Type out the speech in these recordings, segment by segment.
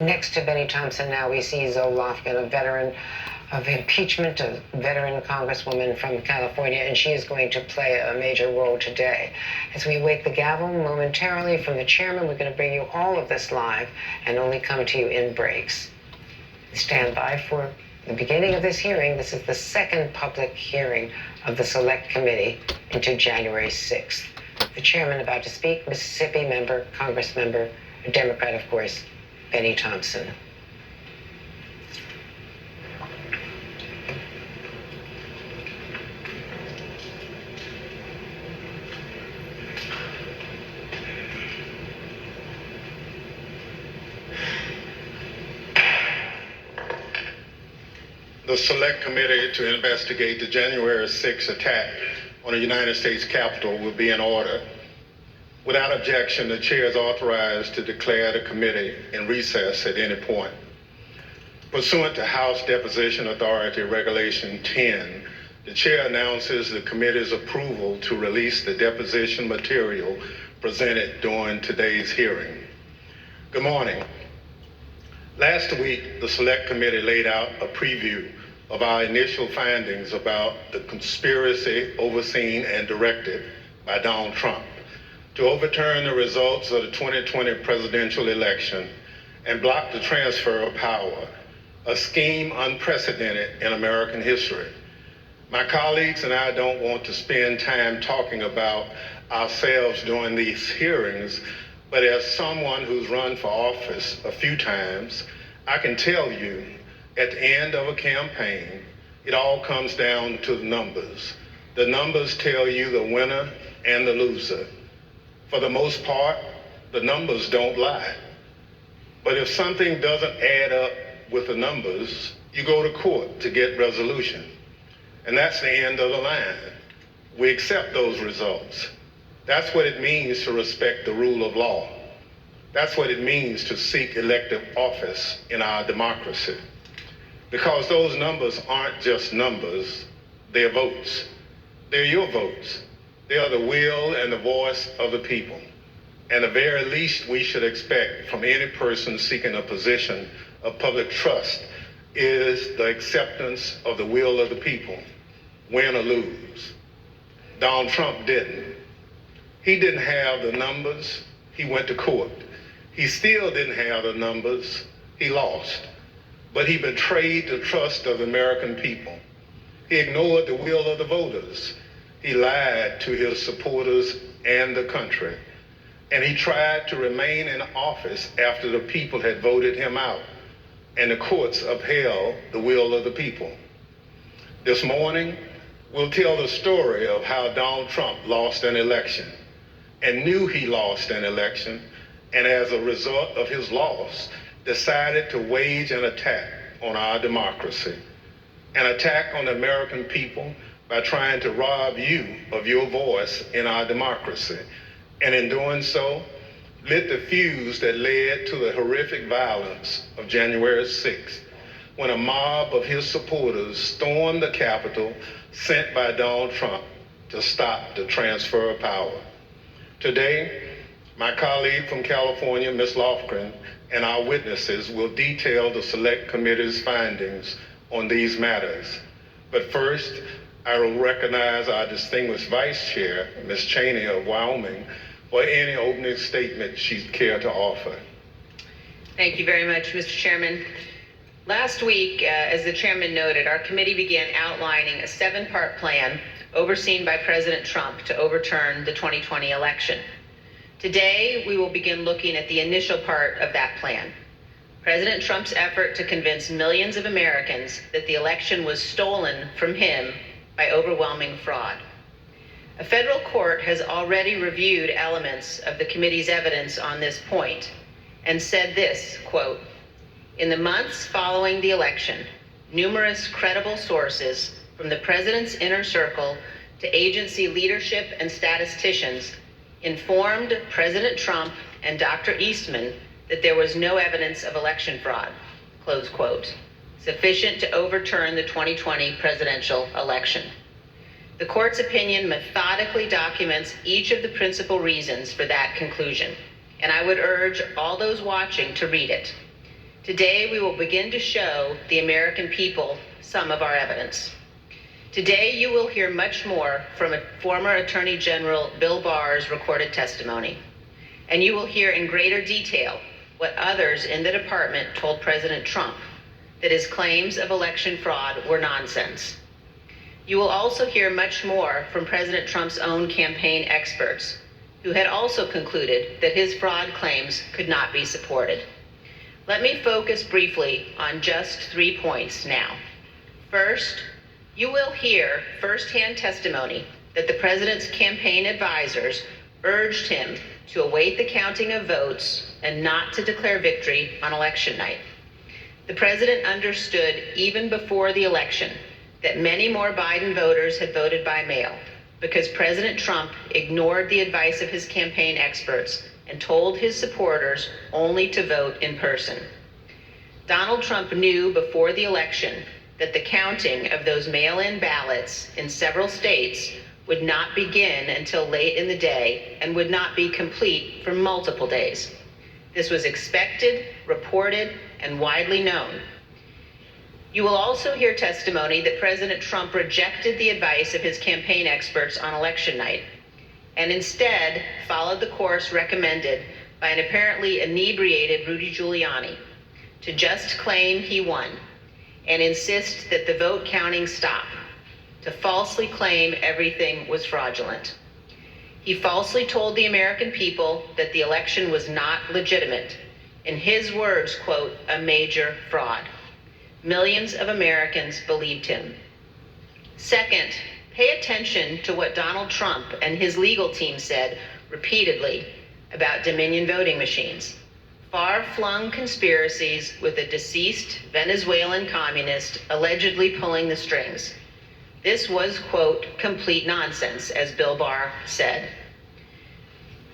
Next to Benny Thompson now we see Zoe Lofgren, a veteran of impeachment, a veteran congresswoman from California, and she is going to play a major role today. As we await the gavel momentarily from the chairman, we're going to bring you all of this live and only come to you in breaks. Stand by for the beginning of this hearing. This is the second public hearing of the Select Committee into January 6th. The chairman about to speak, Mississippi member, Congress member, a Democrat, of course, Benny Thompson. The Select Committee to investigate the January 6th attack on the United States Capitol will be in order. Without objection, the chair is authorized to declare the committee in recess at any point. Pursuant to House Deposition Authority Regulation 10, the chair announces the committee's approval to release the deposition material presented during today's hearing. Good morning. Last week, the Select Committee laid out a preview of our initial findings about the conspiracy overseen and directed by Donald Trump to overturn the results of the 2020 presidential election and block the transfer of power, a scheme unprecedented in American history. My colleagues and I don't want to spend time talking about ourselves during these hearings, but as someone who's run for office a few times, I can tell you at the end of a campaign, it all comes down to the numbers. The numbers tell you the winner and the loser. For the most part, the numbers don't lie. But if something doesn't add up with the numbers, you go to court to get resolution. And that's the end of the line. We accept those results. That's what it means to respect the rule of law. That's what it means to seek elective office in our democracy. Because those numbers aren't just numbers, they're votes. They're your votes. They are the will and the voice of the people. And the very least we should expect from any person seeking a position of public trust is the acceptance of the will of the people, win or lose. Donald Trump didn't. He didn't have the numbers, he went to court. He still didn't have the numbers, he lost. But he betrayed the trust of the American people. He ignored the will of the voters. He lied to his supporters and the country. And he tried to remain in office after the people had voted him out and the courts upheld the will of the people. This morning, we'll tell the story of how Donald Trump lost an election and knew he lost an election, and as a result of his loss, decided to wage an attack on our democracy, an attack on the American people by trying to rob you of your voice in our democracy. And in doing so, lit the fuse that led to the horrific violence of January 6th, when a mob of his supporters stormed the Capitol sent by Donald Trump to stop the transfer of power. Today, my colleague from California, Ms. Lofgren, and our witnesses will detail the Select Committee's findings on these matters. But first, I will recognize our distinguished Vice Chair, Ms. Cheney of Wyoming, for any opening statement she'd care to offer. Thank you very much, Mr. Chairman. Last week, as the chairman noted, our committee began outlining a 7-part plan overseen by President Trump to overturn the 2020 election. Today, we will begin looking at the initial part of that plan. President Trump's effort to convince millions of Americans that the election was stolen from him by overwhelming fraud. A federal court has already reviewed elements of the committee's evidence on this point and said this, quote, "In the months following the election, numerous credible sources from the president's inner circle to agency leadership and statisticians informed President Trump and Dr. Eastman that there was no evidence of election fraud," close quote, sufficient to overturn the 2020 presidential election. The court's opinion methodically documents each of the principal reasons for that conclusion, and I would urge all those watching to read it. Today, we will begin to show the American people some of our evidence. Today, you will hear much more from former Attorney General Bill Barr's recorded testimony, and you will hear in greater detail what others in the department told President Trump, that his claims of election fraud were nonsense. You will also hear much more from President Trump's own campaign experts, who had also concluded that his fraud claims could not be supported. Let me focus briefly on just 3 points now. First, you will hear firsthand testimony that the president's campaign advisors urged him to await the counting of votes and not to declare victory on election night. The president understood even before the election that many more Biden voters had voted by mail because President Trump ignored the advice of his campaign experts and told his supporters only to vote in person. Donald Trump knew before the election that the counting of those mail-in ballots in several states would not begin until late in the day and would not be complete for multiple days. This was expected, reported, and widely known. You will also hear testimony that President Trump rejected the advice of his campaign experts on election night and instead followed the course recommended by an apparently inebriated Rudy Giuliani to just claim he won and insist that the vote counting stop, to falsely claim everything was fraudulent. He falsely told the American people that the election was not legitimate. In his words, quote, a major fraud. Millions of Americans believed him. Second, pay attention to what Donald Trump and his legal team said repeatedly about Dominion voting machines. Far-flung conspiracies with a deceased Venezuelan communist allegedly pulling the strings. This was, quote, complete nonsense, as Bill Barr said.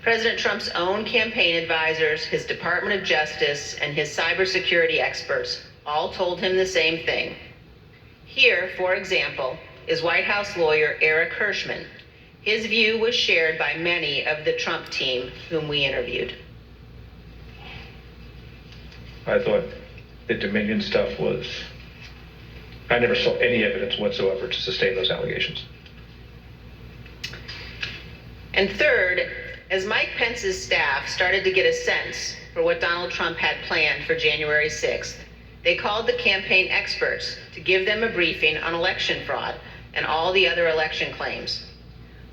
President Trump's own campaign advisors, his Department of Justice, and his cybersecurity experts all told him the same thing. Here, for example, is White House lawyer Eric Hirschman. His view was shared by many of the Trump team whom we interviewed. I thought the Dominion stuff was, I never saw any evidence whatsoever to sustain those allegations. And third, as Mike Pence's staff started to get a sense for what Donald Trump had planned for January 6th, they called the campaign experts to give them a briefing on election fraud and all the other election claims.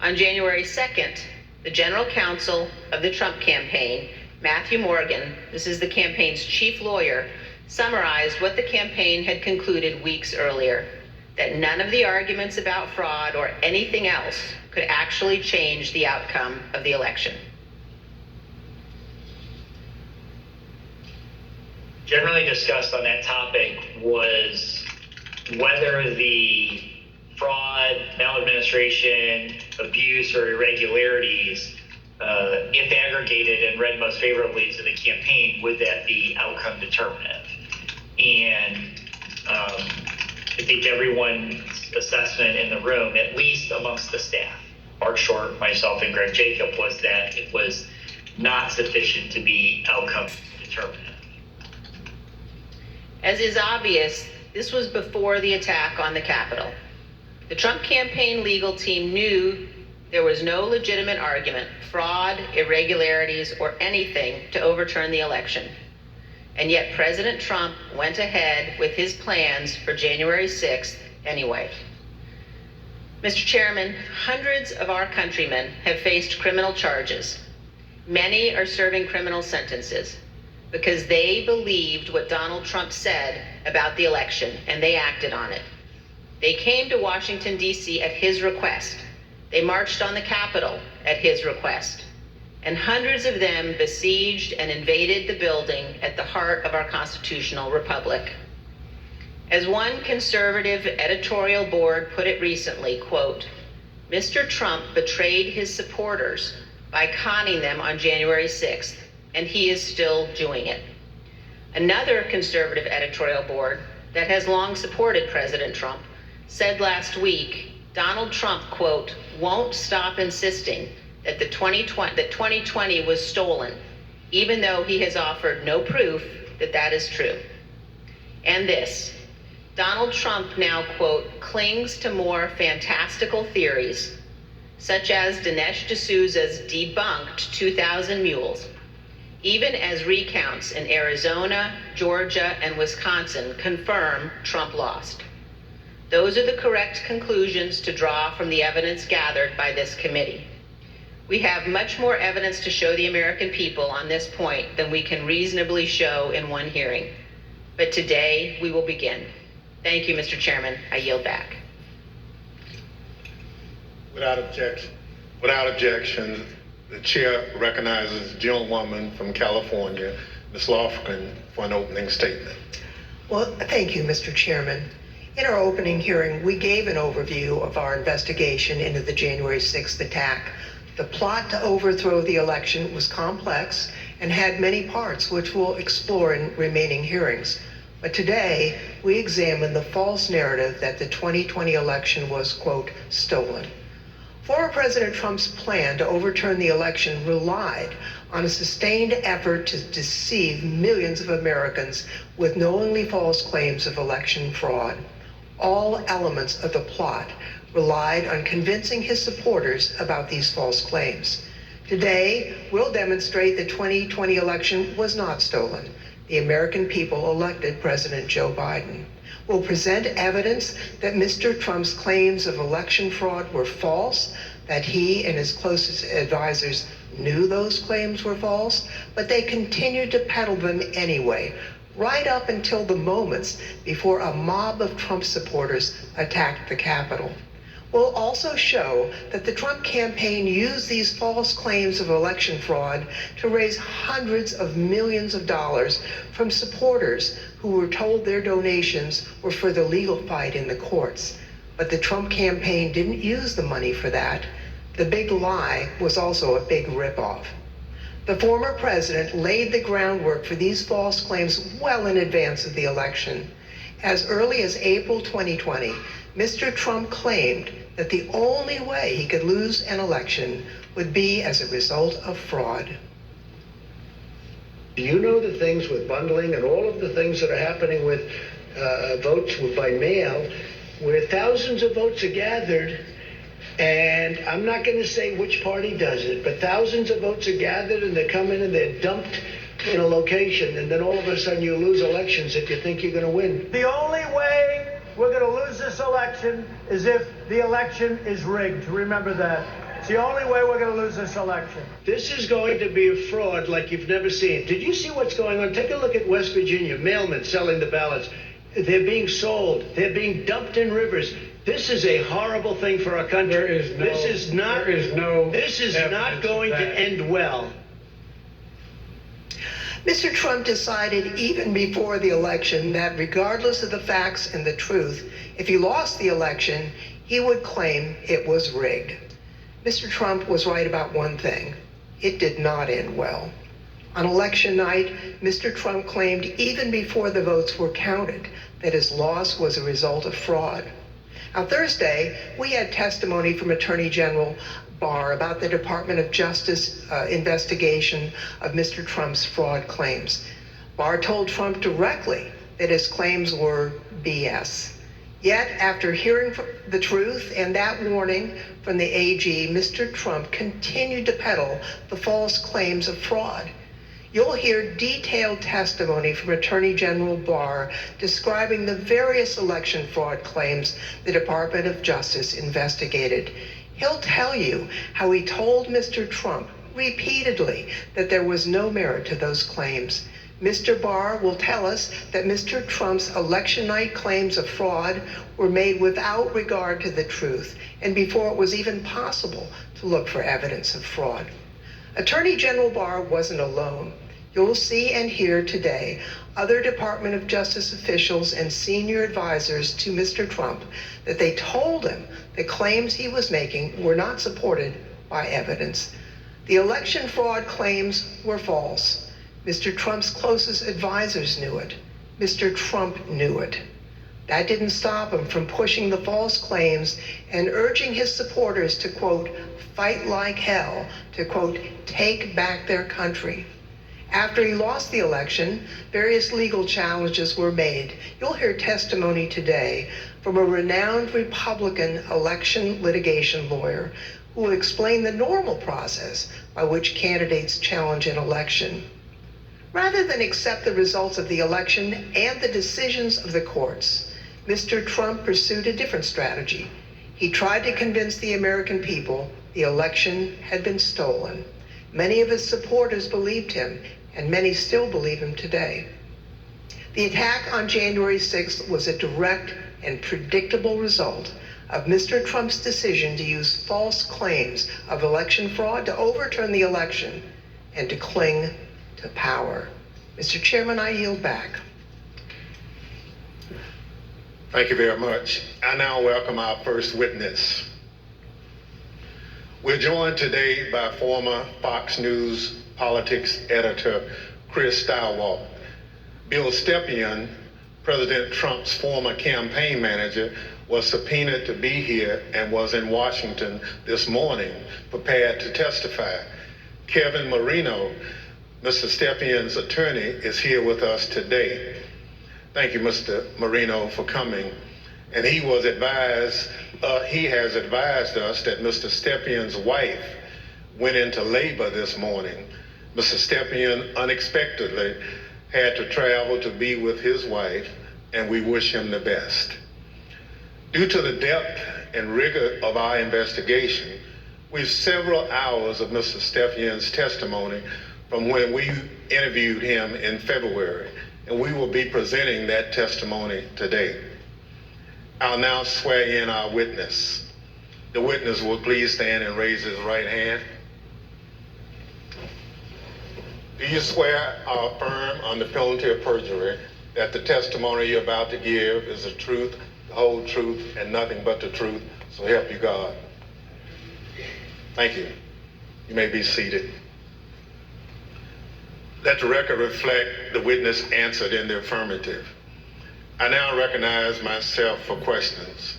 On January 2nd, the general counsel of the Trump campaign, Matthew Morgan, this is the campaign's chief lawyer, summarized what the campaign had concluded weeks earlier, that none of the arguments about fraud or anything else could actually change the outcome of the election. Generally discussed on that topic was whether the fraud, maladministration, abuse, or irregularities, if aggregated and read most favorably to the campaign, would that be outcome determinative? And I think everyone's assessment in the room, at least amongst the staff, Mark Short, myself, and Greg Jacob, was that it was not sufficient to be outcome determinative. As is obvious, this was before the attack on the Capitol. The Trump campaign legal team knew there was no legitimate argument, fraud, irregularities, or anything to overturn the election. And yet President Trump went ahead with his plans for January 6th anyway. Mr. Chairman, hundreds of our countrymen have faced criminal charges. Many are serving criminal sentences because they believed what Donald Trump said about the election and they acted on it. They came to Washington, D.C. at his request. They marched on the Capitol at his request. And hundreds of them besieged and invaded the building at the heart of our constitutional republic. As one conservative editorial board put it recently, quote, Mr. Trump betrayed his supporters by conning them on January 6th, and he is still doing it. Another conservative editorial board that has long supported President Trump said last week, Donald Trump, quote, won't stop insisting that that 2020 was stolen, even though he has offered no proof that that is true. And this, Donald Trump now, quote, clings to more fantastical theories, such as Dinesh D'Souza's debunked 2,000 mules, even as recounts in Arizona, Georgia, and Wisconsin confirm Trump lost. Those are the correct conclusions to draw from the evidence gathered by this committee. We have much more evidence to show the American people on this point than we can reasonably show in one hearing. But today, we will begin. Thank you, Mr. Chairman. I yield back. Without objection, the chair recognizes the gentlewoman from California, Ms. Lofgren, for an opening statement. Well, thank you, Mr. Chairman. In our opening hearing, we gave an overview of our investigation into the January 6th attack. The plot to overthrow the election was complex and had many parts, which we'll explore in remaining hearings. But today, we examine the false narrative that the 2020 election was, quote, stolen. Former President Trump's plan to overturn the election relied on a sustained effort to deceive millions of Americans with knowingly false claims of election fraud. All elements of the plot relied on convincing his supporters about these false claims. Today, we'll demonstrate the 2020 election was not stolen. The American people elected President Joe Biden. We'll present evidence that Mr. Trump's claims of election fraud were false, that he and his closest advisors knew those claims were false, but they continued to peddle them anyway, right up until the moments before a mob of Trump supporters attacked the Capitol. We'll also show that the Trump campaign used these false claims of election fraud to raise hundreds of millions of dollars from supporters who were told their donations were for the legal fight in the courts. But the Trump campaign didn't use the money for that. The big lie was also a big ripoff. The former president laid the groundwork for these false claims well in advance of the election. As early as April 2020, Mr. Trump claimed that the only way he could lose an election would be as a result of fraud. Do you know the things with bundling and all of the things that are happening with votes by mail, where thousands of votes are gathered, and I'm not going to say which party does it, but thousands of votes are gathered and they come in and they're dumped in a location, and then all of a sudden you lose elections if you think you're going to win. The only way we're going to lose this election is if the election is rigged. Remember that. It's the only way we're going to lose this election. This is going to be a fraud like you've never seen. Did you see what's going on? Take a look at West Virginia, mailmen selling the ballots. They're being sold. They're being dumped in rivers. This is a horrible thing for our country. This is not going to end well. Mr. Trump decided even before the election that regardless of the facts and the truth, if he lost the election, he would claim it was rigged. Mr. Trump was right about one thing. It did not end well. On election night, Mr. Trump claimed even before the votes were counted that his loss was a result of fraud. Now, Thursday, we had testimony from Attorney General Barr about the Department of Justice investigation of Mr. Trump's fraud claims. Barr told Trump directly that his claims were BS. Yet, after hearing the truth and that warning from the AG, Mr. Trump continued to peddle the false claims of fraud. You'll hear detailed testimony from Attorney General Barr describing the various election fraud claims the Department of Justice investigated. He'll tell you how he told Mr. Trump repeatedly that there was no merit to those claims. Mr. Barr will tell us that Mr. Trump's election night claims of fraud were made without regard to the truth and before it was even possible to look for evidence of fraud. Attorney General Barr wasn't alone. You'll see and hear today other Department of Justice officials and senior advisors to Mr. Trump that they told him the claims he was making were not supported by evidence. The election fraud claims were false. Mr. Trump's closest advisors knew it. Mr. Trump knew it. That didn't stop him from pushing the false claims and urging his supporters to, quote, fight like hell, to, quote, take back their country. After he lost the election, various legal challenges were made. You'll hear testimony today from a renowned Republican election litigation lawyer who will explain the normal process by which candidates challenge an election. Rather than accept the results of the election and the decisions of the courts, Mr. Trump pursued a different strategy. He tried to convince the American people the election had been stolen. Many of his supporters believed him, and many still believe him today. The attack on January 6th was a direct and predictable result of Mr. Trump's decision to use false claims of election fraud to overturn the election and to cling to power. Mr. Chairman, I yield back. Thank you very much. I now welcome our first witness. We're joined today by former Fox News politics editor Chris Stilwell. Bill Stepien, President Trump's former campaign manager, was subpoenaed to be here and was in Washington this morning, prepared to testify. Kevin Marino, Mr. Stepien's attorney, is here with us today. Thank you, Mr. Marino, for coming. And he has advised us that Mr. Stepien's wife went into labor this morning. Mr. Stepien unexpectedly had to travel to be with his wife, and we wish him the best. Due to the depth and rigor of our investigation, we've several hours of Mr. Stepien's testimony from when we interviewed him in February, and we will be presenting that testimony today. I'll now swear in our witness. The witness will please stand and raise his right hand. Do you swear or affirm on the penalty of perjury that the testimony you're about to give is the truth, the whole truth, and nothing but the truth, so help you God? Thank you. You may be seated. Let the record reflect the witness answered in the affirmative. I now recognize myself for questions.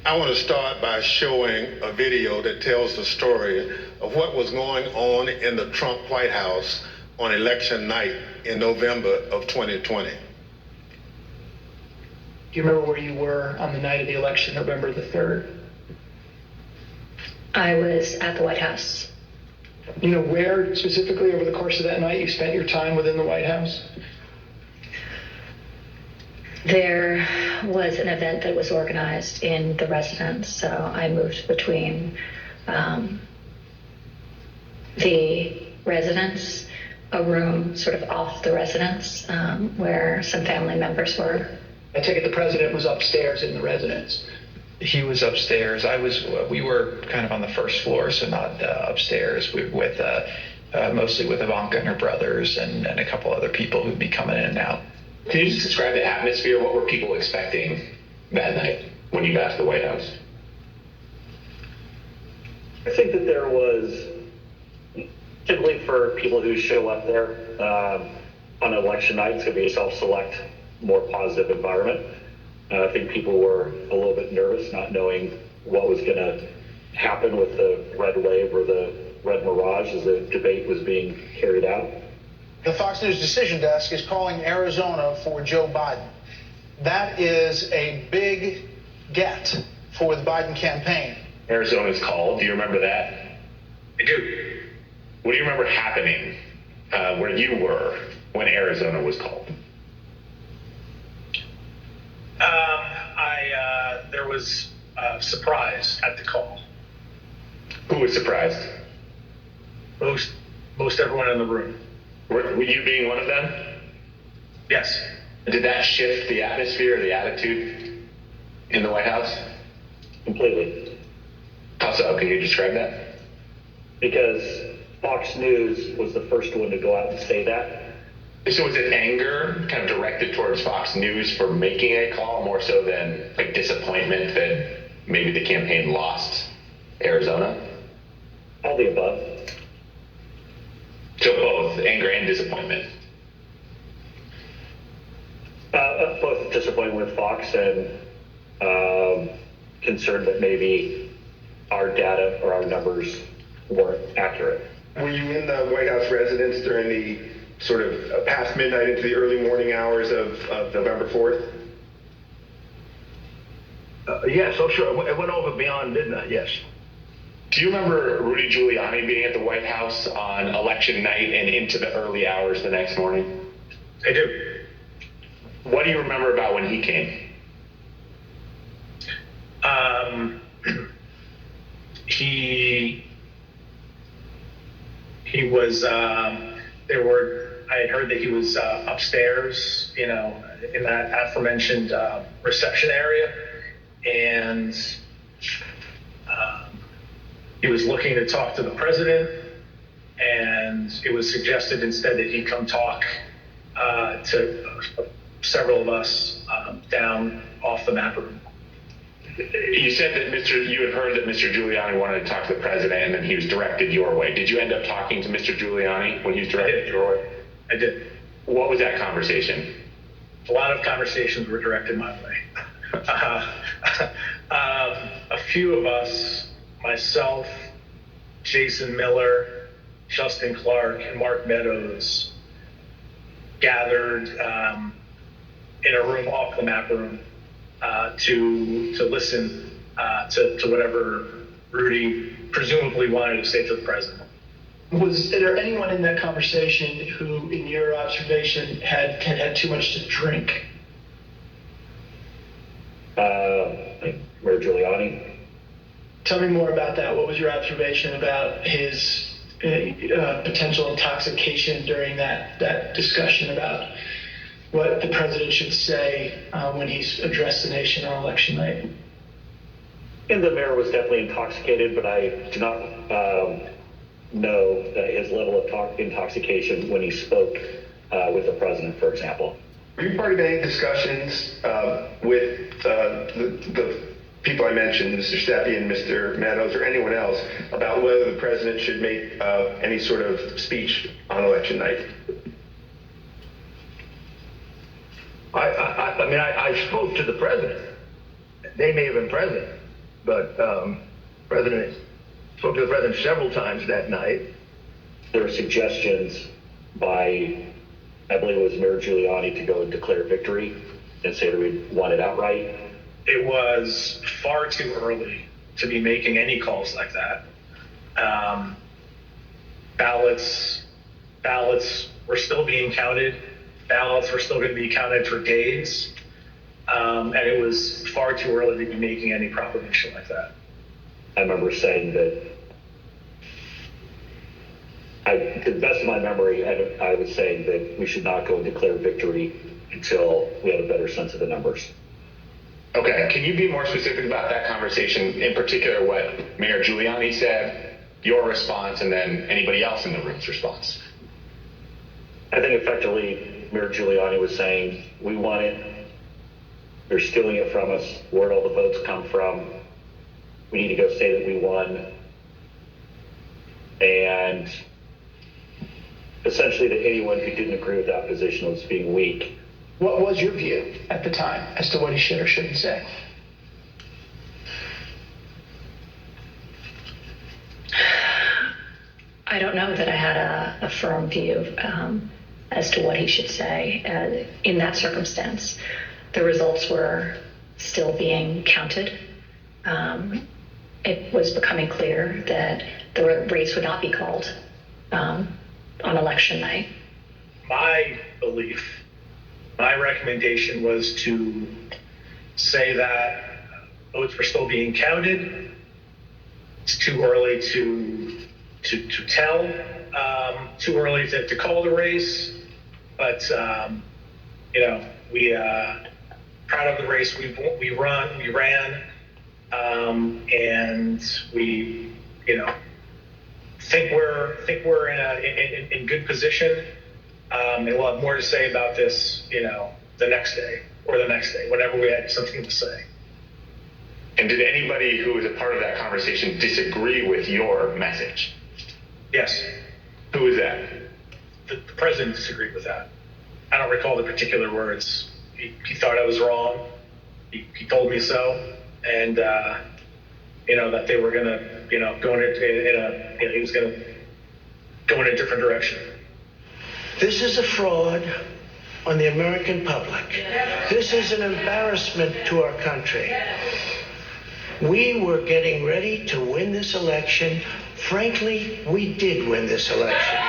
I want to start by showing a video that tells the story of what was going on in the Trump White House on election night in November of 2020. Do you remember where you were on the night of the election, November the 3rd? I was at the White House. You know where specifically over the course of that night you spent your time within the White House? There was an event that was organized in the residence, so I moved between the residence, a room sort of off the residence where some family members were. I take it the president was upstairs in the residence. He was upstairs. We were kind of on the first floor, so not upstairs. We were with mostly with Ivanka and her brothers and a couple other people who'd be coming in and out. Can you just describe the atmosphere? What were people expecting that night when you got to the White House? I think that there was, typically for people who show up there on election night, it's going to be a self-select, more positive environment. I think people were a little bit nervous, not knowing what was going to happen with the red wave or the red mirage as the debate was being carried out. The Fox News Decision Desk is calling Arizona for Joe Biden. That is a big get for the Biden campaign. Arizona's called. Do you remember that? I do. What do you remember happening where you were when Arizona was called? There was surprise at the call. Who was surprised? Most everyone in the room. Were you being one of them? Yes. Did that shift the atmosphere, the attitude in the White House? Completely. How so? Can you describe that? Because Fox News was the first one to go out and say that. So was it anger kind of directed towards Fox News for making a call more so than like disappointment that maybe the campaign lost Arizona? All the above. So both anger and disappointment? Both disappointment with Fox and concerned that maybe our data or our numbers weren't accurate. Were you in the White House residence during the sort of past midnight into the early morning hours of November 4th? Yes, oh sure. It went over beyond midnight, yes. Do you remember Rudy Giuliani being at the White House on election night and into the early hours the next morning? I do. What do you remember about when he came? He was, I had heard that he was upstairs, in that aforementioned reception area. And he was looking to talk to the president. And it was suggested instead that he come talk to several of us down off the map room. You said that you had heard that Mr. Giuliani wanted to talk to the president and then he was directed your way. Did you end up talking to Mr. Giuliani when he was directed your way? I did. What was that conversation? A lot of conversations were directed my way. A few of us, myself, Jason Miller, Justin Clark, and Mark Meadows, gathered in a room off the map room to listen to whatever Rudy presumably wanted to say to the president. Was there anyone in that conversation who, in your observation, had too much to drink? Mayor Giuliani. Tell me more about that. What was your observation about his potential intoxication during that discussion about what the president should say when he's addressed the nation on election night? And the mayor was definitely intoxicated, but I do not know his level of intoxication when he spoke with the president, for example. Were you part of any discussions with the people I mentioned, Mr. Stepien, Mr. Meadows, or anyone else, about whether the president should make any sort of speech on election night? I spoke to the president. They may have been present, but President spoke to the president several times that night. There were suggestions by, I believe it was Mayor Giuliani, to go and declare victory and say that we won it outright. It was far too early to be making any calls like that. Ballots were still being counted. Ballots were still going to be counted for days. And it was far too early to be making any proclamation like that. I remember saying that, to the best of my memory, I was saying that we should not go and declare victory until we had a better sense of the numbers. Okay, can you be more specific about that conversation, in particular what Mayor Giuliani said, your response, and then anybody else in the room's response? I think effectively Mayor Giuliani was saying, we won it, they're stealing it from us, where'd all the votes come from, we need to go say that we won, and essentially that anyone who didn't agree with that position was being weak. What was your view at the time as to what he should or shouldn't say? I don't know that I had a firm view as to what he should say in that circumstance. The results were still being counted. It was becoming clear that the race would not be called on election night. My belief, my recommendation was to say that votes were still being counted. It's too early to tell, too early to call the race, but we proud of the race we ran, and we think we're in good position, and we'll have more to say about this the next day or the next day, whenever we had something to say. And did anybody who was a part of that conversation disagree with your message? Yes. Who was that? The president disagreed with that. I don't recall the particular words. He thought I was wrong. He told me so, and that they were gonna, he was gonna go in a different direction. This is a fraud on the American public. This is an embarrassment to our country. We were getting ready to win this election. Frankly, we did win this election.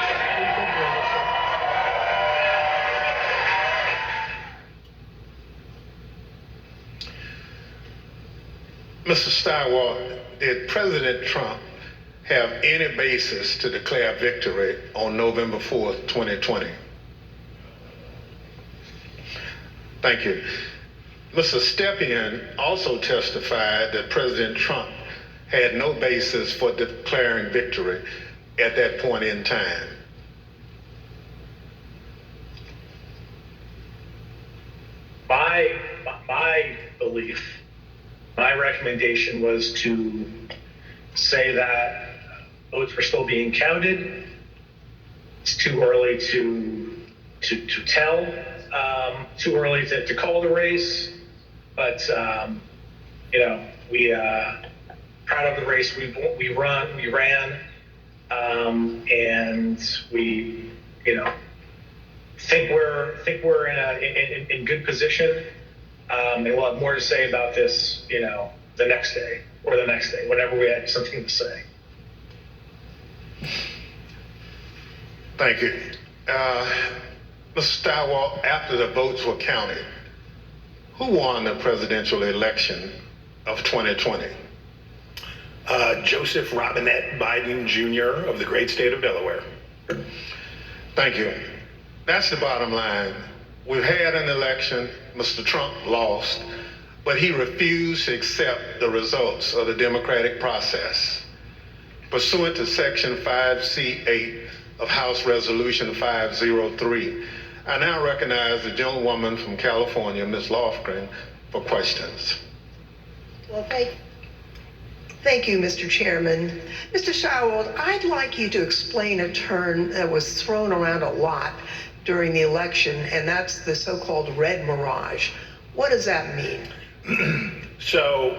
Mr. Steiwalt, did President Trump have any basis to declare victory on November 4th, 2020? Thank you. Mr. Stepien also testified that President Trump had no basis for declaring victory at that point in time. My belief, my recommendation was to say that votes were still being counted. It's too early to tell, too early to call the race, but we proud of the race we ran, and we think we're in good position, and we'll have more to say about this the next day or the next day, whenever we had something to say. Thank you. Mr. Steiwalt, after the votes were counted, who won the presidential election of 2020? Joseph Robinette Biden Jr. of the great state of Delaware. Thank you. That's the bottom line. We've had an election. Mr. Trump lost, but he refused to accept the results of the democratic process. Pursuant to Section 5C8 of House Resolution 503, I now recognize the gentlewoman from California, Ms. Lofgren, for questions. Well, thank you, Mr. Chairman. Mr. Steiwalt, I'd like you to explain a term that was thrown around a lot during the election, and that's the so-called red mirage. What does that mean? So,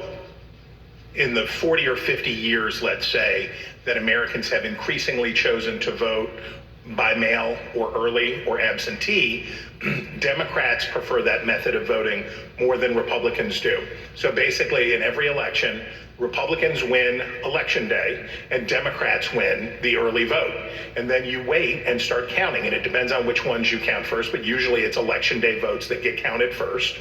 in the 40 or 50 years, let's say, that Americans have increasingly chosen to vote by mail or early or absentee, Democrats prefer that method of voting more than Republicans do. So basically, in every election, Republicans win election day and Democrats win the early vote. And then you wait and start counting, and it depends on which ones you count first, but usually it's election day votes that get counted first.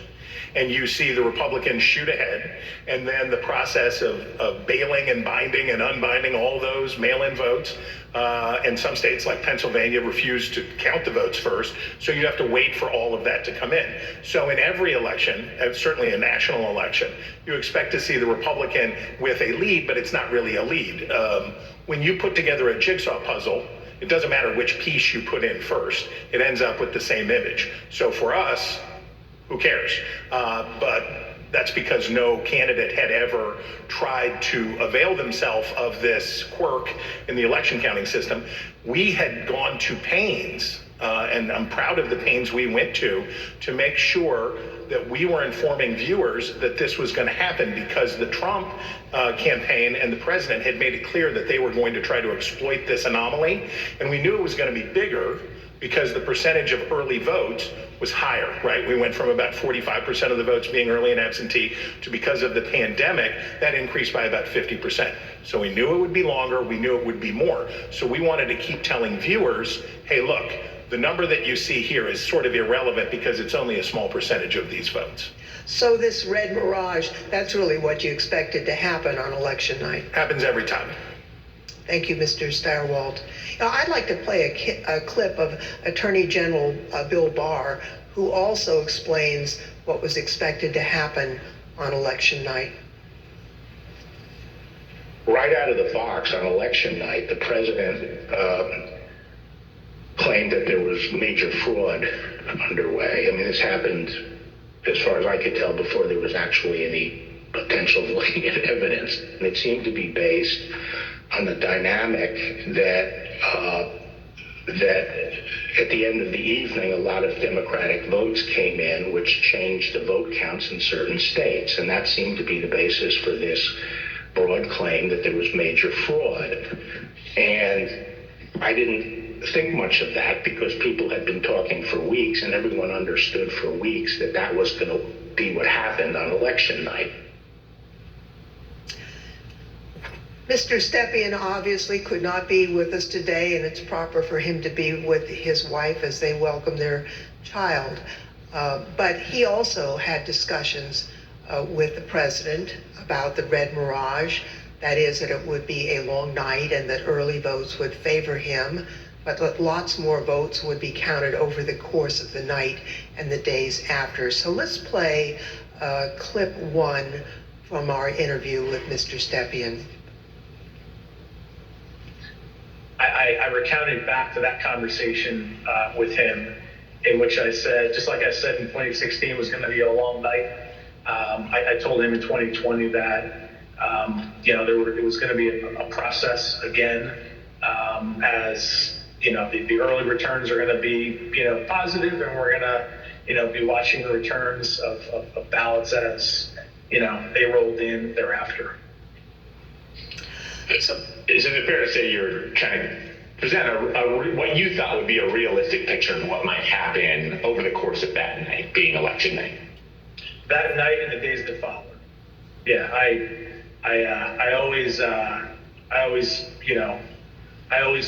And you see the Republicans shoot ahead, and then the process of bailing and binding and unbinding all those mail-in votes. And some states like Pennsylvania refuse to count the votes first, so you have to wait for all of that to come in. So in every election, and certainly a national election, you expect to see the Republican with a lead, but it's not really a lead. When you put together a jigsaw puzzle, it doesn't matter which piece you put in first, it ends up with the same image. So for us, who cares? But that's because no candidate had ever tried to avail themselves of this quirk in the election counting system. We had gone to pains, and I'm proud of the pains we went to make sure that we were informing viewers that this was going to happen, because the Trump campaign and the president had made it clear that they were going to try to exploit this anomaly. And we knew it was going to be bigger because the percentage of early votes was higher, right? We went from about 45% of the votes being early and absentee to, because of the pandemic, that increased by about 50%. So we knew it would be longer, we knew it would be more. So we wanted to keep telling viewers, hey, look, the number that you see here is sort of irrelevant because it's only a small percentage of these votes. So this red mirage, that's really what you expected to happen on election night? Happens every time. Thank you, Mr. Steiwalt. Now, I'd like to play a clip of Attorney General Bill Barr, who also explains what was expected to happen on election night. Right out of the box on election night, the president claimed that there was major fraud underway. I mean, this happened, as far as I could tell, before there was actually any potential of looking at evidence. And it seemed to be based on the dynamic that at the end of the evening, a lot of Democratic votes came in, which changed the vote counts in certain states. And that seemed to be the basis for this broad claim that there was major fraud. And I didn't think much of that because people had been talking for weeks and everyone understood for weeks that that was going to be what happened on election night. Mr. Stepien obviously could not be with us today, and it's proper for him to be with his wife as they welcome their child. But he also had discussions with the president about the Red Mirage. That is, that it would be a long night and that early votes would favor him, but that lots more votes would be counted over the course of the night and the days after. So let's play clip 1 from our interview with Mr. Stepien. I recounted back to that conversation with him, in which I said, just like I said in 2016 was going to be a long night, I told him in 2020 that it was going to be a process again, as the early returns are going to be positive, and we're going to be watching the returns of ballots as they rolled in thereafter. So is it fair to say you're trying to present what you thought would be a realistic picture of what might happen over the course of that night, being election night? That night and the days that followed. Yeah, I always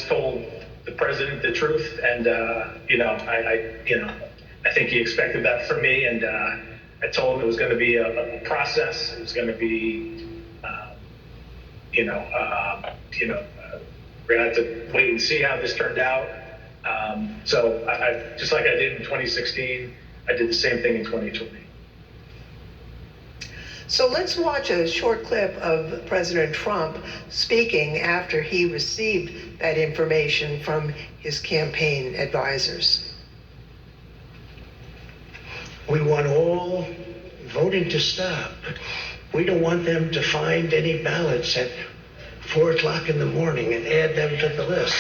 told the president the truth, and I think he expected that from me, and I told him it was going to be a process. It was going to be, we're going to have to wait and see how this turned out. So I just like I did in 2016, I did the same thing in 2020. So let's watch a short clip of President Trump speaking after he received that information from his campaign advisors. We want all voting to stop. We don't want them to find any ballots at 4 o'clock in the morning and add them to the list.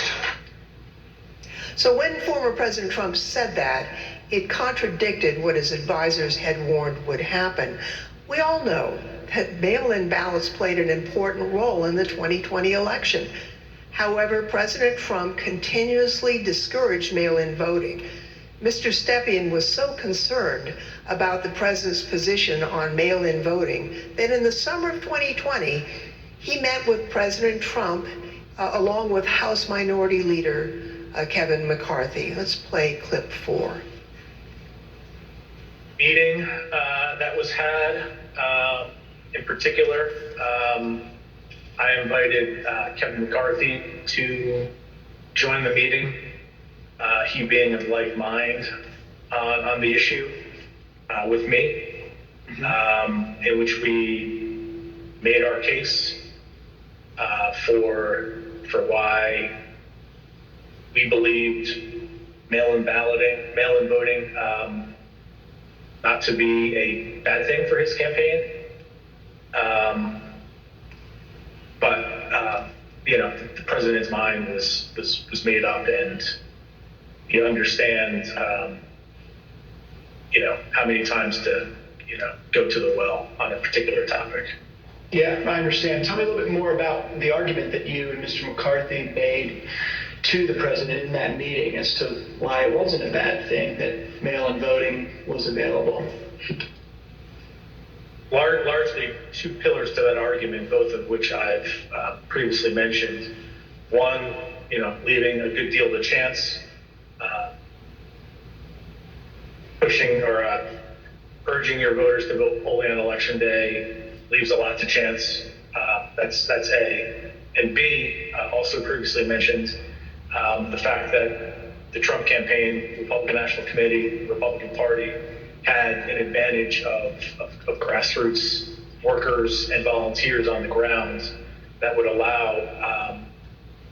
So when former President Trump said that, it contradicted what his advisors had warned would happen. We all know that mail-in ballots played an important role in the 2020 election. However, President Trump continuously discouraged mail-in voting. Mr. Stepien was so concerned about the president's position on mail-in voting that in the summer of 2020, he met with President Trump along with House Minority Leader Kevin McCarthy. Let's play clip 4. Meeting that was had, in particular, I invited Kevin McCarthy to join the meeting, he being of like mind on the issue with me, in which we made our case for why we believed mail-in voting not to be a bad thing for his campaign. But the president's mind was made up, and he understands, how many times to, go to the well on a particular topic. Yeah, I understand. Tell me a little bit more about the argument that you and Mr. McCarthy made to the president in that meeting as to why it wasn't a bad thing that mail-in voting was available. Largely two pillars to that argument, both of which I've previously mentioned. One, leaving a good deal to chance, pushing or urging your voters to vote only on election day leaves a lot to chance. That's A. And B, also previously mentioned, the fact that the Trump campaign, Republican National Committee, Republican Party, had an advantage of grassroots workers and volunteers on the ground that would allow,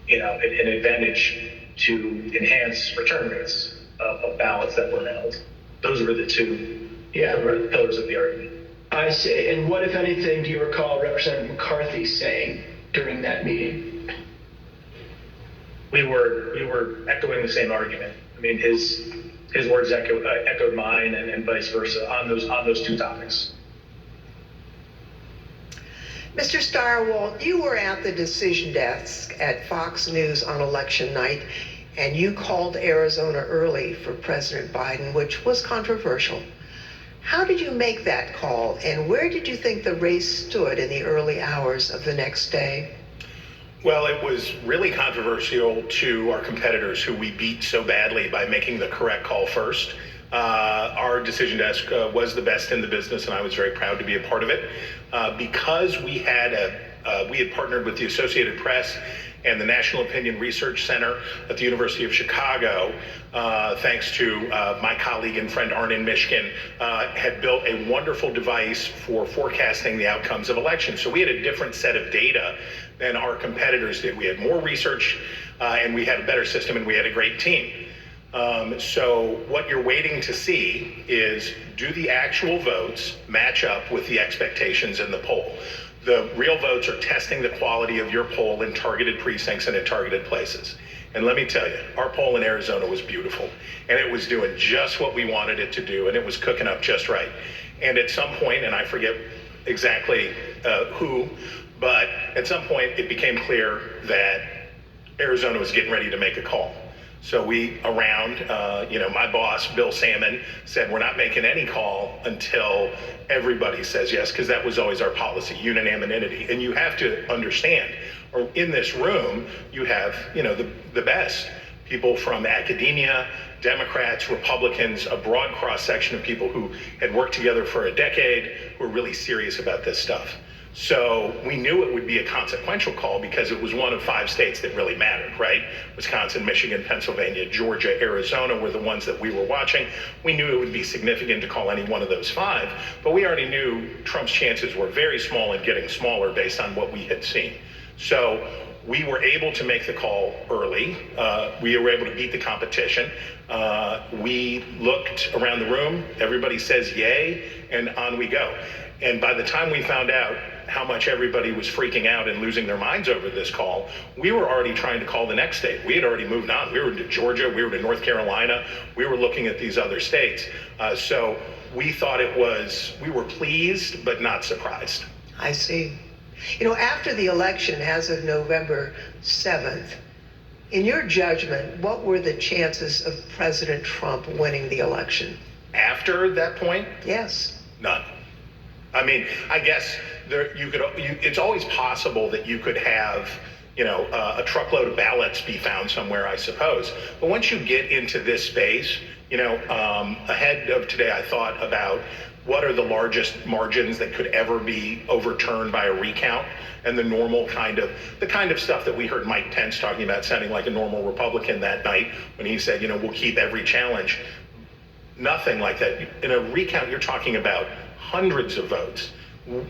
an advantage to enhance return rates of ballots that were mailed. Those were the two pillars of the argument. I see. And what, if anything, do you recall Representative McCarthy saying during that meeting? We were echoing the same argument. I mean, his words echoed mine, and vice versa on those two topics. Mr. Stirewalt, you were at the decision desk at Fox News on election night, and you called Arizona early for President Biden, which was controversial. How did you make that call, and where did you think the race stood in the early hours of the next day? Well, it was really controversial to our competitors who we beat so badly by making the correct call first. Our decision desk was the best in the business, and I was very proud to be a part of it. Because we had partnered with the Associated Press and the National Opinion Research Center at the University of Chicago, thanks to my colleague and friend Arnon Mishkin, had built a wonderful device for forecasting the outcomes of elections. So we had a different set of data than our competitors did. We had more research, and we had a better system, and we had a great team. So what you're waiting to see is, do the actual votes match up with the expectations in the poll? The real votes are testing the quality of your poll in targeted precincts and in targeted places. And let me tell you, our poll in Arizona was beautiful, and it was doing just what we wanted it to do, and it was cooking up just right. And at some point, and I forget exactly who, but at some point it became clear that Arizona was getting ready to make a call. So my boss, Bill Salmon, said, we're not making any call until everybody says yes, because that was always our policy, unanimity. And you have to understand, or in this room, you have, the best people from academia, Democrats, Republicans, a broad cross-section of people who had worked together for a decade, who are really serious about this stuff. So we knew it would be a consequential call because it was one of 5 states that really mattered, right? Wisconsin, Michigan, Pennsylvania, Georgia, Arizona were the ones that we were watching. We knew it would be significant to call any one of those 5, but we already knew Trump's chances were very small and getting smaller based on what we had seen. So we were able to make the call early. We were able to beat the competition. We looked around the room, everybody says yay, and on we go. And by the time we found out how much everybody was freaking out and losing their minds over this call, we were already trying to call the next state. We had already moved on. We were to Georgia, we were to North Carolina, we were looking at these other states. So we thought we were pleased, but not surprised. I see. After the election, as of November 7th, in your judgment, what were the chances of President Trump winning the election? After that point? Yes. None. I mean, I guess it's always possible that you could have, a truckload of ballots be found somewhere, I suppose. But once you get into this space, ahead of today, I thought about what are the largest margins that could ever be overturned by a recount, and the kind of stuff that we heard Mike Pence talking about, sounding like a normal Republican that night when he said, we'll keep every challenge. Nothing like that. In a recount, you're talking about hundreds of votes.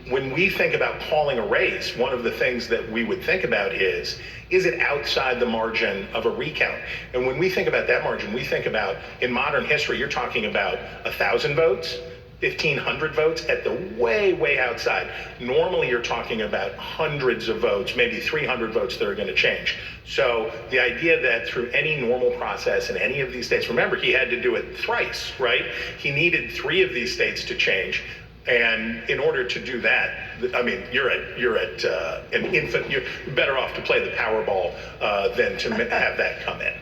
When we think about calling a race, one of the things that we would think about is it outside the margin of a recount? And when we think about that margin, we think about, in modern history, you're talking about 1,000 votes, 1,500 votes at the way, way outside. Normally, you're talking about hundreds of votes, maybe 300 votes that are going to change. So the idea that through any normal process in any of these states, remember, he had to do it thrice, right? He needed 3 of these states to change. And in order to do that, I mean, you're at an infant. You're better off to play the Powerball than to have that come in.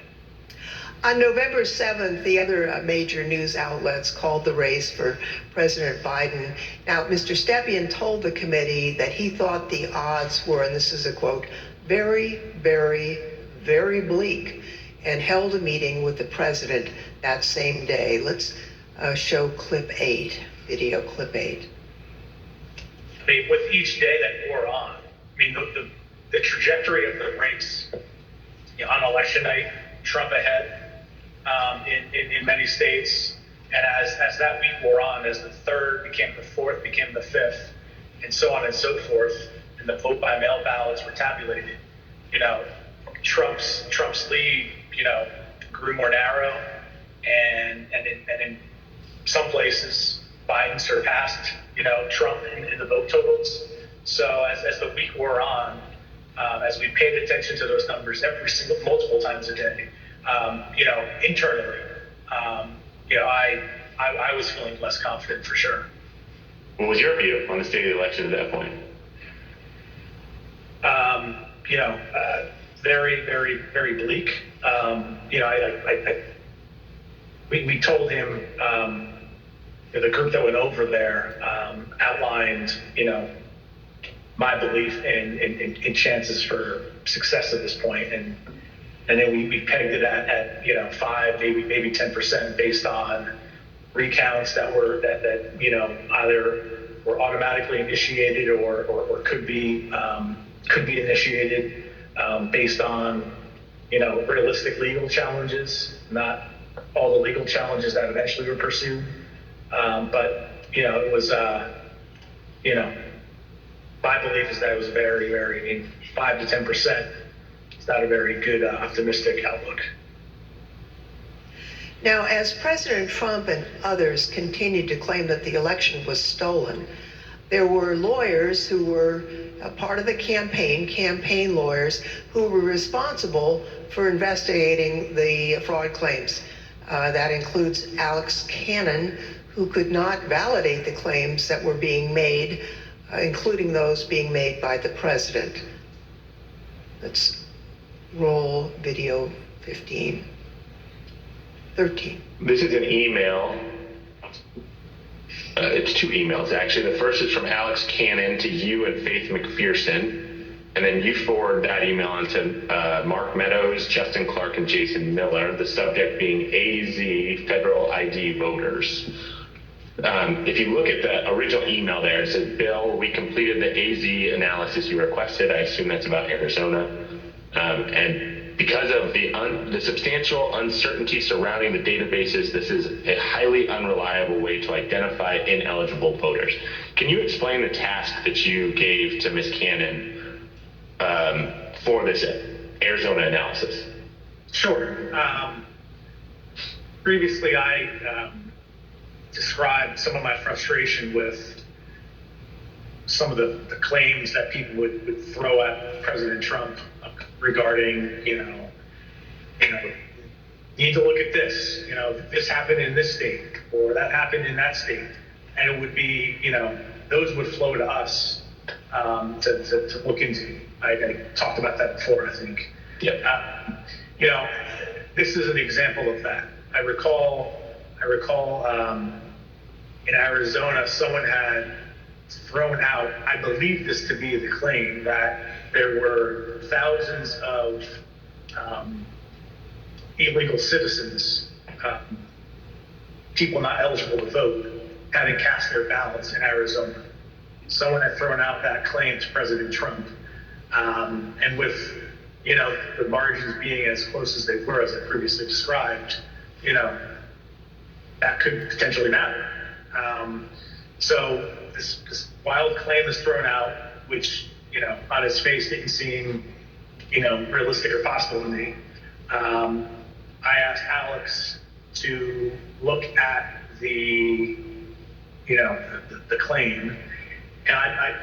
On November 7th, the other major news outlets called the race for President Biden. Now, Mr. Stepien told the committee that he thought the odds were, and this is a quote, very, very, very bleak, and held a meeting with the president that same day. Let's show clip 8. Video clip 8. I mean, with each day that wore on, I mean, the trajectory of the race, on election night, Trump ahead in many states, and as that week wore on, as the 3rd became the 4th, became the 5th, and so on and so forth, and the vote by mail ballots were tabulated, Trump's lead, grew more narrow, and in some places, Biden surpassed, Trump in the vote totals. So as the week wore on, as we paid attention to those numbers multiple times a day, internally, I was feeling less confident for sure. What was your view on the state of the election at that point? very, very, very bleak. We told him, the group that went over there outlined, my belief in chances for success at this point, and then we pegged it at 5, maybe 10% based on recounts that either were automatically initiated or could be initiated based on realistic legal challenges, not all the legal challenges that eventually were pursued. But it was my belief is that it was very, very 5 to 10%. It's not a very good optimistic outlook. Now, as President Trump and others continued to claim that the election was stolen, there were lawyers who were a part of the campaign lawyers, who were responsible for investigating the fraud claims. That includes Alex Cannon, who could not validate the claims that were being made, including those being made by the president. Let's roll video 13. This is an email. It's 2 emails, actually. The first is from Alex Cannon to you and Faith McPherson, and then you forward that email on to Mark Meadows, Justin Clark, and Jason Miller, the subject being AZ Federal ID Voters. If you look at the original email there, it says, Bill, we completed the AZ analysis you requested. I assume that's about Arizona. And because of the substantial uncertainty surrounding the databases, this is a highly unreliable way to identify ineligible voters. Can you explain the task that you gave to Ms. Cannon for this Arizona analysis? Sure. Previously, I described some of my frustration with some of the claims that people would throw at President Trump regarding, you need to look at this, this happened in this state, or that happened in that state. And it would be, those would flow to us to look into. I talked about that before, I think. Yep. This is an example of that. I recall in Arizona, someone had thrown out, I believe this to be the claim, that there were thousands of illegal citizens, people not eligible to vote, having cast their ballots in Arizona. Someone had thrown out that claim to President Trump. And with, the margins being as close as they were, as I previously described, that could potentially matter. So this wild claim is thrown out, which, on its face didn't seem, realistic or possible to me. I asked Alex to look at the claim, and I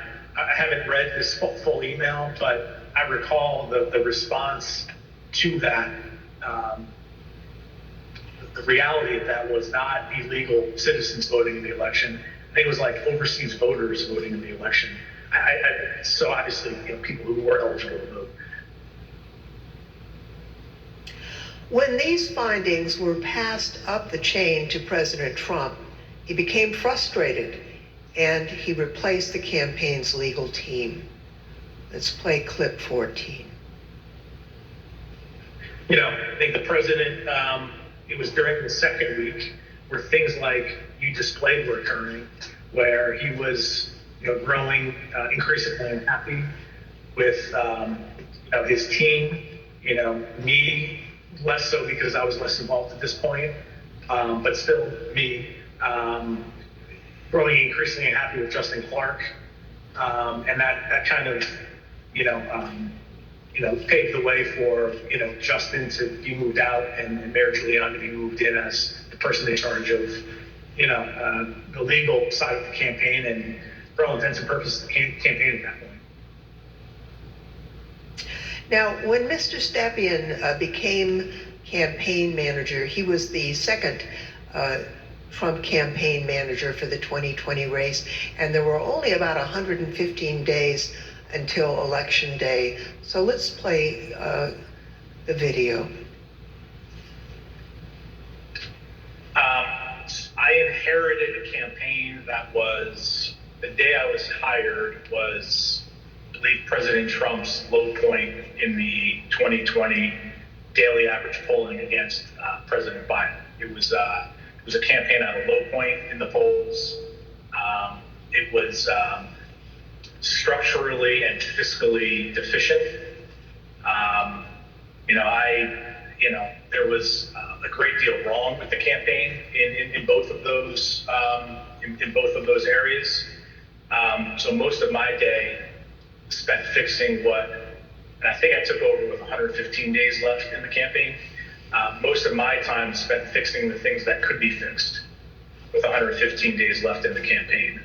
haven't read this full email, but I recall the response to that. The reality of that was not illegal citizens voting in the election. I think it was like overseas voters voting in the election. So obviously, people who were eligible to vote. When these findings were passed up the chain to President Trump, he became frustrated and he replaced the campaign's legal team. Let's play clip 14. I think the president, it was during the second week where things like you displayed were occurring, where he was, growing increasingly unhappy with, his team, me, less so because I was less involved at this point, but still me, growing increasingly unhappy with Justin Clark, and that kind of, paved the way for, Justin to be moved out and Mayor Giuliani to be moved in as the person in charge of, the legal side of the campaign, and for all intents and purposes, the campaign at that point. Now, when Mr. Stepien became campaign manager, he was the second Trump campaign manager for the 2020 race, and there were only about 115 days until Election Day. So let's play the video. I inherited a campaign that was, the day I was hired was, I believe, President Trump's low point in the 2020 daily average polling against President Biden. It was a campaign at a low point in the polls. It was structurally and fiscally deficient. There was a great deal wrong with the campaign in both of those areas. So most of my day spent fixing and I think I took over with 115 days left in the campaign. Most of my time spent fixing the things that could be fixed with 115 days left in the campaign.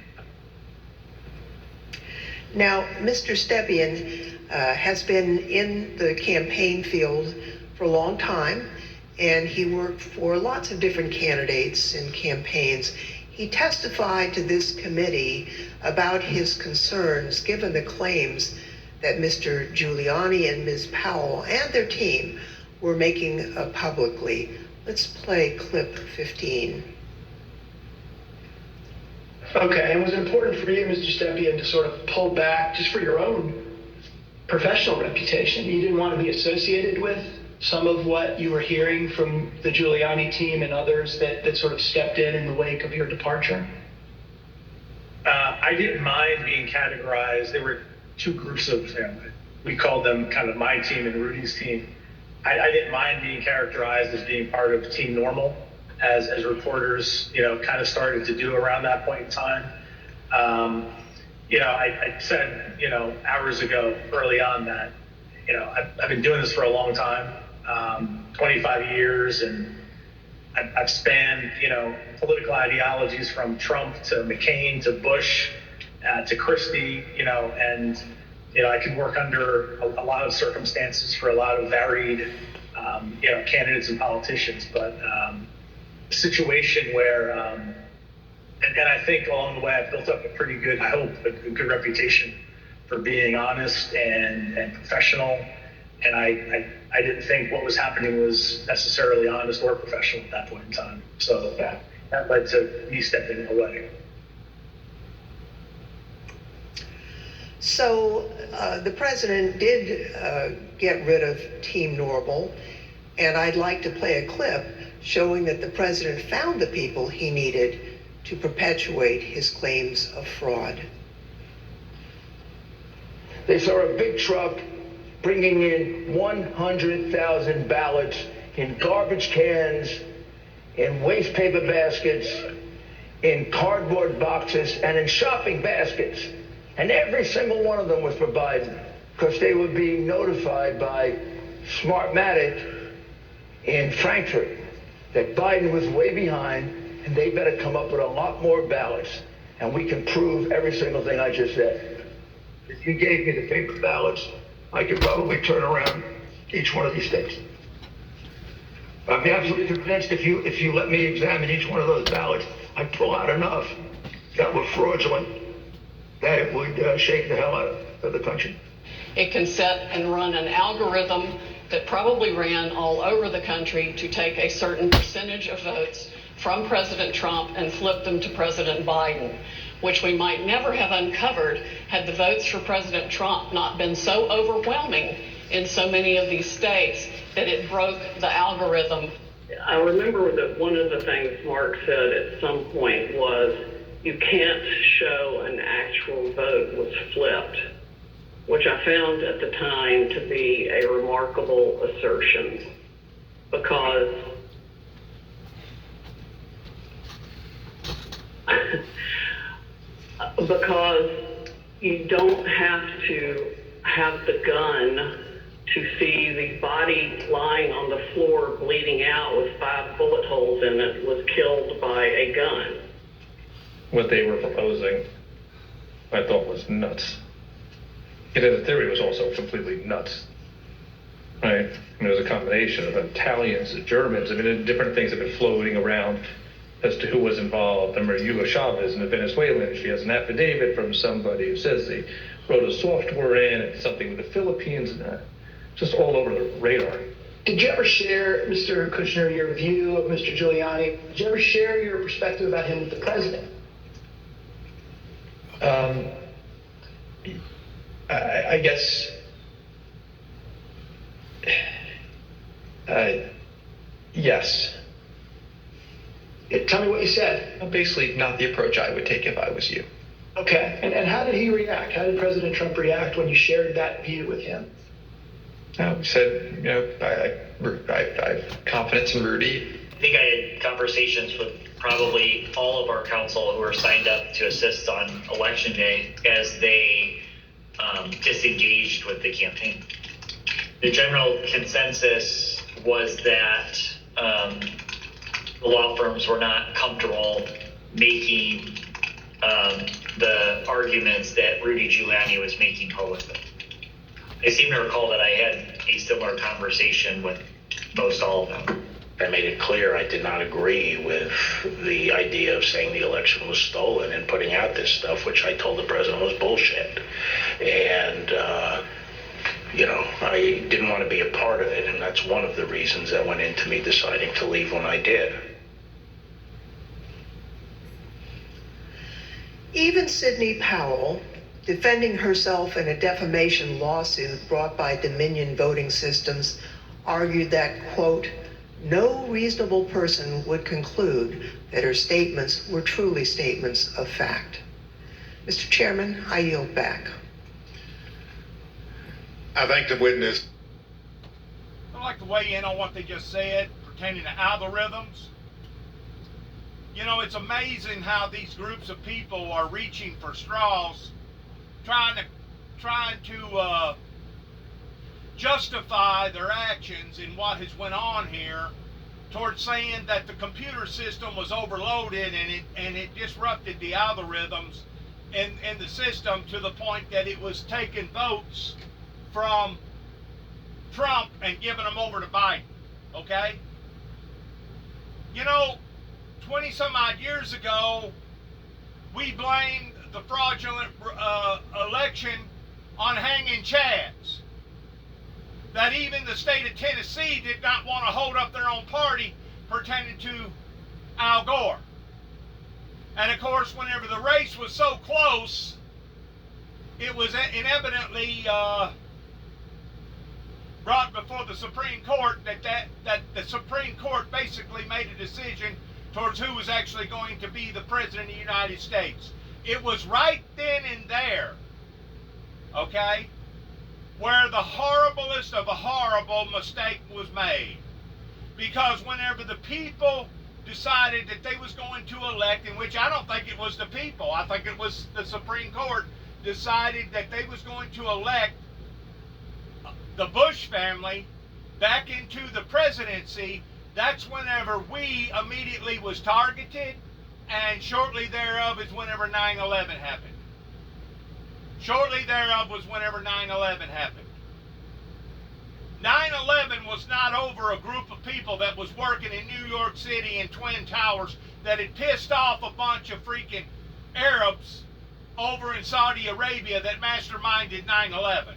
Now, Mr. Stepien has been in the campaign field for a long time, and he worked for lots of different candidates and campaigns. He testified to this committee about his concerns given the claims that Mr. Giuliani and Ms. Powell and their team were making publicly. Let's play clip 15. Okay, and was it important for you, Mr. Stepien, to sort of pull back just for your own professional reputation? You didn't want to be associated with some of what you were hearing from the Giuliani team and others that sort of stepped in the wake of your departure? I didn't mind being categorized. There were two groups of them. We called them kind of my team and Rudy's team. I didn't mind being characterized as being part of Team Normal, as reporters, kind of started to do around that point in time. I said, hours ago, early on that, I've been doing this for a long time, 25 years, and I've spanned, political ideologies from Trump to McCain to Bush to Christie, and I can work under a lot of circumstances for a lot of varied, candidates and politicians, but a situation where, and I think along the way I've built up a pretty good, I hope, a good reputation for being honest and professional, and I didn't think what was happening was necessarily honest or professional at that point in time. So that led to me stepping away. So the president did get rid of Team Normal, and I'd like to play a clip showing that the president found the people he needed to perpetuate his claims of fraud. They saw a big truck bringing in 100,000 ballots in garbage cans, in waste paper baskets, in cardboard boxes, and in shopping baskets. And every single one of them was for Biden, because they were being notified by Smartmatic in Frankfurt that Biden was way behind, and they better come up with a lot more ballots. And we can prove every single thing I just said. If you gave me the paper ballots, I could probably turn around each one of these states. I'm absolutely convinced if you let me examine each one of those ballots, I'd pull out enough that were fraudulent that it would shake the hell out of the country. It can set and run an algorithm that probably ran all over the country to take a certain percentage of votes from President Trump and flip them to President Biden, which we might never have uncovered had the votes for President Trump not been so overwhelming in so many of these states that it broke the algorithm. I remember that one of the things Mark said at some point was, you can't show an actual vote was flipped, which I found at the time to be a remarkable assertion, because you don't have to have the gun to see the body lying on the floor bleeding out with 5 bullet holes in it was killed by a gun. What they were proposing, I thought was nuts. The theory was also completely nuts, right? It was a combination of Italians, the Germans. Different things have been floating around as to who was involved. I remember Hugo Chavez and the Venezuelan. She has an affidavit from somebody who says they wrote a software in and something with the Philippines, and just all over the radar. Did you ever share, Mr. Kushner, your view of Mr. Giuliani? Did you ever share your perspective about him with the president? I guess, yes. Tell me what you said. Basically, not the approach I would take if I was you. Okay. And how did he react? How did President Trump react when you shared that view with him? He said, I have confidence in Rudy. I think I had conversations with probably all of our council who are signed up to assist on election day as they disengaged with the campaign. The general consensus was that the law firms were not comfortable making the arguments that Rudy Giuliani was making publicly. I seem to recall that I had a similar conversation with most all of them. I made it clear I did not agree with the idea of saying the election was stolen and putting out this stuff, which I told the president was bullshit. And, I didn't want to be a part of it, and that's one of the reasons that went into me deciding to leave when I did. Even Sidney Powell, defending herself in a defamation lawsuit brought by Dominion Voting Systems, argued that, quote, no reasonable person would conclude that her statements were truly statements of fact. Mr. Chairman, I yield back. I thank the witness. I'd like to weigh in on what they just said pertaining to algorithms. It's amazing how these groups of people are reaching for straws, trying to justify their actions in what has went on here, towards saying that the computer system was overloaded and it disrupted the algorithms in the system to the point that it was taking votes from Trump and giving them over to Biden. Okay? 20 some odd years ago, we blamed the fraudulent election on hanging chads. That even the state of Tennessee did not want to hold up their own party pertaining to Al Gore. And of course, whenever the race was so close, it was inevitably brought before the Supreme Court that the Supreme Court basically made a decision towards who was actually going to be the president of the United States. It was right then and there, okay, where the horriblest of a horrible mistake was made. Because whenever the people decided that they was going to elect, in which I don't think it was the people, I think it was the Supreme Court decided that they was going to elect the Bush family back into the presidency, that's whenever we immediately was targeted, and shortly thereof is whenever 9/11 happened. Shortly thereof was whenever 9/11 happened. 9/11 was not over a group of people that was working in New York City and Twin Towers that had pissed off a bunch of freaking Arabs over in Saudi Arabia that masterminded 9/11.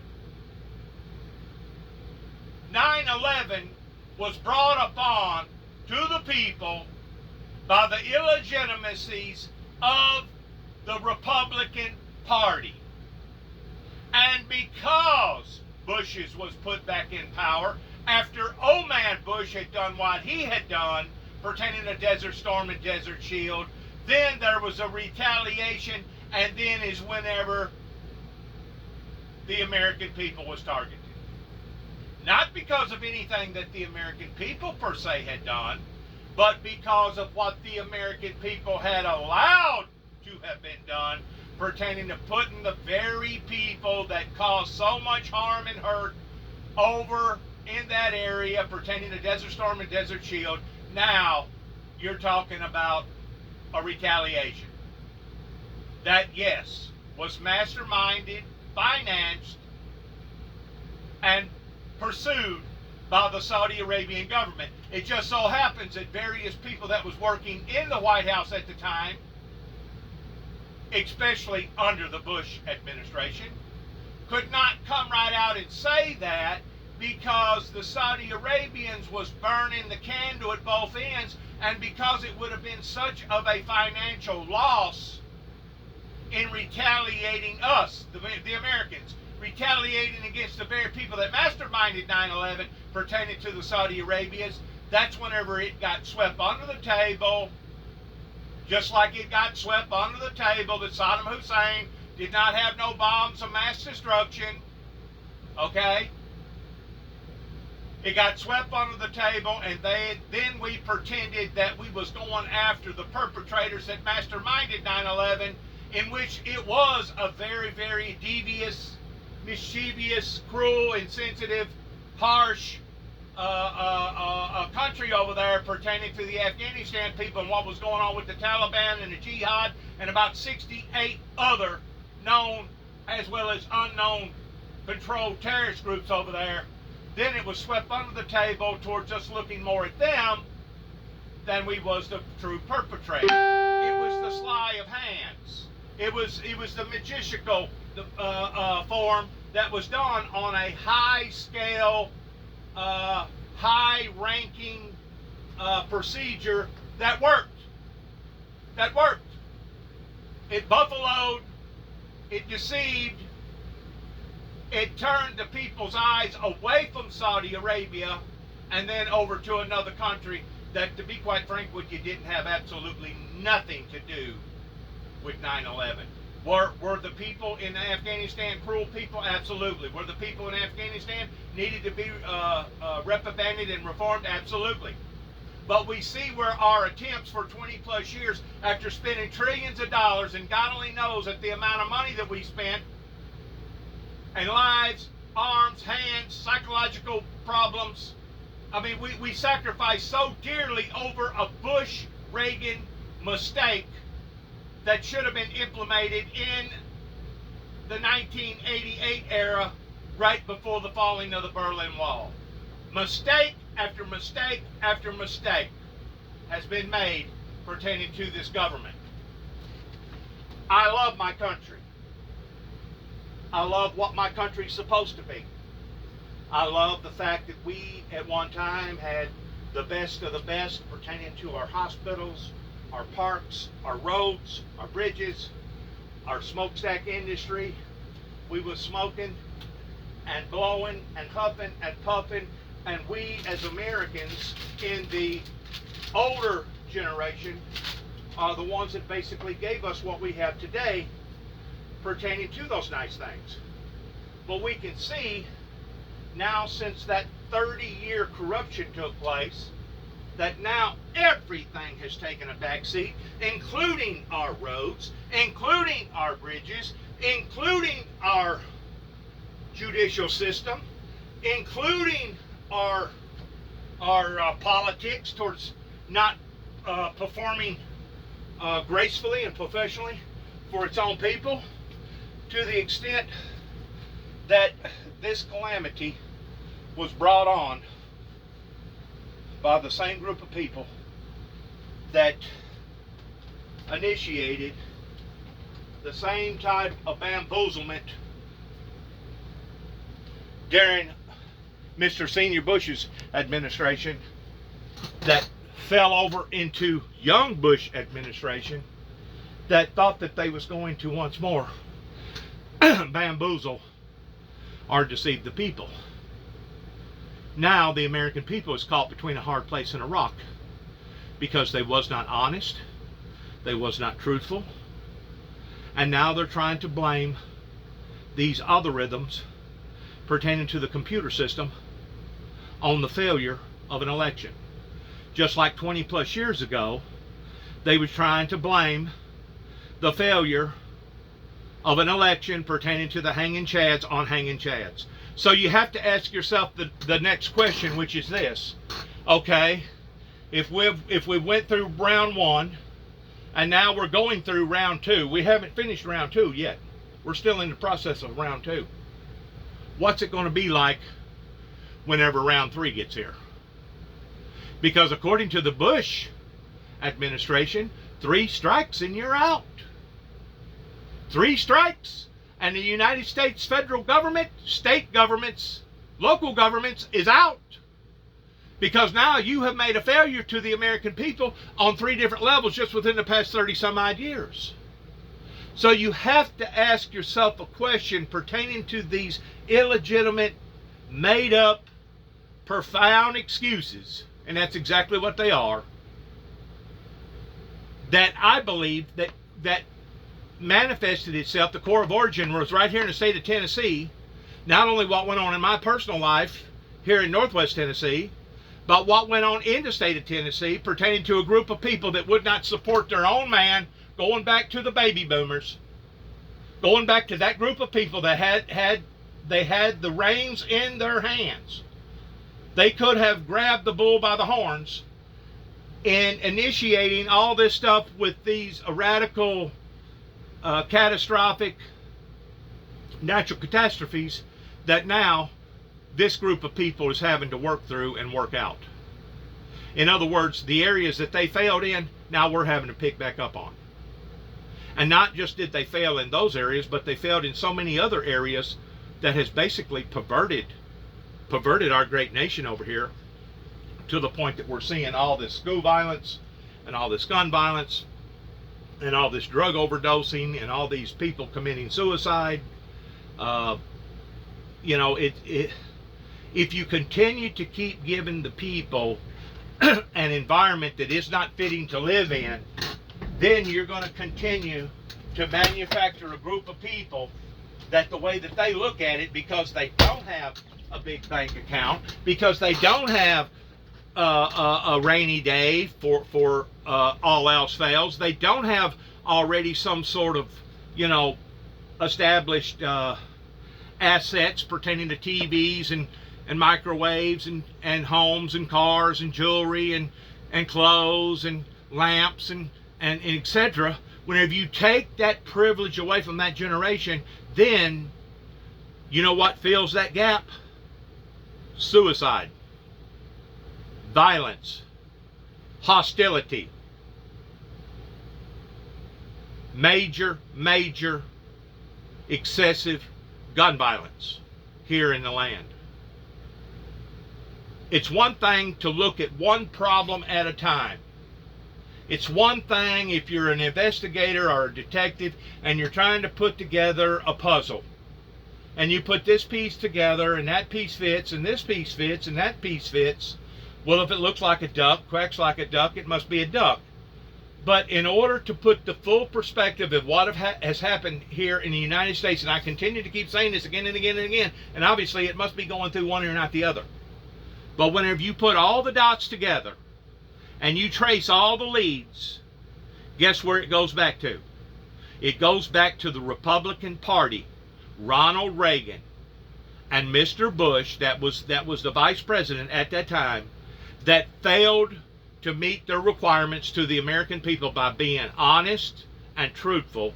9/11 was brought upon to the people by the illegitimacies of the Republican Party. And because Bush's was put back in power, after old man Bush had done what he had done pertaining to Desert Storm and Desert Shield, then there was a retaliation, and then is whenever the American people was targeted. Not because of anything that the American people per se had done, but because of what the American people had allowed to have been done pertaining to putting the very people that caused so much harm and hurt over in that area pertaining to Desert Storm and Desert Shield. Now you're talking about a retaliation that, yes, was masterminded, financed, and pursued by the Saudi Arabian government. It just so happens that various people that was working in the White House at the time, especially under the Bush administration, could not come right out and say that, because the Saudi Arabians was burning the candle at both ends, and because it would have been such of a financial loss in retaliating us, the Americans, retaliating against the very people that masterminded 9/11 pertaining to the Saudi Arabians. That's whenever it got swept under the table, just like it got swept under the table that Saddam Hussein did not have no bombs of mass destruction. Okay? It got swept under the table, and then we pretended that we was going after the perpetrators that masterminded 9/11, in which it was a very, very devious, mischievous, cruel, insensitive, harsh country over there pertaining to the Afghanistan people and what was going on with the Taliban and the Jihad and about 68 other known as well as unknown controlled terrorist groups over there. Then it was swept under the table towards us looking more at them than we was the true perpetrator. It was the sleight of hands. It was the magicical form that was done on a high scale, high ranking procedure that worked. That worked. It buffaloed. It deceived. It turned the people's eyes away from Saudi Arabia and then over to another country that, to be quite frank with you, didn't have absolutely nothing to do with 9/11. Were the people in Afghanistan cruel people? Absolutely. Were the people in Afghanistan needed to be reprimanded and reformed? Absolutely. But we see where our attempts for 20 plus years, after spending trillions of dollars, and God only knows at the amount of money that we spent, and lives, arms, hands, psychological problems. I mean, we sacrificed so dearly over a Bush-Reagan mistake that should have been implemented in the 1988 era, right before the falling of the Berlin Wall. Mistake after mistake after mistake has been made pertaining to this government. I love my country. I love what my country's supposed to be. I love the fact that we, at one time, had the best of the best pertaining to our hospitals, our parks, our roads, our bridges, our smokestack industry. We was smoking and blowing and huffing and puffing, and we, as Americans in the older generation, are the ones that basically gave us what we have today pertaining to those nice things. But we can see now, since that 30-year corruption took place, that now everything has taken a backseat, including our roads, including our bridges, including our judicial system, including our politics towards not performing gracefully and professionally for its own people, to the extent that this calamity was brought on by the same group of people that initiated the same type of bamboozlement during Mr. Senior Bush's administration that fell over into young Bush administration that thought that they was going to once more bamboozle or deceive the people. Now the American people is caught between a hard place and a rock because they was not honest, they was not truthful, and now they're trying to blame these algorithms pertaining to the computer system on the failure of an election. Just like 20 plus years ago, they was trying to blame the failure of an election pertaining to the hanging chads on hanging chads. So you have to ask yourself the next question, which is this: okay, if we went through round one and now we're going through round two, we haven't finished round two yet. We're still in the process of round two. What's it going to be like whenever round 3 gets here. Because according to the Bush administration, 3 strikes and you're out. 3 strikes and the United States federal government, state governments, local governments is out. Because now you have made a failure to the American people on 3 different levels just within the past 30 some odd years. So you have to ask yourself a question pertaining to these illegitimate, made up, profound excuses, and that's exactly what they are, that I believe that manifested itself. The core of origin was right here in the state of Tennessee. Not only what went on in my personal life here in Northwest Tennessee, but what went on in the state of Tennessee pertaining to a group of people that would not support their own man, going back to the baby boomers, going back to that group of people that had the reins in their hands. They could have grabbed the bull by the horns in initiating all this stuff with these radical, catastrophic natural catastrophes that now this group of people is having to work through and work out. In other words, the areas that they failed in, now we're having to pick back up on. And not just did they fail in those areas, but they failed in so many other areas that has basically perverted our great nation over here to the point that we're seeing all this school violence and all this gun violence and all this drug overdosing and all these people committing suicide. You know, if you continue to keep giving the people an environment that is not fitting to live in, then you're going to continue to manufacture a group of people that the way that they look at it, because they don't have a big bank account, because they don't have a rainy day for all else fails, they don't have already some sort of, you know, established assets pertaining to TVs and microwaves and homes and cars and jewelry and clothes and lamps and etc. Whenever you take that privilege away from that generation, then you know what fills that gap? Suicide, violence, hostility, major excessive gun violence here in the land. It's one thing to look at one problem at a time. It's one thing if you're an investigator or a detective and you're trying to put together a puzzle. And you put this piece together and that piece fits and this piece fits and that piece fits. Well, if it looks like a duck, quacks like a duck, it must be a duck. But in order to put the full perspective of what has happened here in the United States, and I continue to keep saying this again and again and again, and obviously it must be going through one ear, not the other. But whenever you put all the dots together and you trace all the leads, guess where it goes back to? It goes back to the Republican Party, Ronald Reagan, and Mr. Bush, that was the vice president at that time, that failed to meet their requirements to the American people by being honest and truthful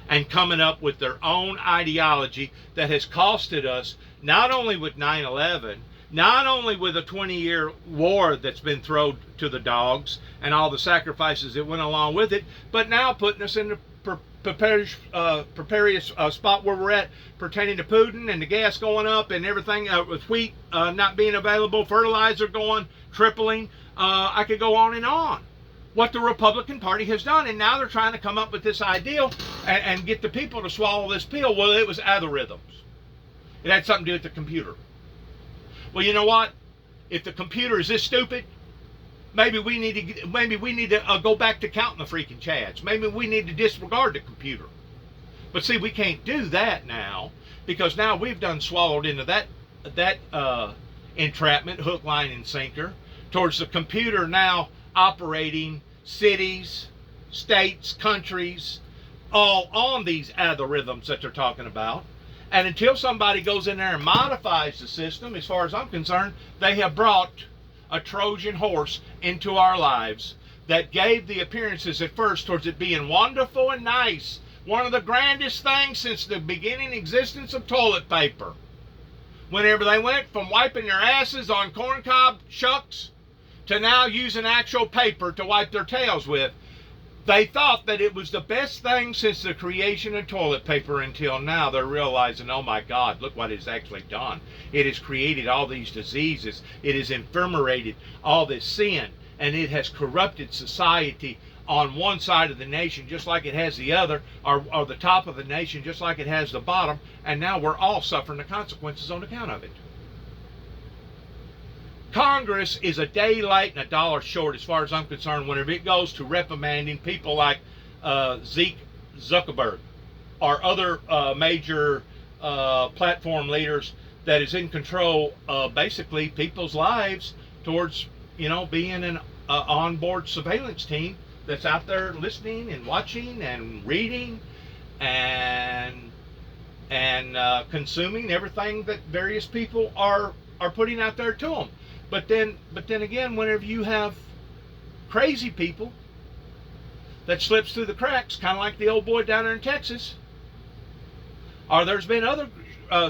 and coming up with their own ideology that has costed us, not only with 9/11, not only with a 20-year war that's been thrown to the dogs and all the sacrifices that went along with it, but now putting us in the precarious spot where we're at pertaining to Putin and the gas going up and everything, with wheat not being available, fertilizer going, tripling. I could go on and on. What the Republican Party has done, and now they're trying to come up with this ideal and get the people to swallow this pill. Well, it was algorithms. It had something to do with the computer. Well, you know what? If the computer is this stupid, maybe we need to go back to counting the freaking Chads. Maybe we need to disregard the computer. But see, we can't do that now because now we've done swallowed into that entrapment, hook, line, and sinker, towards the computer now operating cities, states, countries, all on these algorithms that they're talking about. And until somebody goes in there and modifies the system, as far as I'm concerned, they have brought a Trojan horse into our lives that gave the appearances at first towards it being wonderful and nice. One of the grandest things since the beginning existence of toilet paper. whenever they went from wiping their asses on corncob shucks to now using actual paper to wipe their tails with, they thought that it was the best thing since the creation of toilet paper until now they're realizing, oh my God, look what it's actually done. It has created all these diseases. It has infirmated all this sin, and it has corrupted society on one side of the nation just like it has the other, or the top of the nation just like it has the bottom, and now we're all suffering the consequences on account of it. Congress is a day late and a dollar short as far as I'm concerned whenever it goes to reprimanding people like Zeke Zuckerberg or other major platform leaders that is in control of basically people's lives towards, being an onboard surveillance team that's out there listening and watching and reading and consuming everything that various people are putting out there to them. But then again, whenever you have crazy people that slips through the cracks, kind of like the old boy down there in Texas, or there's been other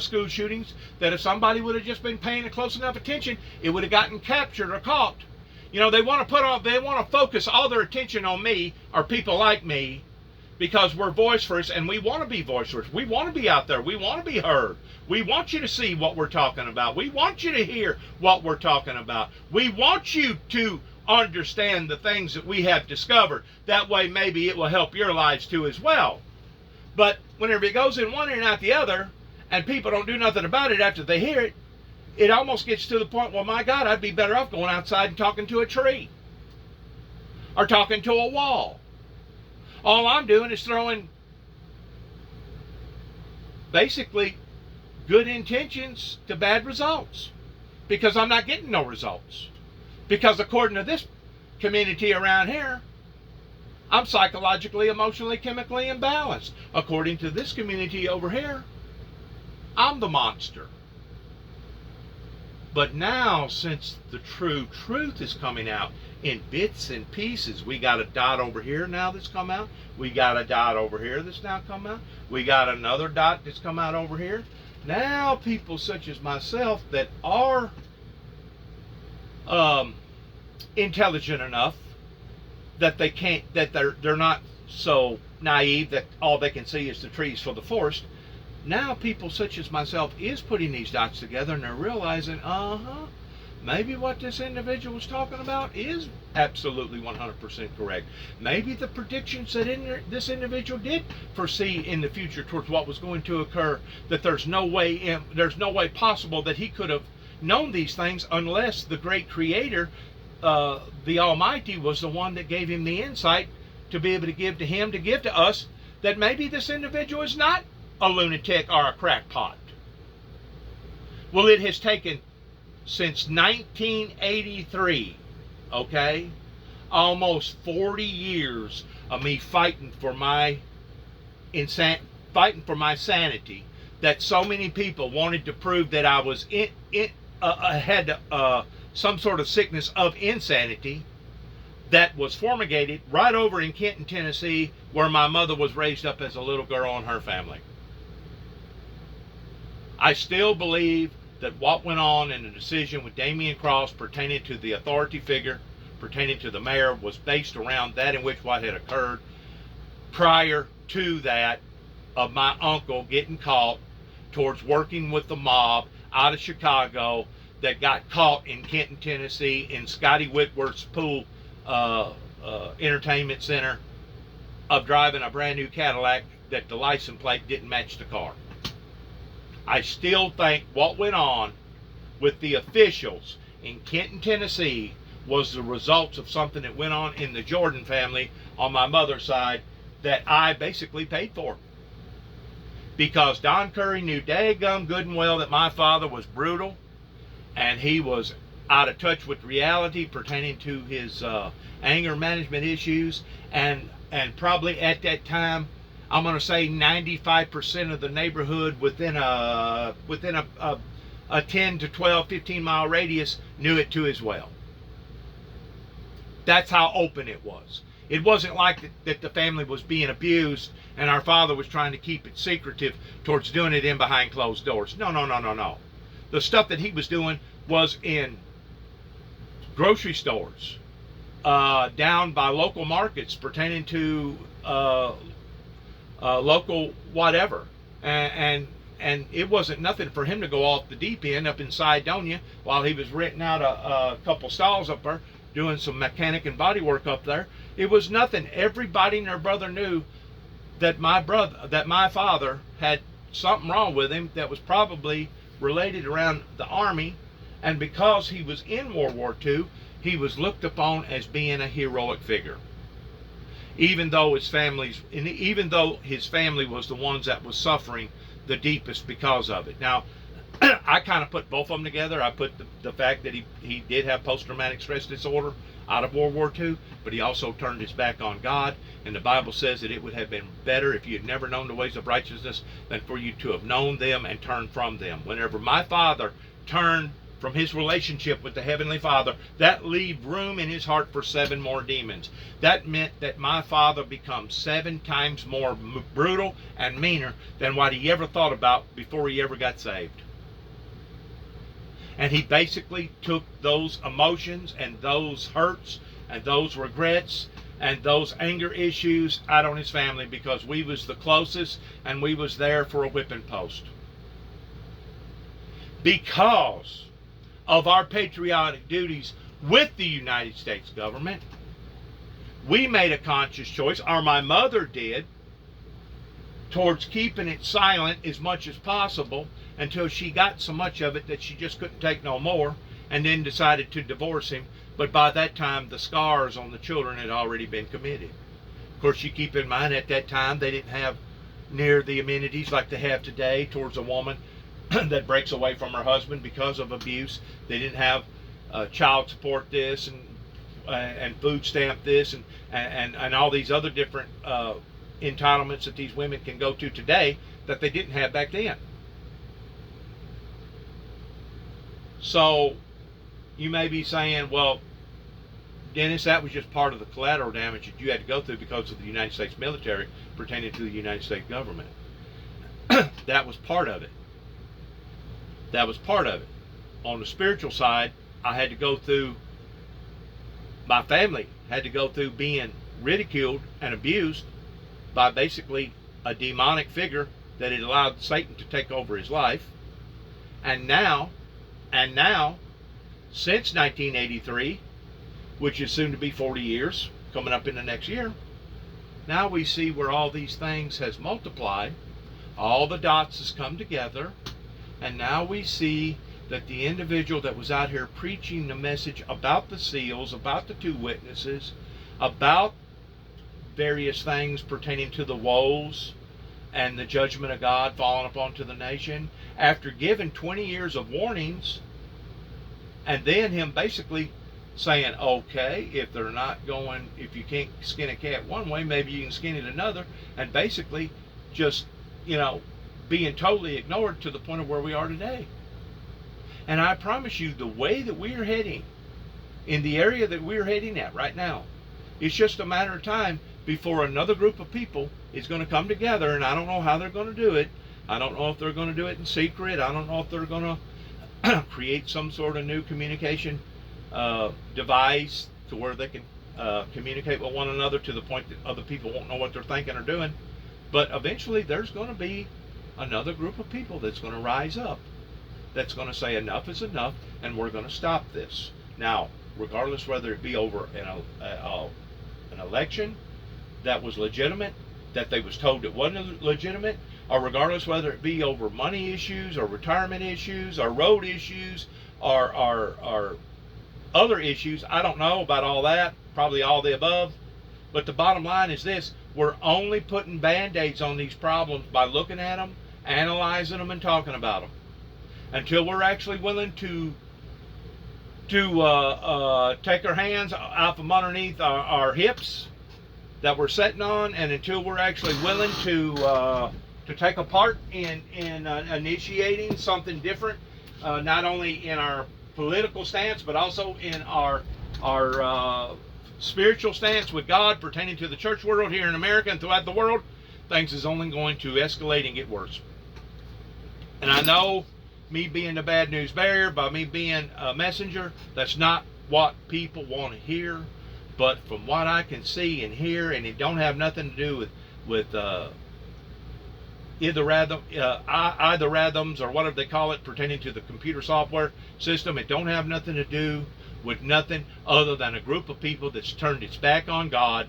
school shootings that if somebody would have just been paying a close enough attention, it would have gotten captured or caught. They want to focus all their attention on me or people like me because we're voiceless, and we want to be voiceless. We want to be out there. We want to be heard. We want you to see what we're talking about. We want you to hear what we're talking about. We want you to understand the things that we have discovered. That way maybe it will help your lives too as well. But whenever it goes in one ear and out the other, and people don't do nothing about it after they hear it, it almost gets to the point, well, my God, I'd be better off going outside and talking to a tree or talking to a wall. All I'm doing is throwing basically good intentions to bad results because I'm not getting no results. Because according to this community around here, I'm psychologically, emotionally, chemically imbalanced. According to this community over here, I'm the monster. But now, since the true truth is coming out in bits and pieces, we got a dot over here now that's come out. We got a dot over here that's now come out. We got another dot that's come out over here. Now people such as myself that are intelligent enough that they're not so naive that all they can see is the trees for the forest. Now people such as myself is putting these dots together, and they're realizing, maybe what this individual was talking about is absolutely 100% correct. Maybe the predictions that this individual did foresee in the future towards what was going to occur, that there's no way possible that he could have known these things unless the great Creator, the Almighty, was the one that gave him the insight to be able to give to him, to give to us, that maybe this individual is not a lunatic or a crackpot. Well, it has taken since 1983, almost 40 years of me fighting for my sanity, that so many people wanted to prove that I was had some sort of sickness of insanity that was fumigated right over in Kenton, Tennessee, where my mother was raised up as a little girl and her family. I still believe that what went on in the decision with Damian Cross pertaining to the authority figure, pertaining to the mayor, was based around that in which what had occurred prior to that of my uncle getting caught towards working with the mob out of Chicago that got caught in Kenton, Tennessee in Scotty Whitworth's pool entertainment center of driving a brand new Cadillac that the license plate didn't match the car. I still think what went on with the officials in Kenton, Tennessee was the results of something that went on in the Jordan family on my mother's side that I basically paid for. Because Don Curry knew daggum good and well that my father was brutal and he was out of touch with reality pertaining to his anger management issues, and probably at that time, I'm going to say 95% of the neighborhood within a 10 to 12, 15 mile radius knew it too as well. That's how open it was. It wasn't like that the family was being abused and our father was trying to keep it secretive towards doing it in behind closed doors. No. the stuff that he was doing was in grocery stores, down by local markets pertaining to local whatever, and it wasn't nothing for him to go off the deep end up in Cydonia while he was renting out a couple stalls up there, doing some mechanic and body work up there. It was nothing. Everybody and their brother knew that my father had something wrong with him that was probably related around the army, and because he was in World War II, he was looked upon as being a heroic figure, even though his family was the ones that was suffering the deepest because of it. Now, I kind of put both of them together. I put the fact that he did have post-traumatic stress disorder out of World War II, but he also turned his back on God, and the Bible says that it would have been better if you had never known the ways of righteousness than for you to have known them and turned from them. Whenever my father turned from his relationship with the Heavenly Father, that left room in his heart for 7 more demons. That meant that my father becomes 7 times more brutal and meaner than what he ever thought about before he ever got saved. And he basically took those emotions and those hurts and those regrets and those anger issues out on his family, because we was the closest and we was there for a whipping post. Because of our patriotic duties with the United States government, we made a conscious choice, or my mother did, towards keeping it silent as much as possible until she got so much of it that she just couldn't take no more, and then decided to divorce him. But by that time, the scars on the children had already been committed. Of course, you keep in mind, at that time, they didn't have near the amenities like they have today towards a woman that breaks away from her husband because of abuse. They didn't have child support this and food stamp this and all these other different entitlements that these women can go to today that they didn't have back then. So you may be saying, well, Dennis, that was just part of the collateral damage that you had to go through because of the United States military pertaining to the United States government. That was part of it. That was part of it. On the spiritual side, I had to go through, my family had to go through being ridiculed and abused by basically a demonic figure that had allowed Satan to take over his life. And now, since 1983, which is soon to be 40 years, coming up in the next year, now we see where all these things has multiplied, all the dots has come together, and now we see that the individual that was out here preaching the message about the seals, about the 2 witnesses, about various things pertaining to the woes and the judgment of God falling upon to the nation, after giving 20 years of warnings, and then him basically saying, okay, if they're not going, if you can't skin a cat one way, maybe you can skin it another, and basically just, being totally ignored to the point of where we are today. And I promise you, the way that we are heading, in the area that we're heading at right now, it's just a matter of time before another group of people is going to come together, and I don't know how they're going to do it. I don't know if they're going to do it in secret. I don't know if they're going to create some sort of new communication device to where they can communicate with one another to the point that other people won't know what they're thinking or doing. But eventually there's going to be another group of people that's going to rise up, that's going to say enough is enough, and we're going to stop this. Now, regardless whether it be over an election that was legitimate, that they was told it wasn't legitimate, or regardless whether it be over money issues or retirement issues or road issues or other issues, I don't know about all that, probably all the above. But the bottom line is this: we're only putting band-aids on these problems by looking at them, analyzing them, and talking about them. Until we're actually willing to take our hands out from underneath our hips that we're sitting on, and until we're actually willing to take a part in initiating something different, not only in our political stance, but also in our spiritual stance with God pertaining to the church world here in America and throughout the world, things is only going to escalate and get worse. And I know me being the bad news bearer, by me being a messenger. That's not what people want to hear. But from what I can see and hear, and it don't have nothing to do with either algorithms or whatever they call it pertaining to the computer software system. It don't have nothing to do with nothing other than a group of people that's turned its back on God,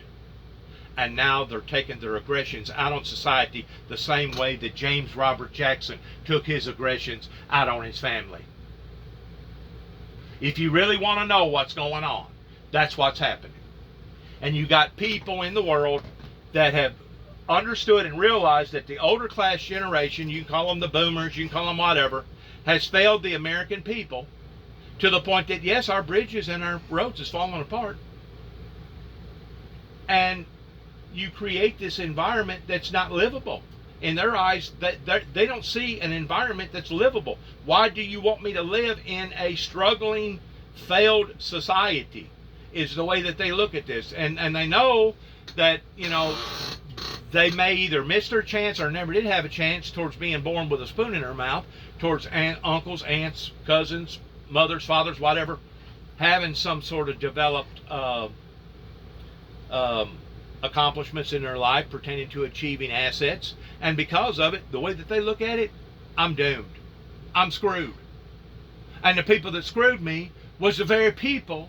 and now they're taking their aggressions out on society the same way that James Robert Jackson took his aggressions out on his family. If you really want to know what's going on, that's what's happening. And you got people in the world that have understood and realized that the older class generation, you can call them the boomers, you can call them whatever, has failed the American people to the point that, yes, our bridges and our roads is falling apart. And you create this environment that's not livable. In their eyes, they don't see an environment that's livable. Why do you want me to live in a struggling, failed society? Is the way that they look at this. And they know that, you know, they may either miss their chance or never did have a chance towards being born with a spoon in their mouth, towards uncles, aunts, cousins, mothers, fathers, whatever, having some sort of developed accomplishments in their life pertaining to achieving assets. And because of it, the way that they look at it, I'm doomed. I'm screwed. And the people that screwed me was the very people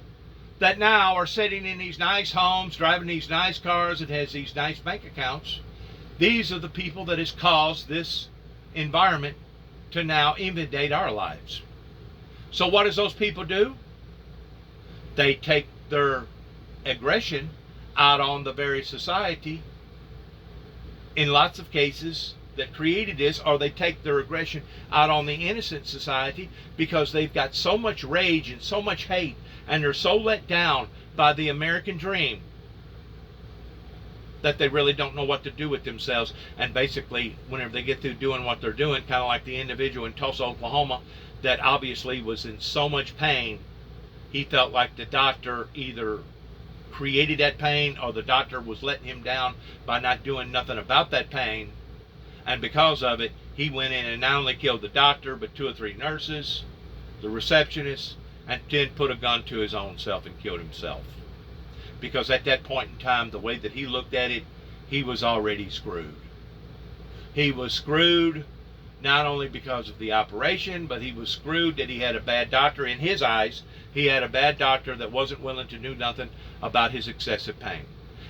that now are sitting in these nice homes, driving these nice cars, that has these nice bank accounts. These are the people that has caused this environment to now invade our lives. So what does those people do? They take their aggression out on the very society in lots of cases that created this, or they take their aggression out on the innocent society because they've got so much rage and so much hate, and they're so let down by the American dream that they really don't know what to do with themselves. And basically, whenever they get through doing what they're doing, kind of like the individual in Tulsa, Oklahoma, that obviously was in so much pain, he felt like the doctor either created that pain or the doctor was letting him down by not doing nothing about that pain. And because of it, he went in and not only killed the doctor, but 2 or 3 nurses, the receptionist, and then put a gun to his own self and killed himself. Because at that point in time, the way that he looked at it, he was already screwed. He was screwed not only because of the operation, but he was screwed that he had a bad doctor. In his eyes, he had a bad doctor that wasn't willing to do nothing about his excessive pain.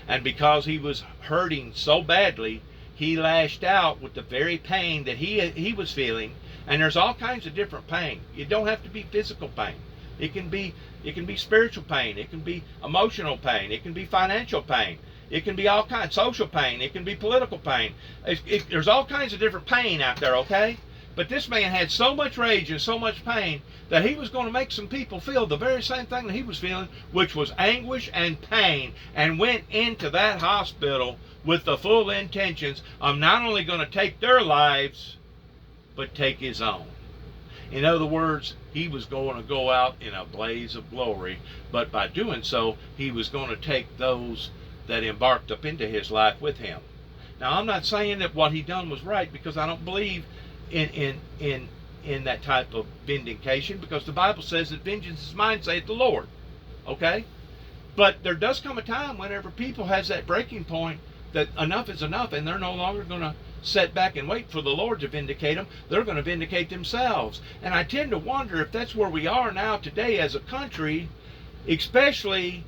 And because he was hurting so badly, he lashed out with the very pain that he was feeling. And there's all kinds of different pain. It don't have to be physical pain. It can be spiritual pain. It can be emotional pain. It can be financial pain. It can be all kinds, social pain. It can be political pain. There's all kinds of different pain out there, okay? But this man had so much rage and so much pain that he was going to make some people feel the very same thing that he was feeling, which was anguish and pain, and went into that hospital with the full intentions of not only going to take their lives, but take his own. In other words, he was going to go out in a blaze of glory, but by doing so, he was going to take those that embarked up into his life with him. Now, I'm not saying that what he done was right, because I don't believe in that type of vindication, because the Bible says that vengeance is mine, saith the Lord. Okay? But there does come a time whenever people has that breaking point that enough is enough, and they're no longer going to sit back and wait for the Lord to vindicate them. They're going to vindicate themselves. And I tend to wonder if that's where we are now today as a country, especially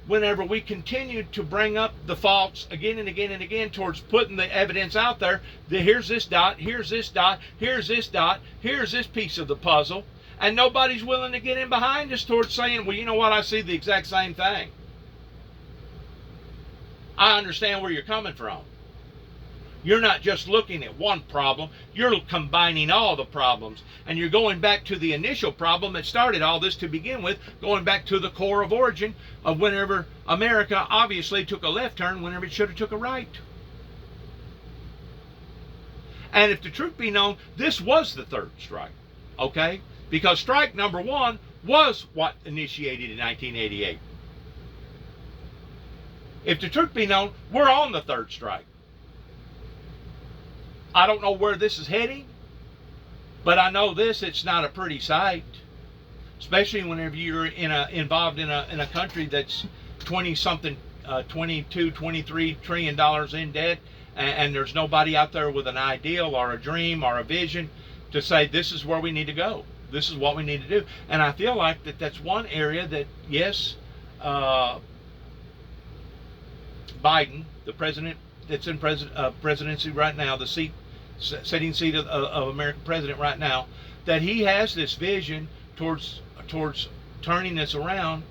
whenever we continue to bring up the faults again and again and again towards putting the evidence out there. Here's this dot, here's this dot, here's this dot, here's this piece of the puzzle. And nobody's willing to get in behind us towards saying, well, you know what, I see the exact same thing. I understand where you're coming from. You're not just looking at one problem, you're combining all the problems. And you're going back to the initial problem that started all this to begin with, going back to the core of origin of whenever America obviously took a left turn whenever it should have took a right. And if the truth be known, this was the third strike, okay? Because strike number 1 was what initiated in 1988. If the truth be known, we're on the third strike. I don't know where this is heading, But I know this, it's not a pretty sight, especially whenever you're involved in a country that's 22, $23 trillion in debt, and there's nobody out there with an ideal or a dream or a vision to say this is where we need to go. This is what we need to do. And I feel like that's one area that, yes, Biden, the president that's in presidency right now, the sitting seat of American president right now, that he has this vision towards turning this around,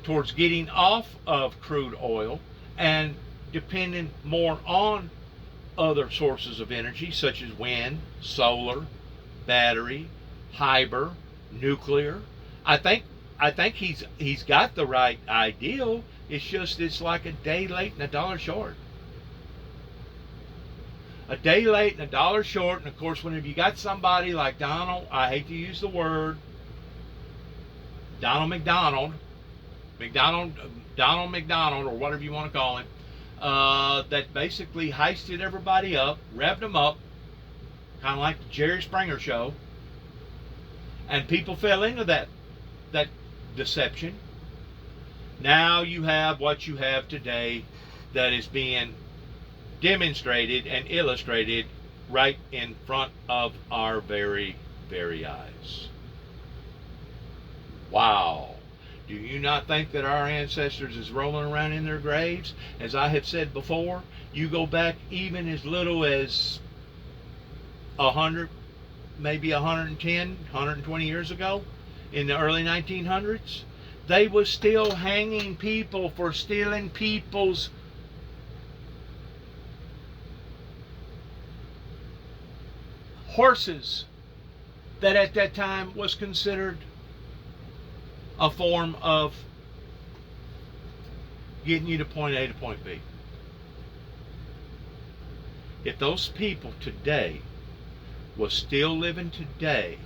towards getting off of crude oil and depending more on other sources of energy such as wind, solar, battery, hybrid, nuclear. I think he's got the right ideal. It's just it's like a day late and a dollar short. A day late and a dollar short, and of course, whenever you got somebody like Donald, I hate to use the word, Donald McDonald, or whatever you want to call him, that basically heisted everybody up, revved them up, kind of like the Jerry Springer show, and people fell into that deception. Now you have what you have today that is being demonstrated and illustrated right in front of our very, very eyes. Wow. Do you not think that our ancestors is rolling around in their graves? As I have said before, you go back even as little as 100, maybe 110, 120 years ago, in the early 1900s, they was still hanging people for stealing people's horses that at that time was considered a form of getting you to point A to point B. If those people today was still living today,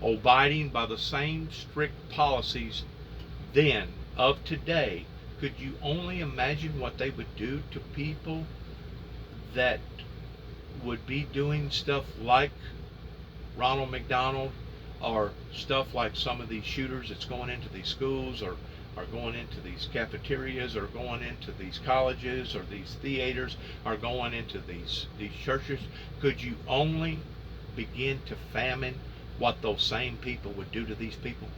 abiding by the same strict policies then of today, could you only imagine what they would do to people that would be doing stuff like Ronald McDonald, or stuff like some of these shooters that's going into these schools, or are going into these cafeterias, or going into these colleges, or these theaters, or going into these churches? Could you only begin to fathom what those same people would do to these people?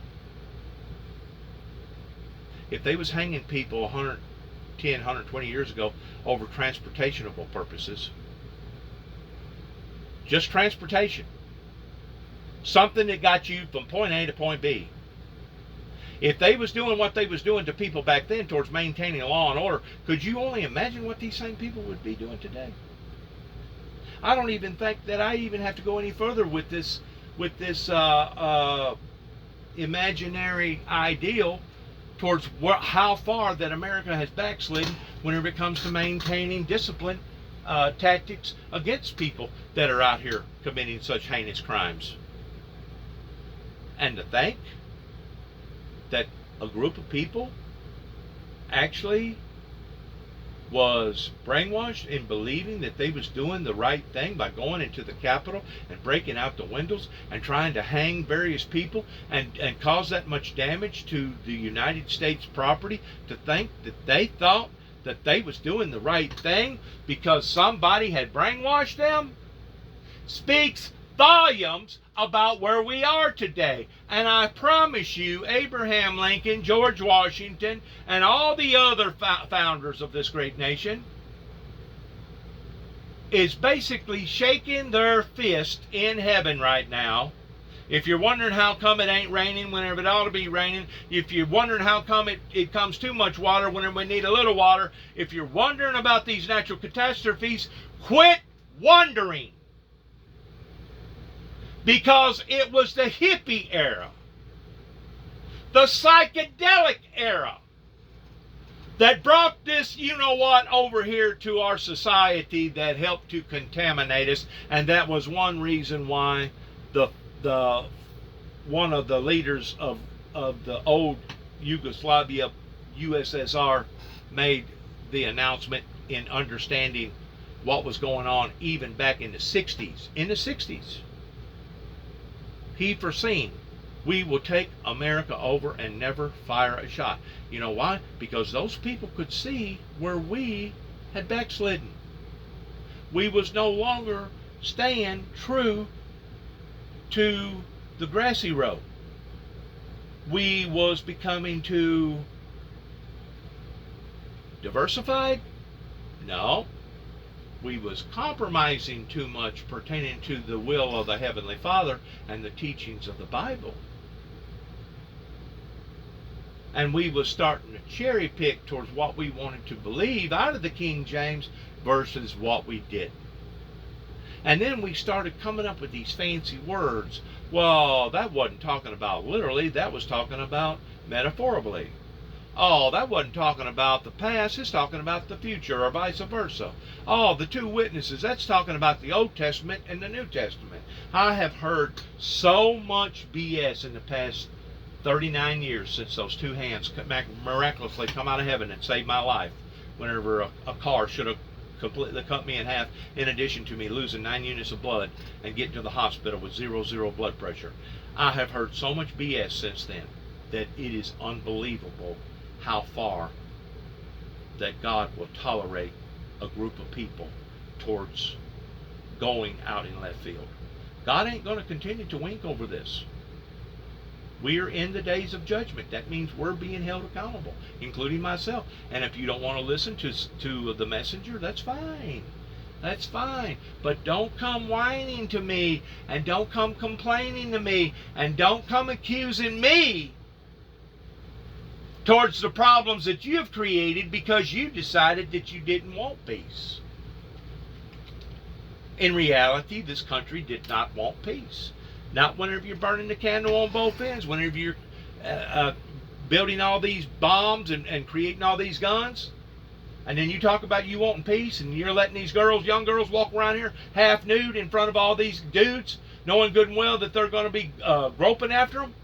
If they was hanging people 110, 120 years ago over transportationable purposes, just transportation, something that got you from point A to point B. If they was doing what they was doing to people back then towards maintaining law and order, could you only imagine what these same people would be doing today? I don't even think that I even have to go any further with this imaginary ideal towards how far that America has backslidden whenever it comes to maintaining discipline tactics against people that are out here committing such heinous crimes. And to think that a group of people actually was brainwashed in believing that they was doing the right thing by going into the Capitol and breaking out the windows and trying to hang various people and cause that much damage to the United States property, to think that they thought that they was doing the right thing because somebody had brainwashed them, speaks volumes about where we are today. And I promise you, Abraham Lincoln, George Washington, and all the other founders of this great nation is basically shaking their fist in heaven right now. If you're wondering how come it ain't raining whenever it ought to be raining, if you're wondering how come it comes too much water whenever we need a little water, if you're wondering about these natural catastrophes, quit wondering. Because it was the hippie era, the psychedelic era, that brought this you-know-what over here to our society that helped to contaminate us. And that was one reason why one of the leaders of the old Yugoslavia, USSR, made the announcement in understanding what was going on even back in the 60s. In the 60s. he foreseen, we will take America over and never fire a shot. You know why? Because those people could see where we had backslidden. We was no longer staying true to the grassy road. We was becoming too diversified? No. We was compromising too much pertaining to the will of the Heavenly Father and the teachings of the Bible. And we was starting to cherry pick towards what we wanted to believe out of the King James versus what we didn't. And then we started coming up with these fancy words. Well, that wasn't talking about literally, that was talking about metaphorically. Oh, that wasn't talking about the past, it's talking about the future, or vice versa. Oh, the two witnesses, that's talking about the Old Testament and the New Testament. I have heard so much BS in the past 39 years since those two hands miraculously come out of heaven and saved my life whenever a car should have completely cut me in half, in addition to me losing 9 units of blood and getting to the hospital with 0 blood pressure. I have heard so much BS since then that it is unbelievable how far that God will tolerate a group of people towards going out in left field. God ain't going to continue to wink over this. We are in the days of judgment. That means we're being held accountable, including myself. And if you don't want to listen to the messenger, that's fine. That's fine. But don't come whining to me, and don't come complaining to me, and don't come accusing me towards the problems that you've created because you decided that you didn't want peace. In reality, this country did not want peace. Not whenever you're burning the candle on both ends, whenever you're building all these bombs and creating all these guns. And then you talk about you wanting peace, and you're letting these girls, young girls, walk around here half nude in front of all these dudes, knowing good and well that they're going to be groping after them.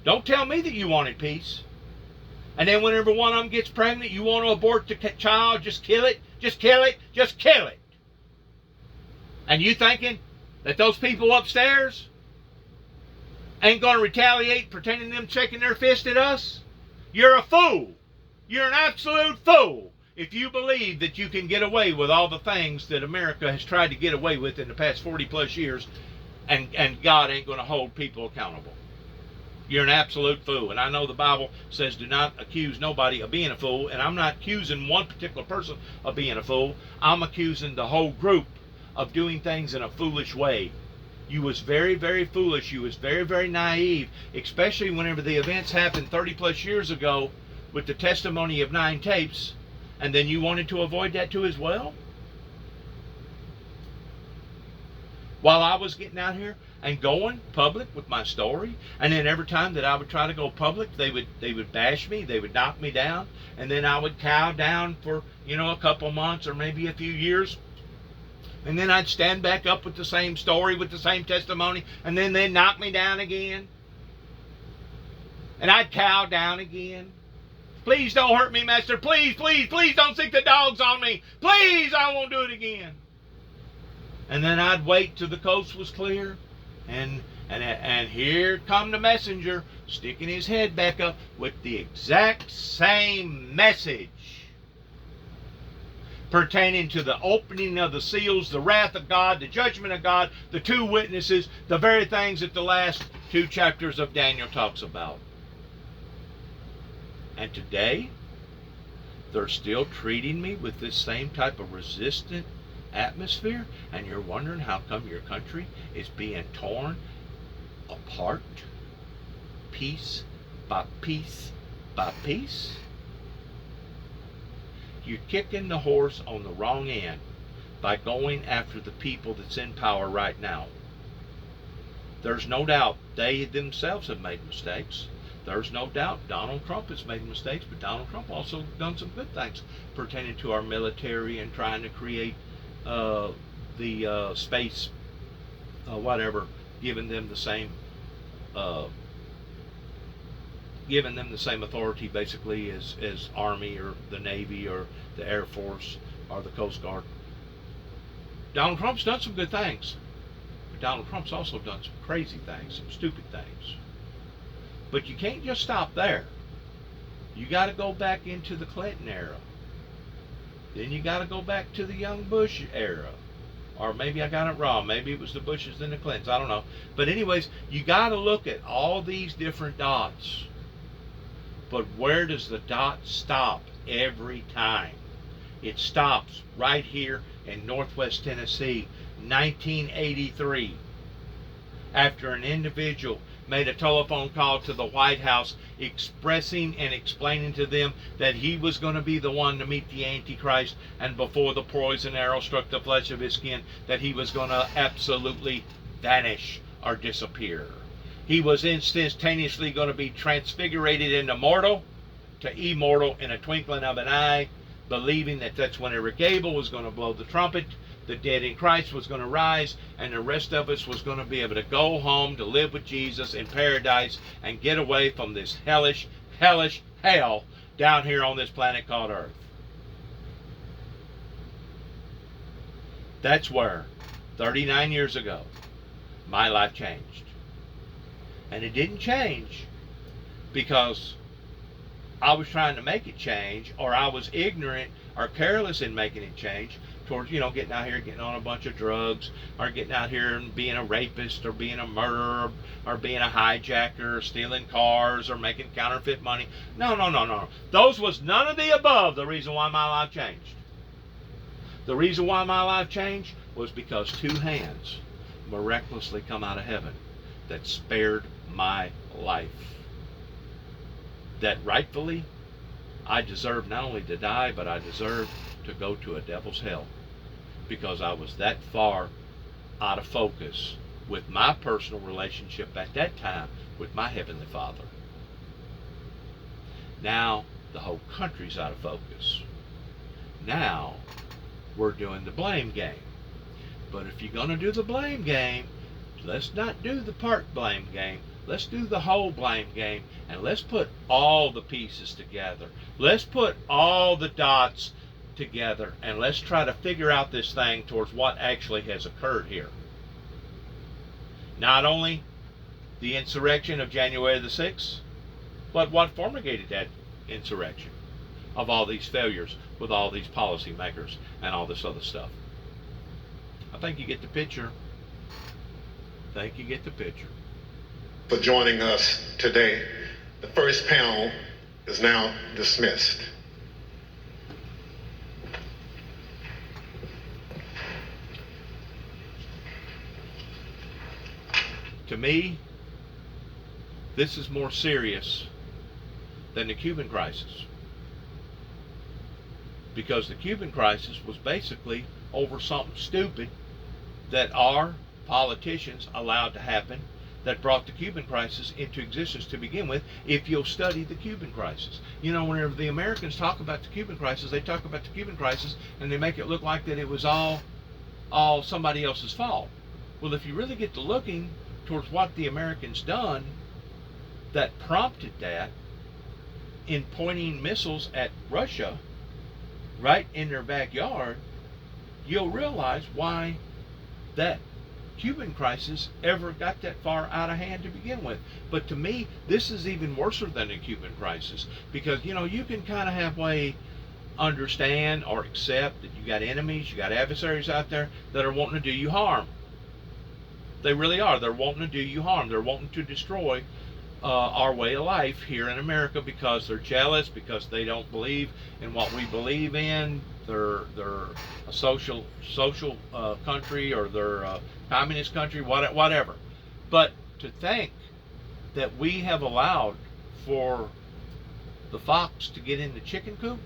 Don't tell me that you wanted peace. And then whenever one of them gets pregnant, you want to abort the child, just kill it, just kill it, just kill it. And you thinking that those people upstairs ain't going to retaliate pertaining to them shaking their fist at us? You're a fool. You're an absolute fool if you believe that you can get away with all the things that America has tried to get away with in the past 40 plus years, and God ain't going to hold people accountable. You're an absolute fool. And I know the Bible says do not accuse nobody of being a fool, and I'm not accusing one particular person of being a fool. I'm accusing the whole group of doing things in a foolish way. You was very, very foolish. You was very, very naive, especially whenever the events happened 30 plus years ago with the testimony of 9 tapes, and then you wanted to avoid that too as well? While I was getting out here and going public with my story, and then every time that I would try to go public, they would bash me, they would knock me down, and then I would cow down for, a couple months or maybe a few years. And then I'd stand back up with the same story, with the same testimony, and then they'd knock me down again. And I'd cow down again. Please don't hurt me, Master. Please, please, please don't stick the dogs on me. Please, I won't do it again. And then I'd wait till the coast was clear. And here come the messenger, sticking his head back up with the exact same message pertaining to the opening of the seals, the wrath of God, the judgment of God, the 2 witnesses, the very things that the last 2 chapters of Daniel talks about. And today, they're still treating me with this same type of resistant atmosphere, and you're wondering how come your country is being torn apart, piece by piece by piece? You're kicking the horse on the wrong end by going after the people that's in power right now. There's no doubt they themselves have made mistakes. There's no doubt Donald Trump has made mistakes, but Donald Trump also done some good things pertaining to our military and trying to create the space, giving them the same authority basically as Army or the Navy or the Air Force or the Coast Guard. Donald Trump's done some good things. But Donald Trump's also done some crazy things, some stupid things. But you can't just stop there. You got to go back into the Clinton era. Then you got to go back to the young Bush era. Or maybe I got it wrong. Maybe it was the Bushes and the Clintons. I don't know. But anyways, you got to look at all these different dots. But where does the dot stop every time? It stops right here in Northwest Tennessee, 1983. After an individual made a telephone call to the White House expressing and explaining to them that he was going to be the one to meet the Antichrist, and before the poison arrow struck the flesh of his skin, that he was going to absolutely vanish or disappear. He was instantaneously going to be transfigurated into mortal to immortal in a twinkling of an eye, believing that that's when Eric Abel was going to blow the trumpet, the dead in Christ was going to rise, and the rest of us was going to be able to go home to live with Jesus in paradise and get away from this hellish hell down here on this planet called Earth. That's where, 39 years ago, my life changed. And it didn't change because I was trying to make it change, or I was ignorant or careless in making it change towards, getting out here, getting on a bunch of drugs, or getting out here and being a rapist, or being a murderer, or being a hijacker, or stealing cars, or making counterfeit money. No. Those was none of the above the reason why my life changed. The reason why my life changed was because two hands miraculously come out of heaven that spared my life. That rightfully, I deserved not only to die, but I deserved to go to a devil's hell, because I was that far out of focus with my personal relationship at that time with my Heavenly Father. Now the whole country's out of focus. Now we're doing the blame game. But if you're going to do the blame game, let's not do the part blame game. Let's do the whole blame game, and let's put all the pieces together. Let's put all the dots together, and let's try to figure out this thing towards what actually has occurred here. Not only the insurrection of January the 6th, but what formigated that insurrection of all these failures with all these policymakers and all this other stuff. I think you get the picture. I think you get the picture. For joining us today. The first panel is now dismissed. To me, this is more serious than the Cuban crisis. Because the Cuban crisis was basically over something stupid that our politicians allowed to happen, that brought the Cuban crisis into existence to begin with, if you'll study the Cuban crisis. Whenever the Americans talk about the Cuban crisis, they talk about the Cuban crisis and they make it look like that it was all somebody else's fault. Well, if you really get to looking towards what the Americans done that prompted that in pointing missiles at Russia right in their backyard, you'll realize why that Cuban crisis ever got that far out of hand to begin with. But to me, this is even worse than the Cuban crisis, because you can kind of halfway understand or accept that you got enemies, you got adversaries out there that are wanting to do you harm. They really are. They're wanting to do you harm. They're wanting to destroy our way of life here in America, because they're jealous, because they don't believe in what we believe in. They're a social country, or they're a communist country, whatever. But to think that we have allowed for the fox to get in the chicken coop,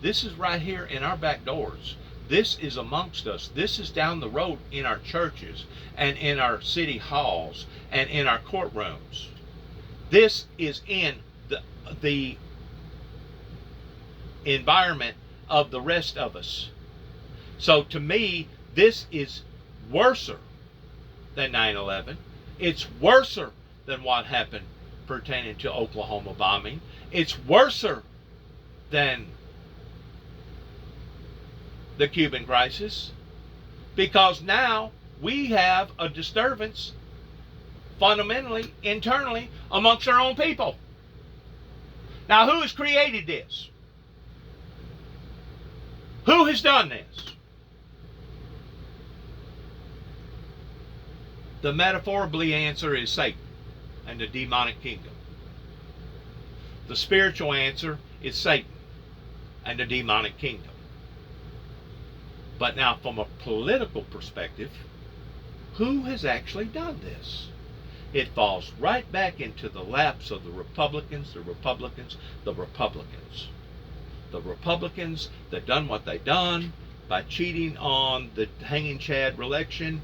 this is right here in our back doors. This is amongst us. This is down the road in our churches and in our city halls and in our courtrooms. This is in the environment of the rest of us. So to me, this is worse than 9/11. It's worse than what happened pertaining to Oklahoma bombing. It's worse than the Cuban crisis, because now we have a disturbance fundamentally, internally, amongst our own people. Now, who has created this? Who has done this? The metaphorically answer is Satan and the demonic kingdom. The spiritual answer is Satan and the demonic kingdom. But now, from a political perspective, who has actually done this? It falls right back into the laps of the Republicans, the Republicans, the Republicans. The Republicans that done what they done by cheating on the hanging Chad election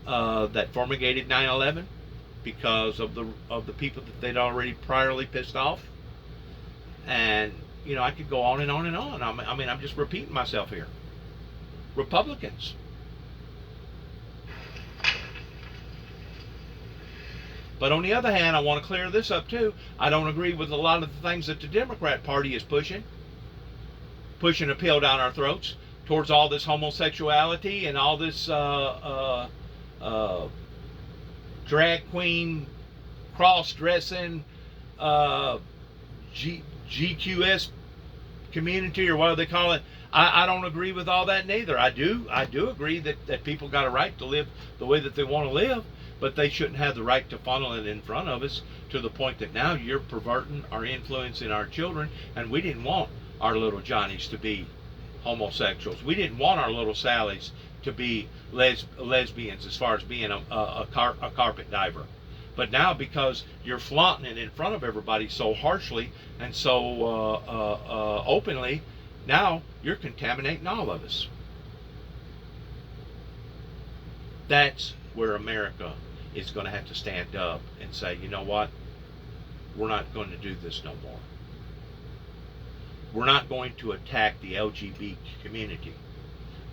that formigated 9/11 because of the people that they'd already priorly pissed off. And, you know, I could go on and on and on. I mean, I'm just repeating myself here. Republicans. But on the other hand, I want to clear this up too. I don't agree with a lot of the things that the Democrat Party is pushing a pill down our throats towards all this homosexuality and all this drag queen cross-dressing GQS community, or what do they call it? I don't agree with all that neither. I do agree that people got a right to live the way that they want to live, but they shouldn't have the right to funnel it in front of us to the point that now you're perverting or influencing our children. And we didn't want our little Johnnies to be homosexuals. We didn't want our little Sallys to be lesbians as far as being a carpet diver. But now, because you're flaunting it in front of everybody so harshly and so openly, now you're contaminating all of us. That's where America is going to have to stand up and say, you know what? We're not going to do this no more. We're not going to attack the LGBT community.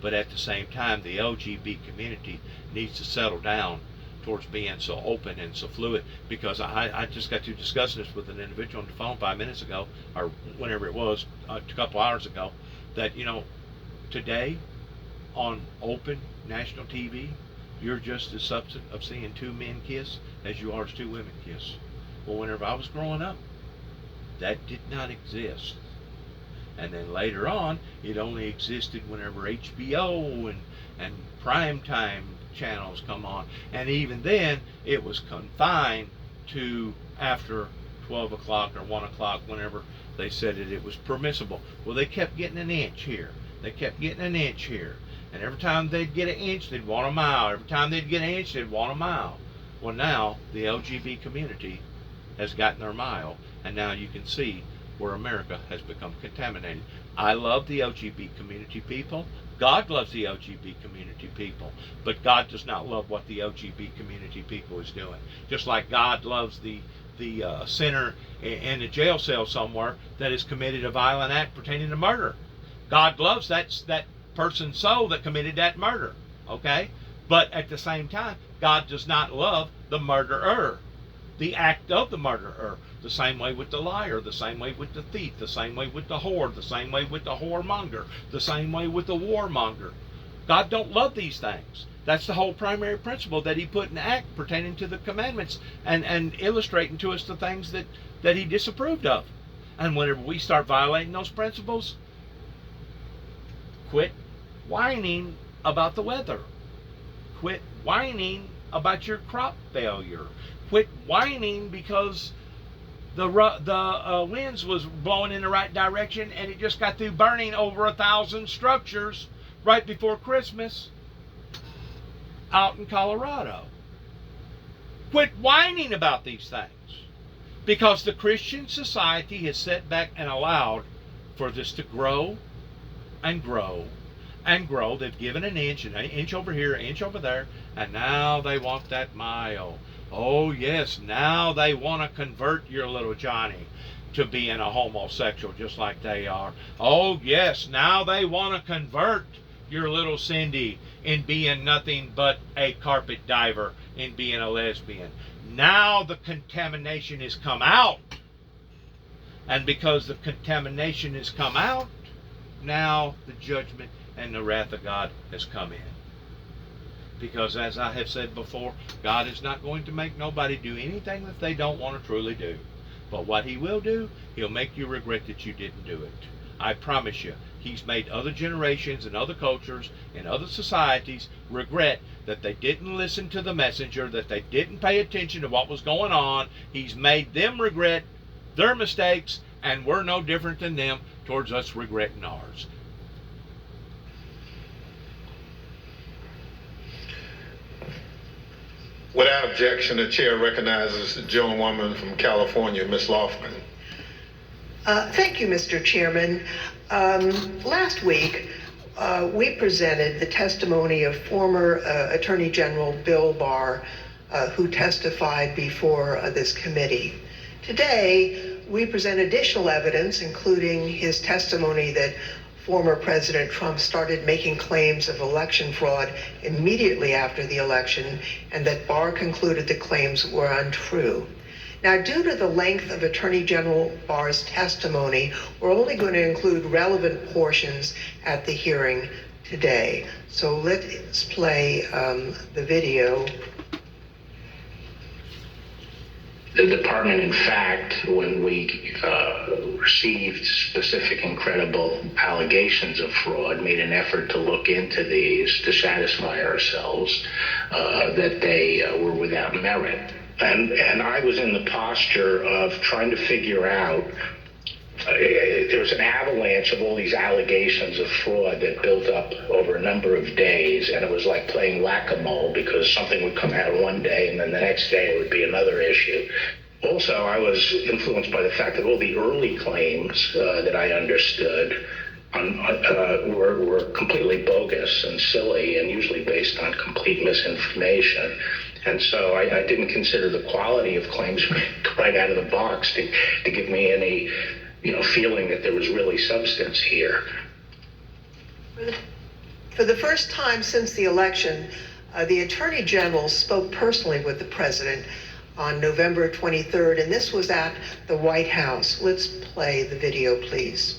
But at the same time, the LGBT community needs to settle down towards being so open and so fluid, because I just got to discussing this with an individual on the phone 5 minutes ago, or whenever it was, a couple hours ago, that, you know, today on open national TV, you're just as subject of seeing two men kiss as you are as two women kiss. Well, whenever I was growing up, that did not exist. And then later on, it only existed whenever HBO and primetime channels come on. And even then, it was confined to after 12 o'clock or 1 o'clock, whenever they said it was permissible. Well, they kept getting an inch here. They kept getting an inch here. And every time they'd get an inch, they'd want a mile. Every time they'd get an inch, they'd want a mile. Well, now the LGBT community has gotten their mile, and now you can see where America has become contaminated. I love the LGBT community people. God loves the LGBT community people, but God does not love what the LGBT community people is doing. Just like God loves the sinner in a jail cell somewhere that has committed a violent act pertaining to murder. God loves that person's soul that committed that murder, okay? But at the same time, God does not love the murderer, the act of the murderer. The same way with the liar, the same way with the thief, the same way with the whore, the same way with the whoremonger, the same way with the warmonger. God don't love these things. That's the whole primary principle that he put in act pertaining to the commandments and illustrating to us the things that he disapproved of. And whenever we start violating those principles, quit whining about the weather. Quit whining about your crop failure. Quit whining because the winds was blowing in the right direction and it just got through burning over 1,000 structures right before Christmas out in Colorado. Quit whining about these things, because the Christian society has sat back and allowed for this to grow and grow and grow. They've given an inch over here, an inch over there, and now they want that mile. Oh yes, now they want to convert your little Johnny to being a homosexual just like they are. Oh yes, now they want to convert your little Cindy in being nothing but a carpet diver, in being a lesbian. Now the contamination has come out. And because the contamination has come out, now the judgment and the wrath of God has come in. Because as I have said before, God is not going to make nobody do anything that they don't want to truly do. But what he will do, he'll make you regret that you didn't do it. I promise you, he's made other generations and other cultures and other societies regret that they didn't listen to the messenger, that they didn't pay attention to what was going on. He's made them regret their mistakes, and we're no different than them towards us regretting ours. Without objection, the chair recognizes the gentlewoman from California, Ms. Lofgren. Thank you, Mr. Chairman. Last week, we presented the testimony of former Attorney General Bill Barr, who testified before this committee. Today, we present additional evidence, including his testimony that former President Trump started making claims of election fraud immediately after the election, and that Barr concluded the claims were untrue. Now, due to the length of Attorney General Barr's testimony, we're only going to include relevant portions at the hearing today. So let's play the video. The department, in fact, when we received specific and credible allegations of fraud, made an effort to look into these to satisfy ourselves that they were without merit. And I was in the posture of trying to figure out, there was an avalanche of all these allegations of fraud that built up over a number of days, and it was like playing whack-a-mole because something would come out one day and then the next day it would be another issue. Also, I was influenced by the fact that all the early claims that I understood were completely bogus and silly and usually based on complete misinformation. And so I didn't consider the quality of claims right out of the box to give me any feeling that there was really substance here. For the first time since the election, the Attorney General spoke personally with the President on November 23rd, and this was at the White House. Let's play the video, please.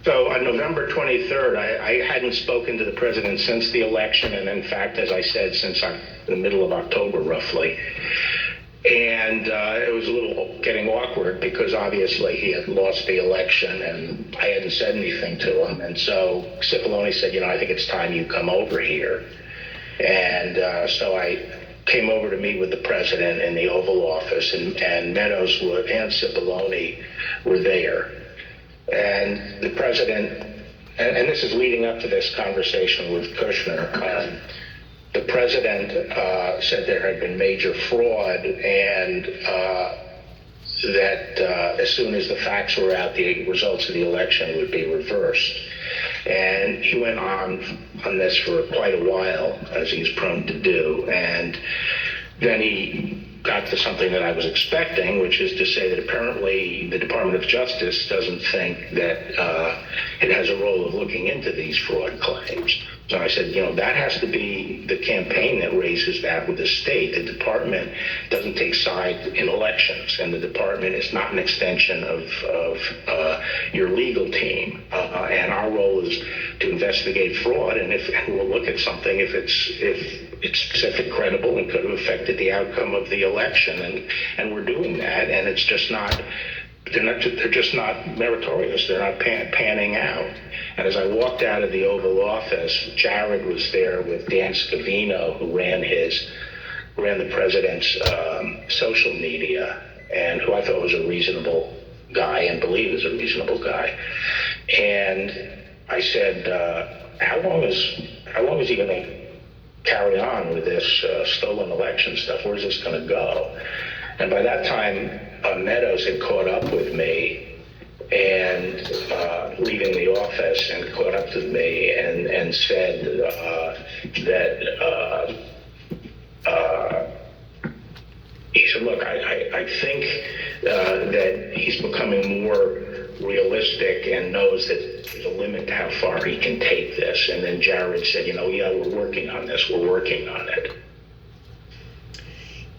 So on November 23rd, I hadn't spoken to the President since the election, and in fact, as I said, since the middle of October, roughly. And it was a little getting awkward because obviously he had lost the election and I hadn't said anything to him. And so Cipollone said, I think it's time you come over here. And so I came over to meet with the President in the Oval Office, and Meadows and Cipollone were there. And the President, and this is leading up to this conversation with Kushner, the President said there had been major fraud, and that as soon as the facts were out, the results of the election would be reversed. And he went on this for quite a while, as he's prone to do. And then he got to something that I was expecting, which is to say that apparently the Department of Justice doesn't think that it has a role of looking into these fraud claims. So I said, that has to be the campaign that raises that with the state. The department doesn't take sides in elections, and the department is not an extension of your legal team. And our role is to investigate fraud, and we'll look at something if it's specific, credible, and could have affected the outcome of the election. And we're doing that, and it's just not. They're just not meritorious. They're not panning out. And as I walked out of the Oval Office, Jared was there with Dan Scavino, who ran the president's social media, and who I thought was a reasonable guy and believe is a reasonable guy. And I said, how long is he going to carry on with this stolen election stuff? Where's this going to go? And by that time, Meadows had caught up with me and leaving the office and caught up with me and said that he said, look, I think that he's becoming more realistic and knows that there's a limit to how far he can take this. And then Jared said, yeah, we're working on this. We're working on it.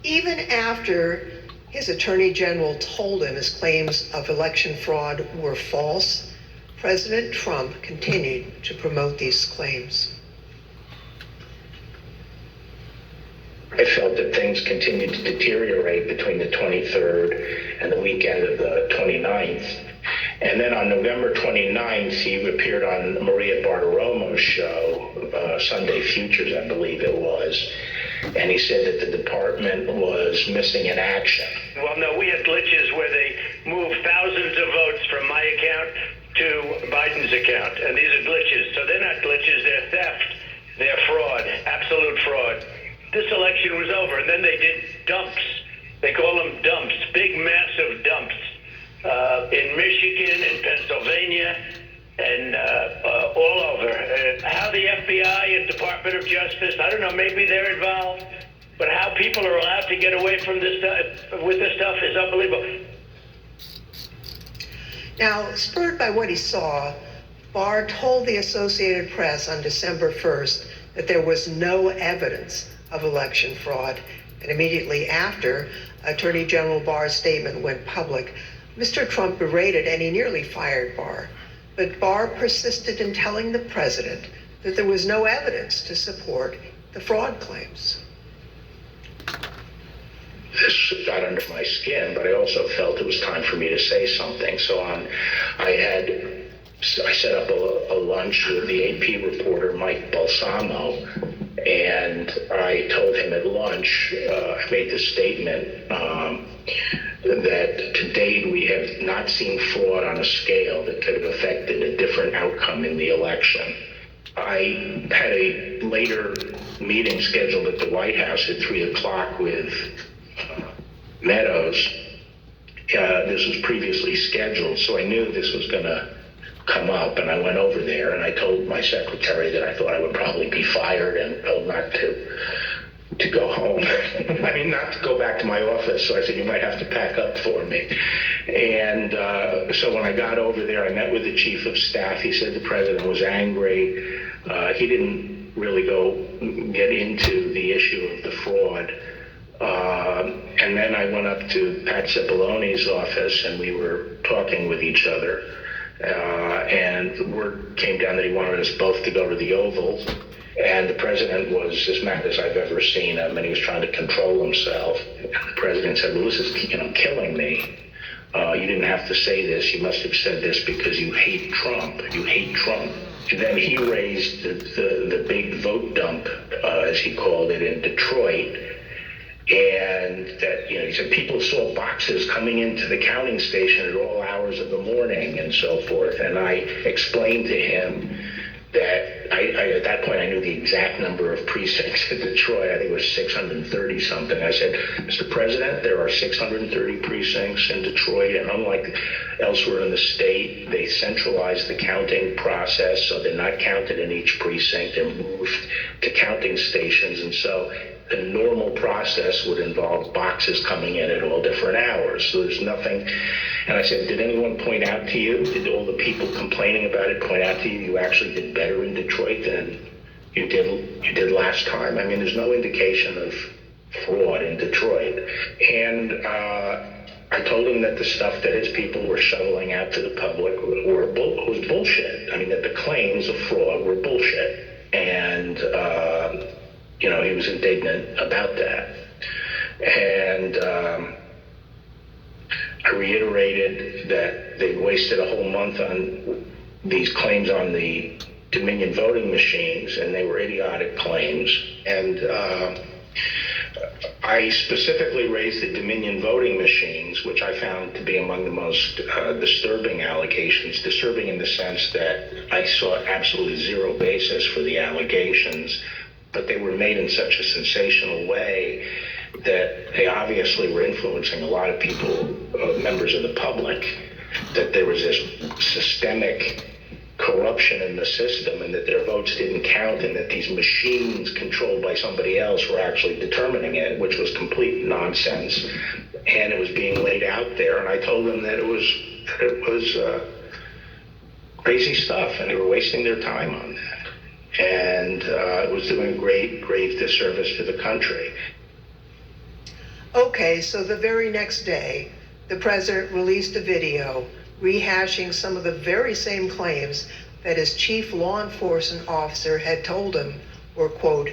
Even after his Attorney General told him his claims of election fraud were false, President Trump continued to promote these claims. I felt that things continued to deteriorate between the 23rd and the weekend of the 29th. And then on November 29th, he appeared on Maria Bartiromo's show, Sunday Futures, I believe it was. And he said that the department was missing in action. Well, no, we had glitches where they moved thousands of votes from my account to Biden's account. And these are glitches. So they're not glitches, they're theft. They're fraud, absolute fraud. This election was over, and then they did dumps. They call them dumps, big, massive dumps. In Michigan, in Pennsylvania, and all over. How the FBI and Department of Justice, I don't know, maybe they're involved, but how people are allowed to get away from this stuff, with this stuff is unbelievable. Now, spurred by what he saw, Barr told the Associated Press on December 1st that there was no evidence of election fraud. And immediately after Attorney General Barr's statement went public, Mr. Trump berated and he nearly fired Barr. But Barr persisted in telling the president that there was no evidence to support the fraud claims. This got under my skin, but I also felt it was time for me to say something. So I set up a lunch with the AP reporter, Mike Balsamo, and I told him at lunch, I made this statement, that to date we have not seen fraud on a scale that could have affected a different outcome in the election. I had a later meeting scheduled at the White House at 3 o'clock with Meadows. This was previously scheduled, so I knew this was going to come up, and I went over there and I told my secretary that I thought I would probably be fired and told not to go home. I mean, not to go back to my office. So I said, you might have to pack up for me. And so when I got over there, I met with the chief of staff. He said the president was angry. He didn't really get into the issue of the fraud. And then I went up to Pat Cipollone's office and we were talking with each other. And word came down that he wanted us both to go to the Oval. And the president was as mad as I've ever seen him, and he was trying to control himself. And the president said, well, this is killing me. You didn't have to say this. You must have said this because you hate Trump. You hate Trump. And then he raised the big vote dump, as he called it, in Detroit. And that, he said people saw boxes coming into the counting station at all hours of the morning and so forth. And I explained to him that at that point I knew the exact number of precincts in Detroit. I think it was 630 something. I said, Mr. President, there are 630 precincts in Detroit, and unlike elsewhere in the state, they centralized the counting process, so they're not counted in each precinct. They're moved to counting stations, and so the normal process would involve boxes coming in at all different hours. So there's nothing. And I said, did anyone point out to you, did all the people complaining about it point out to you actually did better in Detroit than you did last time? I mean, there's no indication of fraud in Detroit. And I told him that the stuff that his people were shoveling out to the public was bullshit. I mean, that the claims of fraud were bullshit. And he was indignant about that. And I reiterated that they wasted a whole month on these claims on the Dominion voting machines, and they were idiotic claims. And I specifically raised the Dominion voting machines, which I found to be among the most disturbing allegations. Disturbing in the sense that I saw absolutely zero basis for the allegations, but they were made in such a sensational way that they obviously were influencing a lot of people, members of the public, that there was this systemic corruption in the system and that their votes didn't count and that these machines controlled by somebody else were actually determining it, which was complete nonsense. And it was being laid out there. And I told them that it was crazy stuff and they were wasting their time on that. And it was doing a grave disservice to the country. Okay, so the very next day, the president released a video rehashing some of the very same claims that his chief law enforcement officer had told him were, quote,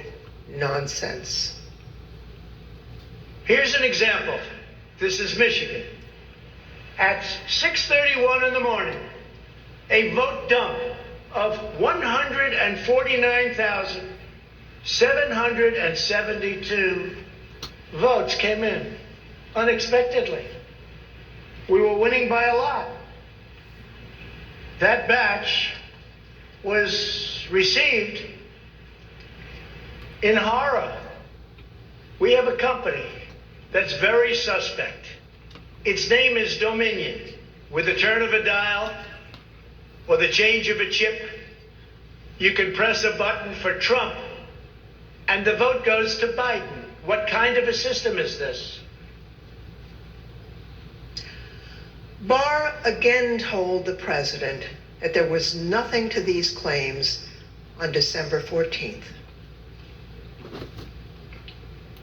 nonsense. Here's an example. This is Michigan. At 6:31 in the morning, a vote dump of 149,772 votes came in unexpectedly. We were winning by a lot. That batch was received in horror. We have a company that's very suspect. Its name is Dominion. With the turn of a dial or the change of a chip, you can press a button for Trump and the vote goes to Biden. What kind of a system is this? Barr again told the president that there was nothing to these claims on December 14th.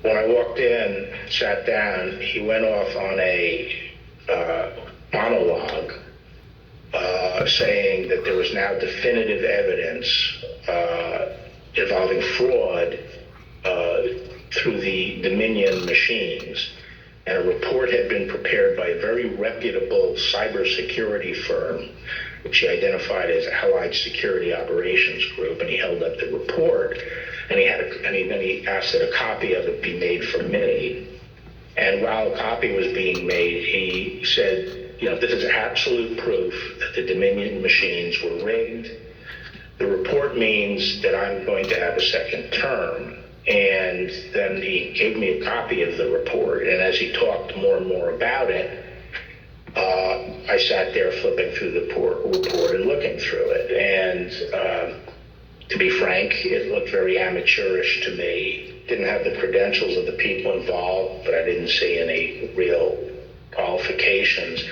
When I walked in, sat down, he went off on a monologue saying that there was now definitive evidence involving fraud through the Dominion machines. And a report had been prepared by a very reputable cybersecurity firm, which he identified as Allied Security Operations Group, and he held up the report, and then he asked that a copy of it be made for me. And while a copy was being made, he said, this is absolute proof that the Dominion machines were rigged. The report means that I'm going to have a second term. And then he gave me a copy of the report, and as he talked more and more about it, I sat there flipping through the report and looking through it. And to be frank, it looked very amateurish to me. Didn't have the credentials of the people involved, but I didn't see any real qualifications.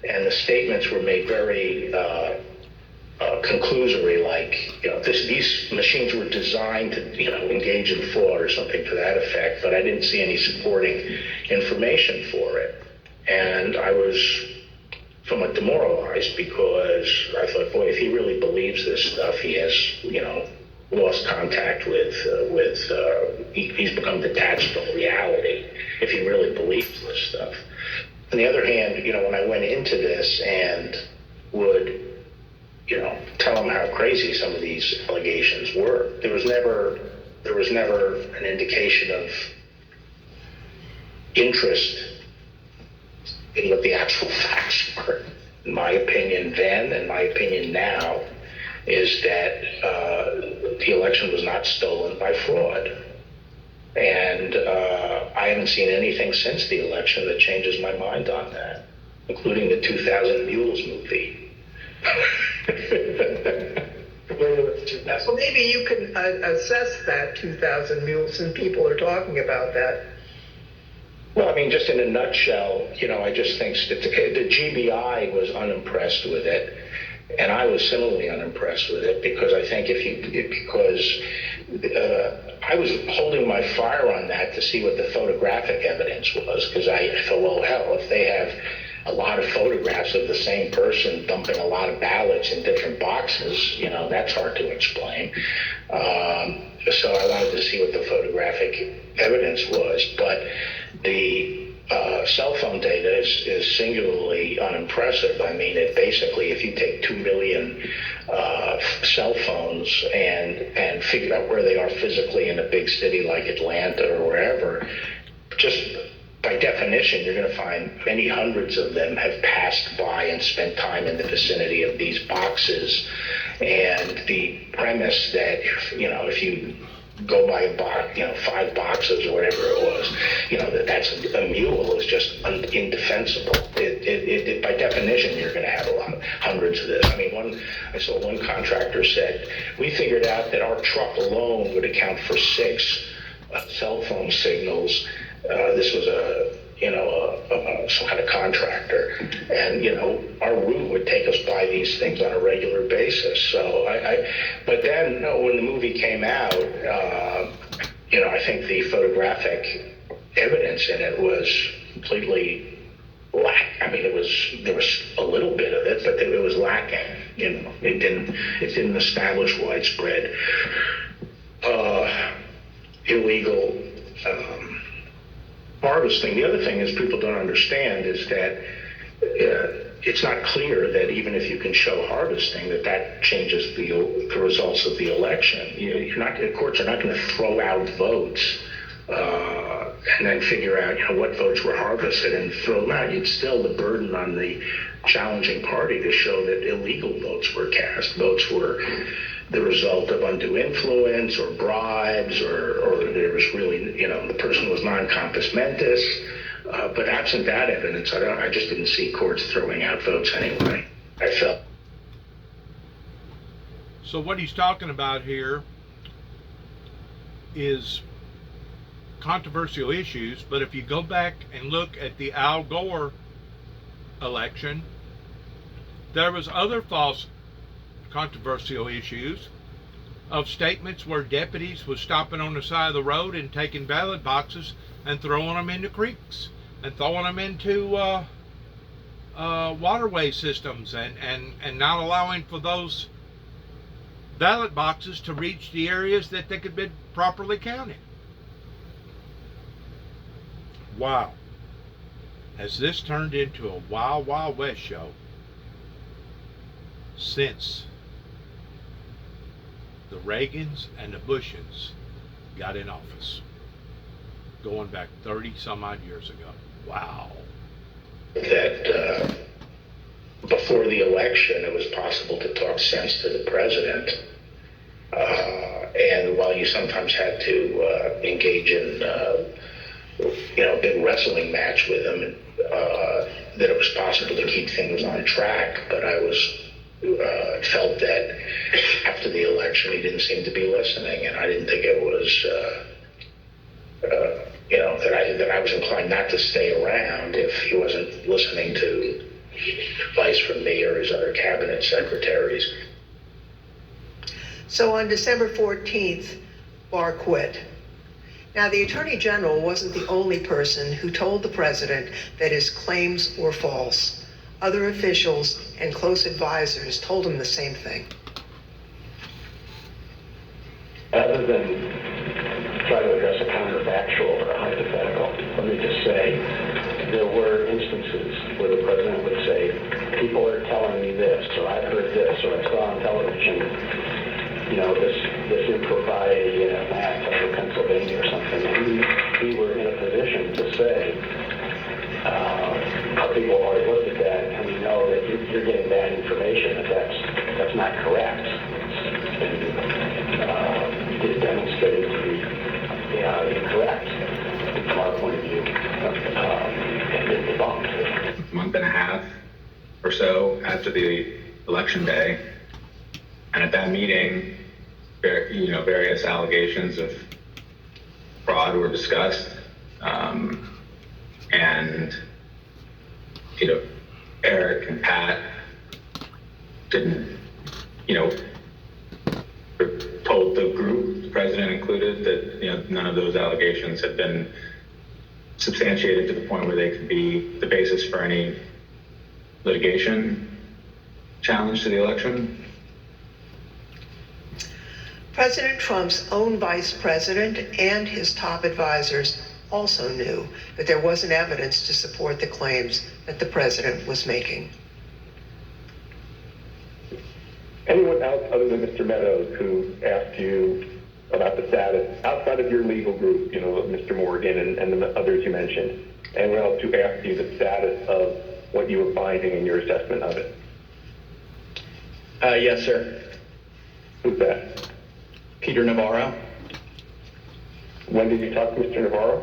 And the statements were made very conclusory, like, these machines were designed to, engage in fraud or something to that effect, but I didn't see any supporting information for it. And I was somewhat demoralized because I thought, boy, if he really believes this stuff, he has, lost contact with he's become detached from reality if he really believes this stuff. On the other hand, when I went into this and would tell them how crazy some of these allegations were, there was never an indication of interest in what the actual facts were. In my opinion then, and my opinion now, is that the election was not stolen by fraud. And I haven't seen anything since the election that changes my mind on that, including the 2000 Mules movie. Well, maybe you can assess that 2,000 mules, and people are talking about that. Well, I mean, just in a nutshell, I just think that the GBI was unimpressed with it, and I was similarly unimpressed with it because I think I was holding my fire on that to see what the photographic evidence was, because I thought, well, hell, if they have a lot of photographs of the same person dumping a lot of ballots in different boxes, that's hard to explain. So I wanted to see what the photographic evidence was. But the cell phone data is singularly unimpressive. I mean, basically, if you take 2 million cell phones and figure out where they are physically in a big city like Atlanta or wherever, just by definition, you're going to find many hundreds of them have passed by and spent time in the vicinity of these boxes. And the premise that, if you go by a box, 5 boxes or whatever it was, that's a mule is just indefensible. It by definition, you're going to have hundreds of this. I mean, I saw one contractor said, we figured out that our truck alone would account for 6 cell phone signals. This was some kind of contractor, and our route would take us by these things on a regular basis. So but then when the movie came out, I think the photographic evidence in it was completely I mean, there was a little bit of it, but it was lacking. It didn't establish widespread illegal harvesting. The other thing is people don't understand is that it's not clear that even if you can show harvesting, that changes the results of the election. The courts are not going to throw out votes and then figure out what votes were harvested and throw them out. It's still the burden on the challenging party to show that illegal votes were cast. Votes were the result of undue influence or bribes, or there was really, the person was non-compos mentis. But absent that evidence, I just didn't see courts throwing out votes anyway. I felt. So what he's talking about here is controversial issues, but if you go back and look at the Al Gore election, there was other false controversial issues of statements where deputies was stopping on the side of the road and taking ballot boxes and throwing them into creeks and throwing them into waterway systems and not allowing for those ballot boxes to reach the areas that they could be properly counted. Wow. Has this turned into a Wild Wild West show since the Reagans and the Bushes got in office, going back 30 some odd years ago? Wow. That before the election, it was possible to talk sense to the president. And while you sometimes had to engage in a big wrestling match with him, that it was possible to keep things on track. But I felt that after the election, he didn't seem to be listening, and I didn't think it was, that I was inclined not to stay around if he wasn't listening to advice from me or his other cabinet secretaries. So on December 14th, Barr quit. Now, the Attorney General wasn't the only person who told the president that his claims were false. Other officials and close advisors told him the same thing. Rather than try to address a counterfactual or a hypothetical, let me just say there were instances where the president would say, people are telling me this, or I've heard this, or I saw on television, this impropriety in a map of Pennsylvania or something. And we were in a position to say, our people already looked at that, and we know that you're getting bad information, that's not correct. It's demonstrated to be incorrect from our point of view, and been debunked. A month and a half or so after the election day, and at that meeting, various allegations of fraud were discussed, and Eric and Pat didn't, told the group, the president included, that none of those allegations had been substantiated to the point where they could be the basis for any litigation challenge to the election. President Trump's own vice president and his top advisors also knew that there wasn't evidence to support the claims that the president was making. Anyone else other than Mr. Meadows who asked you about the status outside of your legal group, Mr. Morgan and the others you mentioned, anyone else who asked you the status of what you were finding and your assessment of it? Yes, sir. Who's that? Peter Navarro. When did you talk to Mr. Navarro?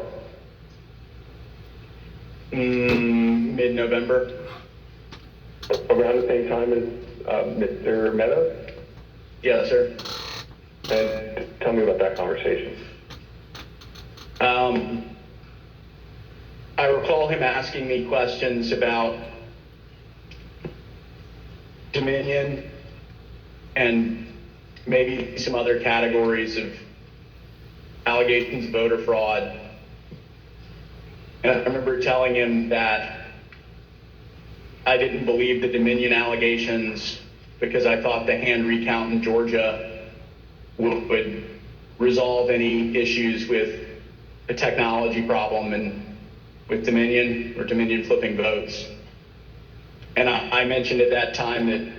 Mid-November. Around the same time as Mr. Meadows? Yes, sir. And tell me about that conversation. I recall him asking me questions about Dominion and maybe some other categories of allegations of voter fraud. And I remember telling him that I didn't believe the Dominion allegations because I thought the hand recount in Georgia would resolve any issues with the technology problem. And with Dominion or Dominion flipping votes. And I mentioned at that time that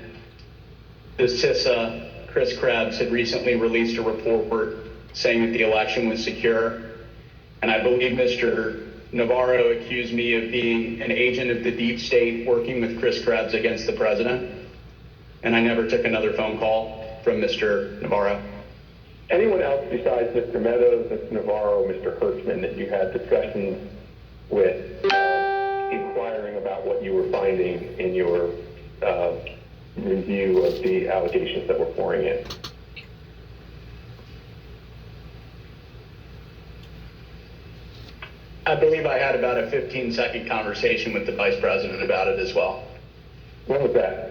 the CISA, Chris Krebs, had recently released a report saying that the election was secure. And I believe Mr. Navarro accused me of being an agent of the deep state working with Chris Krebs against the president. And I never took another phone call from Mr. Navarro. Anyone else besides Mr. Meadows, Mr. Navarro, Mr. Hertzman that you had discussions with, inquiring about what you were finding in your review of the allegations that were pouring in? I believe I had about a 15-second conversation with the vice president about it as well. When was that?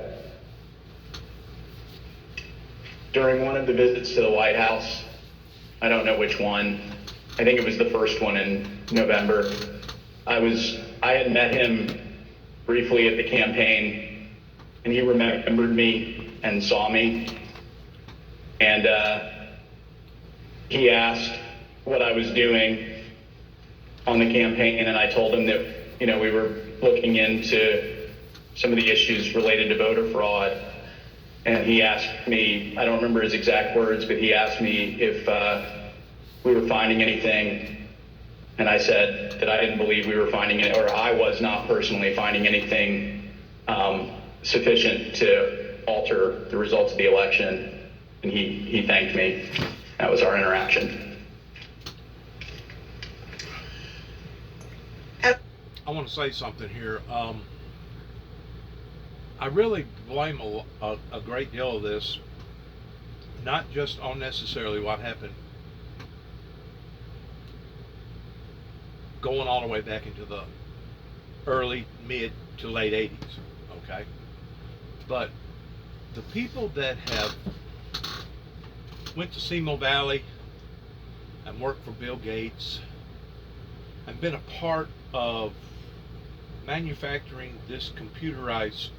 During one of the visits to the White House. I don't know which one. I think it was the first one in November. I had met him briefly at the campaign, and he remembered me and saw me. And he asked what I was doing on the campaign, and I told him that, we were looking into some of the issues related to voter fraud. And he asked me, I don't remember his exact words, but he asked me if we were finding anything. And I said that I didn't believe we were finding it, or I was not personally finding anything sufficient to alter the results of the election. And he thanked me. That was our interaction. I want to say something here. I really blame a great deal of this, not just on necessarily what happened going all the way back into the early, mid to late 80s, okay? But the people that have went to Simo Valley and worked for Bill Gates and been a part of manufacturing this computerized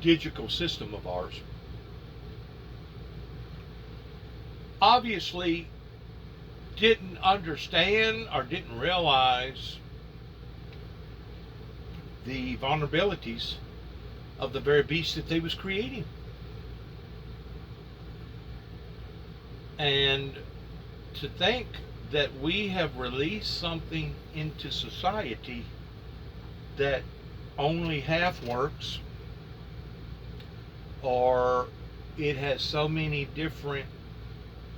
digital system of ours obviously didn't understand or didn't realize the vulnerabilities of the very beast that they was creating. And to think that we have released something into society that only half works, or it has so many different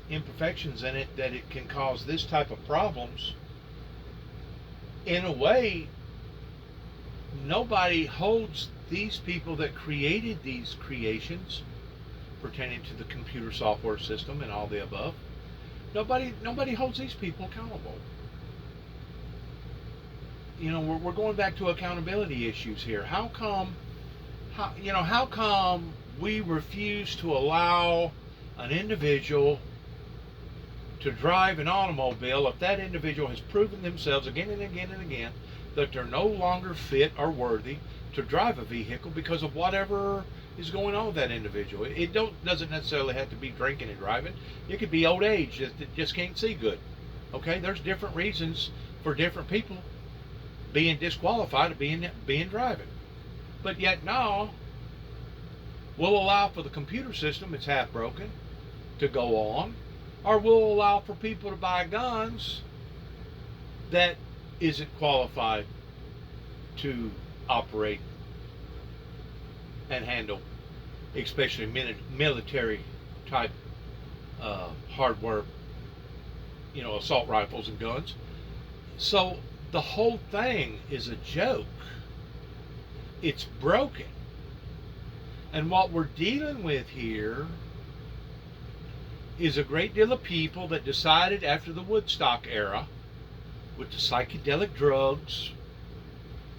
imperfections in it that it can cause this type of problems, in a way, nobody holds these people that created these creations pertaining to the computer software system and all the above. Nobody holds these people accountable. We're going back to accountability issues here. How come we refuse to allow an individual to drive an automobile if that individual has proven themselves again and again and again that they're no longer fit or worthy to drive a vehicle because of whatever is going on with that individual? It doesn't necessarily have to be drinking and driving. It could be old age that just can't see good. Okay, there's different reasons for different people being disqualified of being driving. But yet now we'll allow for the computer system that's half broken to go on, or we'll allow for people to buy guns that isn't qualified to operate and handle, especially military type hardware, assault rifles and guns. So the whole thing is a joke. It's broken. And what we're dealing with here is a great deal of people that decided after the Woodstock era, with the psychedelic drugs,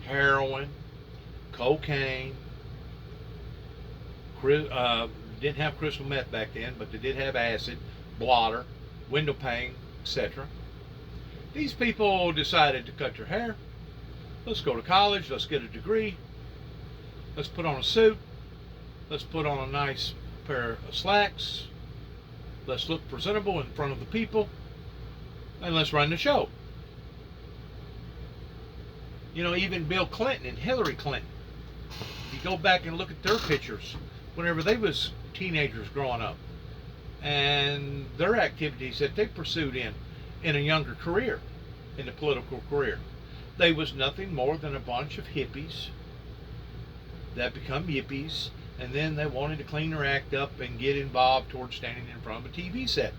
heroin, cocaine, didn't have crystal meth back then, but they did have acid, blotter, window pane, etc. These people decided to cut their hair. Let's go to college, let's get a degree, let's put on a suit, let's put on a nice pair of slacks, let's look presentable in front of the people, and let's run the show. even Bill Clinton and Hillary Clinton. If you go back and look at their pictures, whenever they was teenagers growing up, and their activities that they pursued in a younger career, in the political career, they was nothing more than a bunch of hippies that become yippies, and then they wanted to clean their act up and get involved towards standing in front of a TV set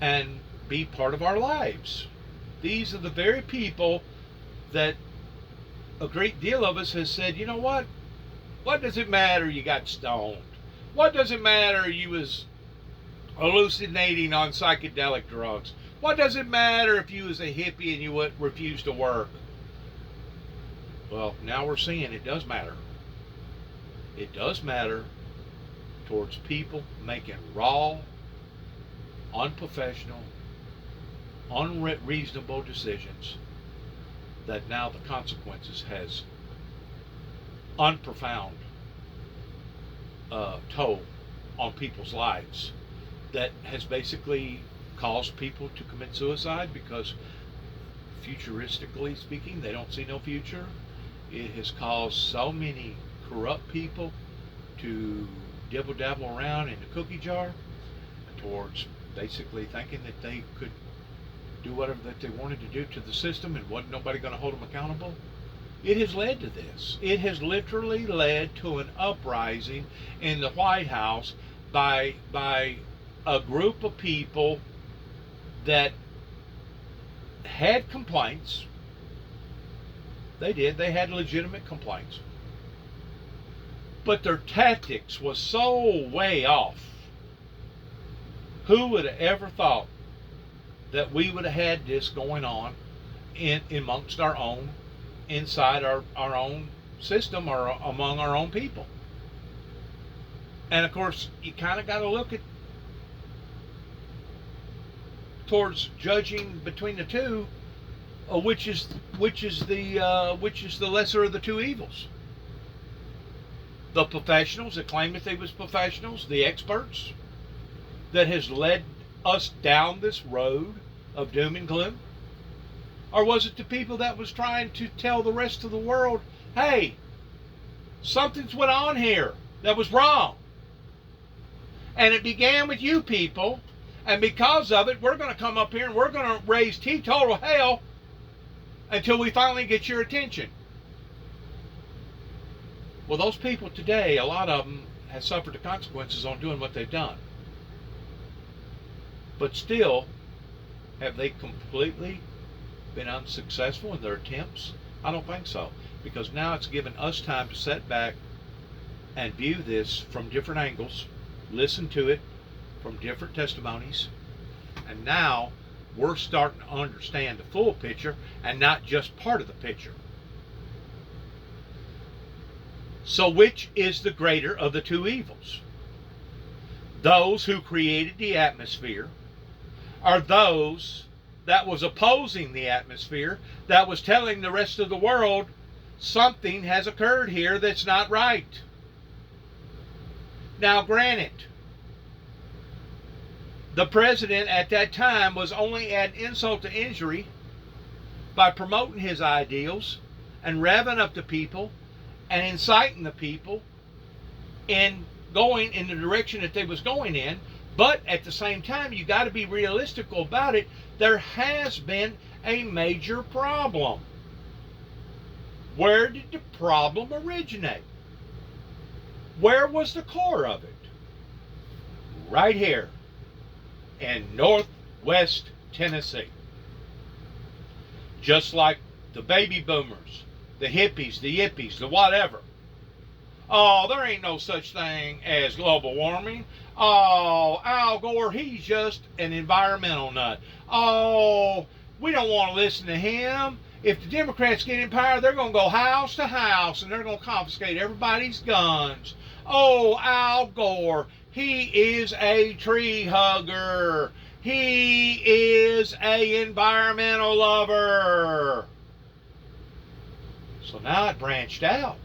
and be part of our lives. These are the very people that a great deal of us has said, you know what? What does it matter you got stoned? What does it matter you was hallucinating on psychedelic drugs? What does it matter if you was a hippie and you would refuse to work? Well, now we're seeing it does matter. It does matter towards people making raw, unprofessional, unreasonable decisions, that now the consequences has unprofound toll on people's lives, that has basically caused people to commit suicide because, futuristically speaking, they don't see no future. It has caused so many corrupt people to dibble-dabble around in the cookie jar towards basically thinking that they could do whatever that they wanted to do to the system and wasn't nobody going to hold them accountable. It has led to this. It has literally led to an uprising in the White House by a group of people that had complaints. They did. They had legitimate complaints. But their tactics was so way off. Who would have ever thought that we would have had this going on amongst our own, inside our own system or among our own people? And of course, you kind of got to look at towards judging between the two, which is the lesser of the two evils. The professionals that claim that they was professionals, the experts that has led us down this road of doom and gloom? Or was it the people that was trying to tell the rest of the world, hey, something's went on here that was wrong? And it began with you people, and because of it, we're going to come up here and we're going to raise teetotal hell until we finally get your attention. Well, those people today, a lot of them have suffered the consequences on doing what they've done. But still, have they completely been unsuccessful in their attempts? I don't think so. Because now it's given us time to sit back and view this from different angles, listen to it from different testimonies, and now we're starting to understand the full picture and not just part of the picture. So which is the greater of the two evils? Those who created the atmosphere, or those that was opposing the atmosphere, that was telling the rest of the world something has occurred here that's not right? Now granted, the president at that time was only adding insult to injury by promoting his ideals and revving up the people and inciting the people in going in the direction that they was going in. But at the same time, you got to be realistic about it. There has been a major problem. Where did the problem originate? Where was the core of it? Right here in Northwest Tennessee. Just like the baby boomers, the hippies, the yippies, the whatever. Oh, there ain't no such thing as global warming. Oh, Al Gore, he's just an environmental nut. Oh, we don't want to listen to him. If the Democrats get in power, they're going to go house to house and they're going to confiscate everybody's guns. Oh, Al Gore, he is a tree hugger. He is a environmental lover. So now it branched out.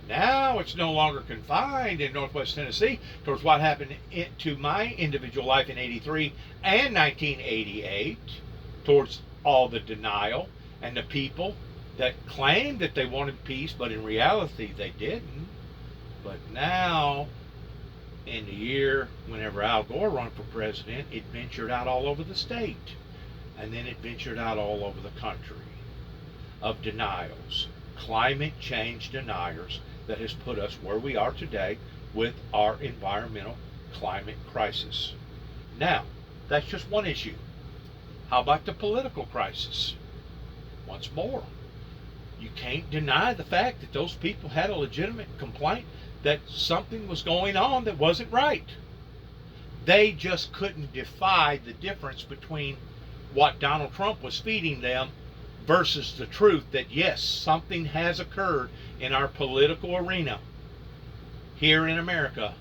Now it's no longer confined in Northwest Tennessee towards what happened to my individual life in '83 and 1988, towards all the denial and the people that claimed that they wanted peace, but in reality they didn't. But now, in the year whenever Al Gore ran for president, it ventured out all over the state. And then it ventured out all over the country of denials, climate change deniers, that has put us where we are today with our environmental climate crisis. Now, that's just one issue. How about the political crisis? Once more, you can't deny the fact that those people had a legitimate complaint that something was going on that wasn't right. They just couldn't defy the difference between what Donald Trump was feeding them versus the truth that yes, something has occurred in our political arena here in America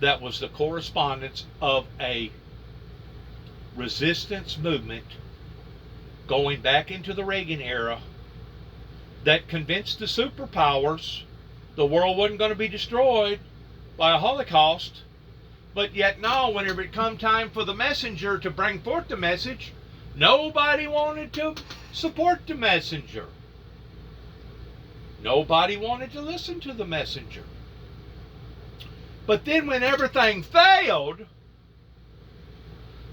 that was the correspondence of a resistance movement going back into the Reagan era that convinced the superpowers the world wasn't going to be destroyed by a Holocaust. But yet now, whenever it come time for the messenger to bring forth the message, nobody wanted to support the messenger. Nobody wanted to listen to the messenger. But then when everything failed,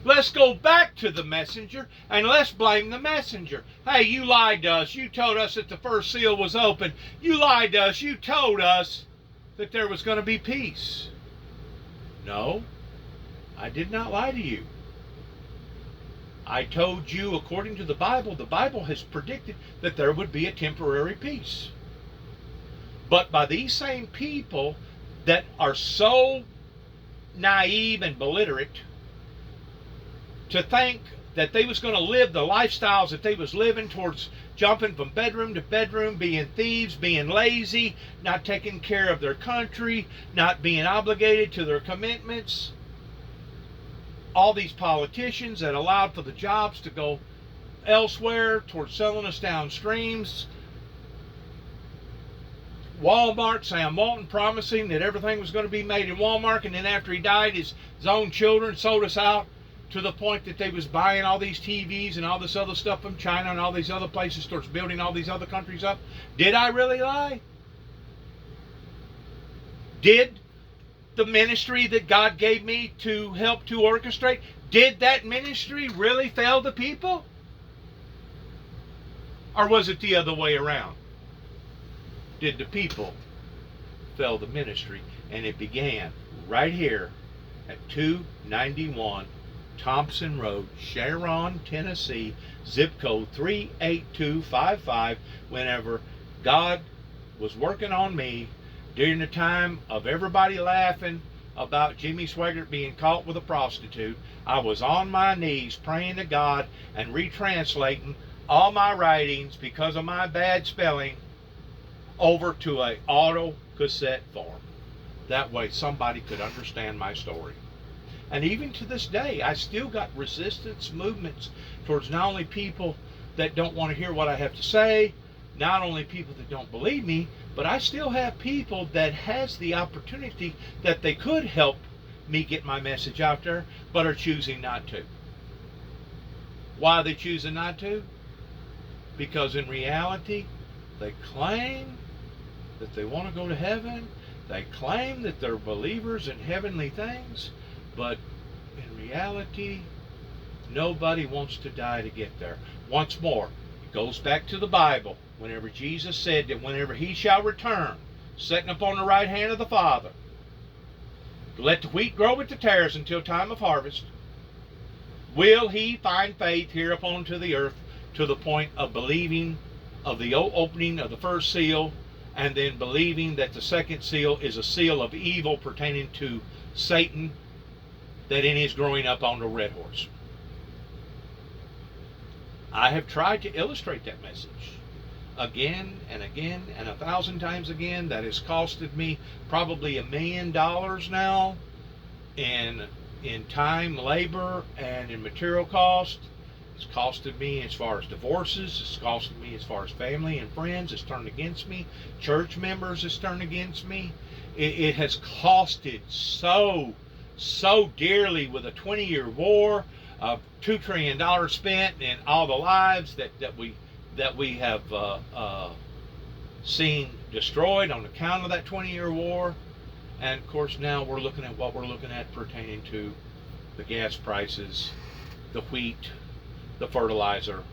let's go back to the messenger and let's blame the messenger. Hey, you lied to us. You told us that the first seal was open. You lied to us. You told us that there was going to be peace. No, I did not lie to you. I told you, according to the Bible has predicted that there would be a temporary peace. But by these same people that are so naive and belligerent to think that they was going to live the lifestyles that they was living, towards jumping from bedroom to bedroom, being thieves, being lazy, not taking care of their country, not being obligated to their commitments. All these politicians that allowed for the jobs to go elsewhere towards selling us downstreams. Walmart, Sam Walton promising that everything was going to be made in Walmart, and then after he died, his own children sold us out to the point that they was buying all these TVs and all this other stuff from China and all these other places, starts building all these other countries up. Did I really lie? Did the ministry that God gave me to help to orchestrate, did that ministry really fail the people? Or was it the other way around? Did the people fail the ministry? And it began right here at 291 Thompson Road, Sharon, Tennessee, zip code 38255, whenever God was working on me during the time of everybody laughing about Jimmy Swaggart being caught with a prostitute. I was on my knees praying to God and retranslating all my writings because of my bad spelling over to a auto cassette form. That way somebody could understand my story. And even to this day, I still got resistance movements towards not only people that don't want to hear what I have to say, not only people that don't believe me, but I still have people that has the opportunity that they could help me get my message out there, but are choosing not to. Why are they choosing not to? Because in reality, they claim that they want to go to heaven. They claim that they're believers in heavenly things. But in reality, nobody wants to die to get there. Once more, it goes back to the Bible. Whenever Jesus said that whenever he shall return, sitting upon the right hand of the Father, to let the wheat grow with the tares until time of harvest, will he find faith here upon to the earth to the point of believing of the opening of the first seal, and then believing that the second seal is a seal of evil pertaining to Satan, that in his growing up on the red horse. I have tried to illustrate that message again and again and 1,000 times again. That has costed me probably $1 million now in time, labor, and in material cost. It's costed me as far as divorces. It's costed me as far as family and friends. It's turned against me. Church members has turned against me. It has costed so dearly, with a 20-year war, $2 trillion spent, and all the lives that we that we have seen destroyed on account of that 20-year war. And of course now we're looking at what we're looking at pertaining to the gas prices, the wheat, the fertilizer,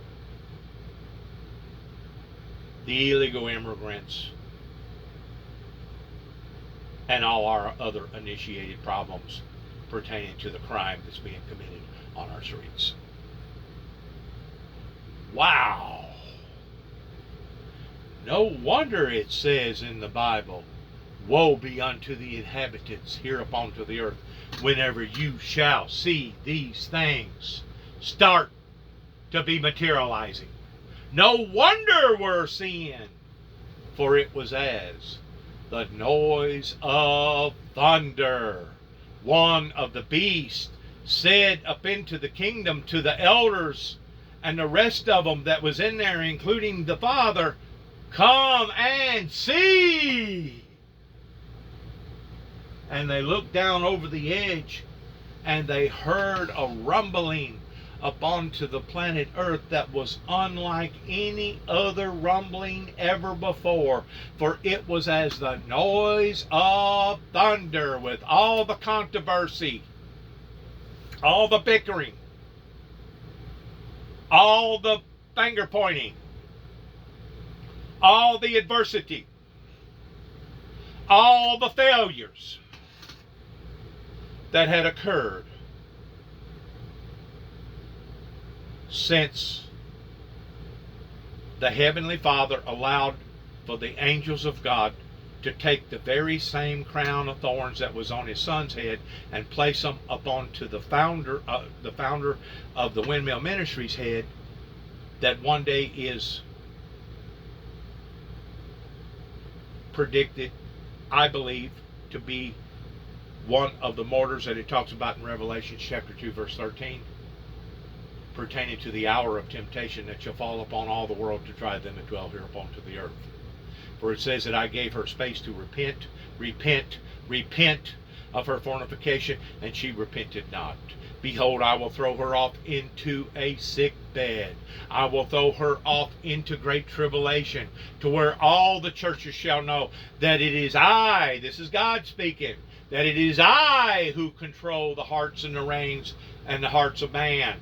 the illegal immigrants, and all our other initiated problems pertaining to the crime that's being committed on our streets. Wow! No wonder it says in the Bible, woe be unto the inhabitants here upon the earth, whenever you shall see these things start to be materializing. No wonder we're seeing, for it was as the noise of thunder. One of the beasts said up into the kingdom to the elders and the rest of them that was in there, including the Father, come and see. And they looked down over the edge, and they heard a rumbling up onto the planet Earth that was unlike any other rumbling ever before. For it was as the noise of thunder, with all the controversy, all the bickering, all the finger pointing, all the adversity, all the failures that had occurred since the Heavenly Father allowed for the angels of God to take the very same crown of thorns that was on his son's head and place them upon to the founder of the Windmill Ministries' head, that one day is predicted, I believe, to be one of the martyrs that it talks about in Revelation chapter 2 verse 13, pertaining to the hour of temptation that shall fall upon all the world to try them that dwell here upon the earth. For it says that I gave her space to repent of her fornication, and she repented not. Behold, I will throw her off into a sick bed. I will throw her off into great tribulation, to where all the churches shall know that it is I, this is God speaking, that it is I who control the hearts and the reins and the hearts of man.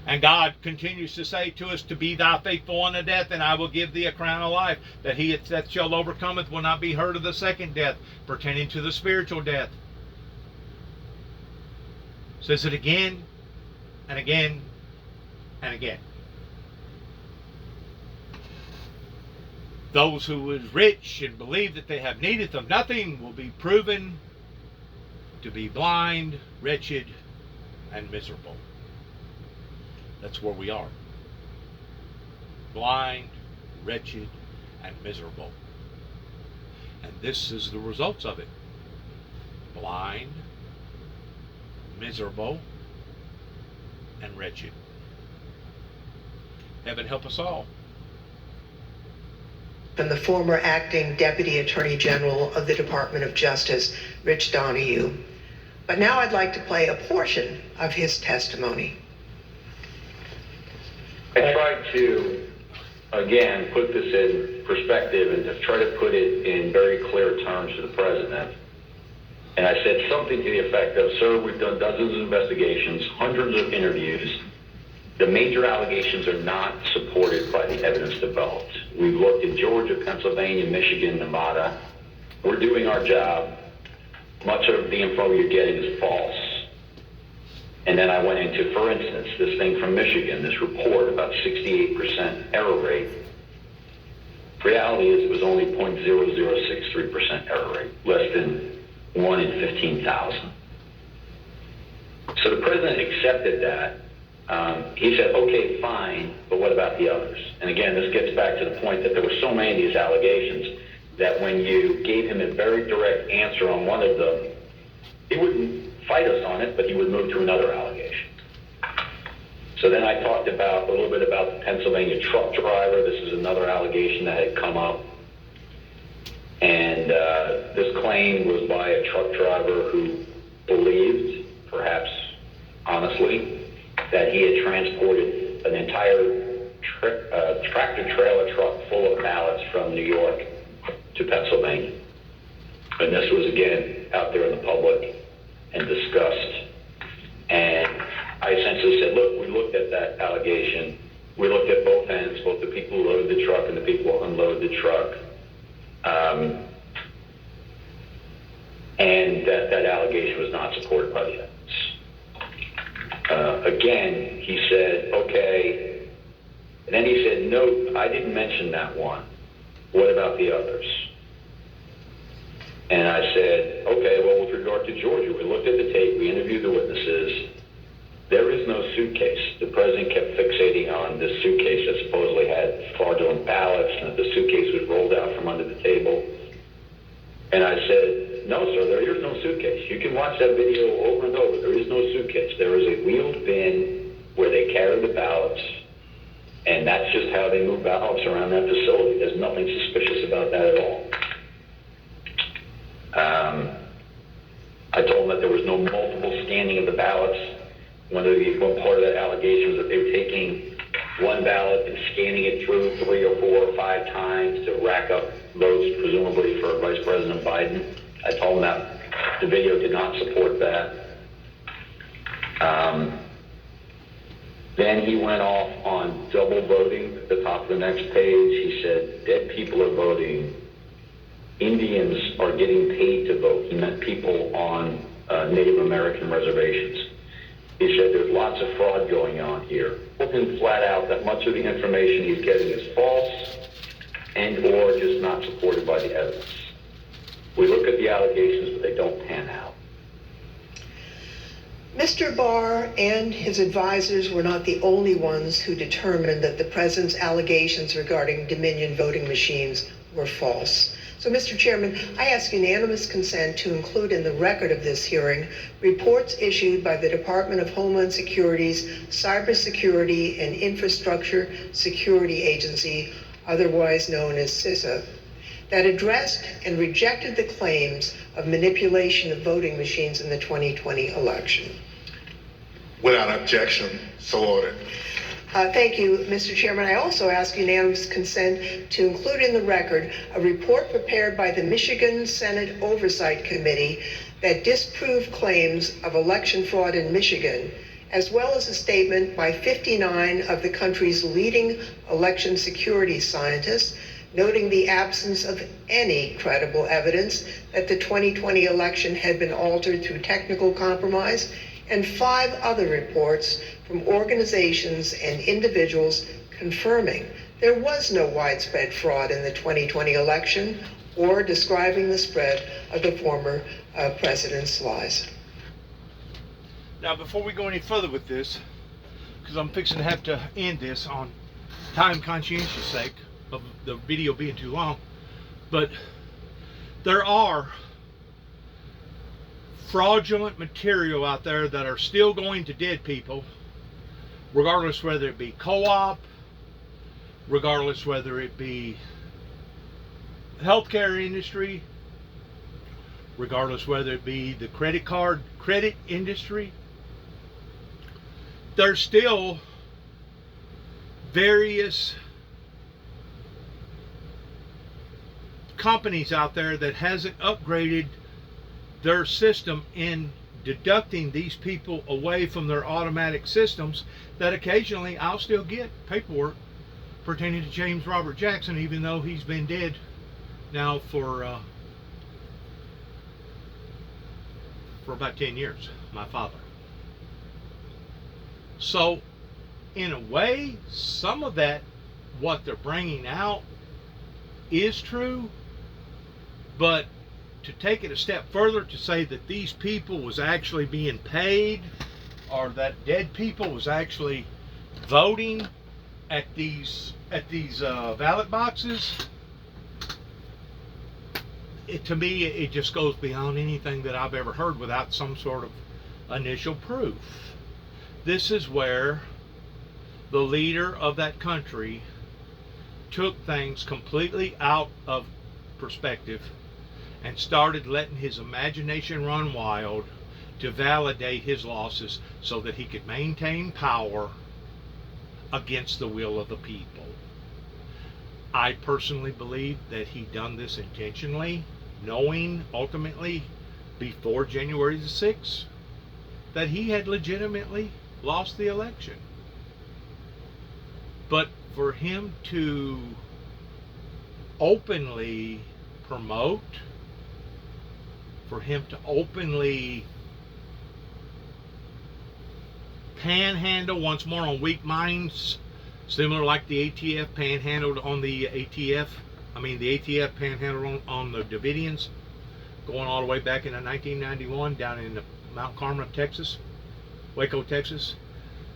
And God continues to say to us, to be thou faithful unto death, and I will give thee a crown of life. That he that shall overcometh will not be hurt of the second death, pertaining to the spiritual death. Says it again and again and again. Those who is rich and believe that they have needed of nothing will be proven to be blind, wretched, and miserable. That's where we are. Blind, wretched, and miserable. And this is the results of it. Blind, miserable, and wretched. Heaven help us all. From the former acting Deputy Attorney General of the Department of Justice, Rich Donoghue. But now I'd like to play a portion of his testimony. I tried to, again, put this in perspective and to try to put it in very clear terms to the president. And I said something to the effect of, sir, we've done dozens of investigations, hundreds of interviews. The major allegations are not supported by the evidence developed. We've looked in Georgia, Pennsylvania, Michigan, Nevada. We're doing our job. Much of the info you're getting is false. And then I went into, for instance, this thing from Michigan, this report about 68% error rate. Reality is it was only 0.0063% error rate, less than 1 in 15,000. So the president accepted that. He said, okay, fine, but what about the others? And again, this gets back to the point that there were so many of these allegations that when you gave him a very direct answer on one of them, he wouldn't fight us on it, but he would move to another allegation. So then I talked about a little bit about the Pennsylvania truck driver. This is another allegation that had come up. And this claim was by a truck driver who believed, perhaps honestly, that he had transported an entire tractor-trailer truck full of ballots from New York to Pennsylvania. And this was, again, out there in the public and discussed. And I essentially said, look, we looked at that allegation. We looked at both ends, both the people who loaded the truck and the people who unloaded the truck. And that allegation was not supported by the evidence. Again, he said, okay. And then he said, no, I didn't mention that one. What about the others? And I said, okay, well, with regard to Georgia, we looked at the tape, we interviewed the witnesses. There is no suitcase. The president kept fixating on this suitcase that supposedly had fraudulent ballots, and that the suitcase was rolled out from under the table. And I said, no, sir, there is no suitcase. You can watch that video over and over. There is no suitcase. There is a wheeled bin where they carry the ballots, and that's just how they move ballots around that facility. There's nothing suspicious about that at all. I told them that there was no multiple scanning of the ballots. One part of that allegation was that they were taking one ballot and scanning it through 3 or 4 or 5 times to rack up votes, presumably for Vice President Biden. I told them that the video did not support that. Then he went off on double voting at the top of the next page. He said, dead people are voting. Indians are getting paid to vote. He meant people on Native American reservations. He said there's lots of fraud going on here. Told him flat out that much of the information he's getting is false and or just not supported by the evidence. We look at the allegations, but they don't pan out. Mr. Barr and his advisors were not the only ones who determined that the president's allegations regarding Dominion voting machines were false. So, Mr. Chairman, I ask unanimous consent to include in the record of this hearing reports issued by the Department of Homeland Security's Cybersecurity and Infrastructure Security Agency, otherwise known as CISA, that addressed and rejected the claims of manipulation of voting machines in the 2020 election. Without objection, so ordered. Thank you, Mr. Chairman. I also ask unanimous consent to include in the record a report prepared by the Michigan Senate Oversight Committee that disproved claims of election fraud in Michigan, as well as a statement by 59 of the country's leading election security scientists, noting the absence of any credible evidence that the 2020 election had been altered through technical compromise, and 5 other reports from organizations and individuals confirming there was no widespread fraud in the 2020 election or describing the spread of the former president's lies. Now, before we go any further with this, because I'm fixing to have to end this on time conscientious sake of the video being too long, but there are fraudulent material out there that are still going to dead people, regardless whether it be co-op, regardless whether it be healthcare industry, regardless whether it be the credit industry. There's still various companies out there that hasn't upgraded their system in deducting these people away from their automatic systems, that occasionally I'll still get paperwork pertaining to James Robert Jackson, even though he's been dead now for about 10 years, my father. So in a way, some of that, what they're bringing out, is true, but to take it a step further to say that these people was actually being paid, or that dead people was actually voting at these ballot boxes, to me it just goes beyond anything that I've ever heard without some sort of initial proof. This is where the leader of that country took things completely out of perspective and started letting his imagination run wild to validate his losses so that he could maintain power against the will of the people. I personally believe that he done this intentionally, knowing ultimately before January the 6th that he had legitimately lost the election. But for him to openly promote, for him to openly panhandle once more on weak minds, similar like the ATF panhandled on the ATF panhandled on the Davidians, going all the way back into 1991 down in Mount Carmel, Texas, Waco, Texas.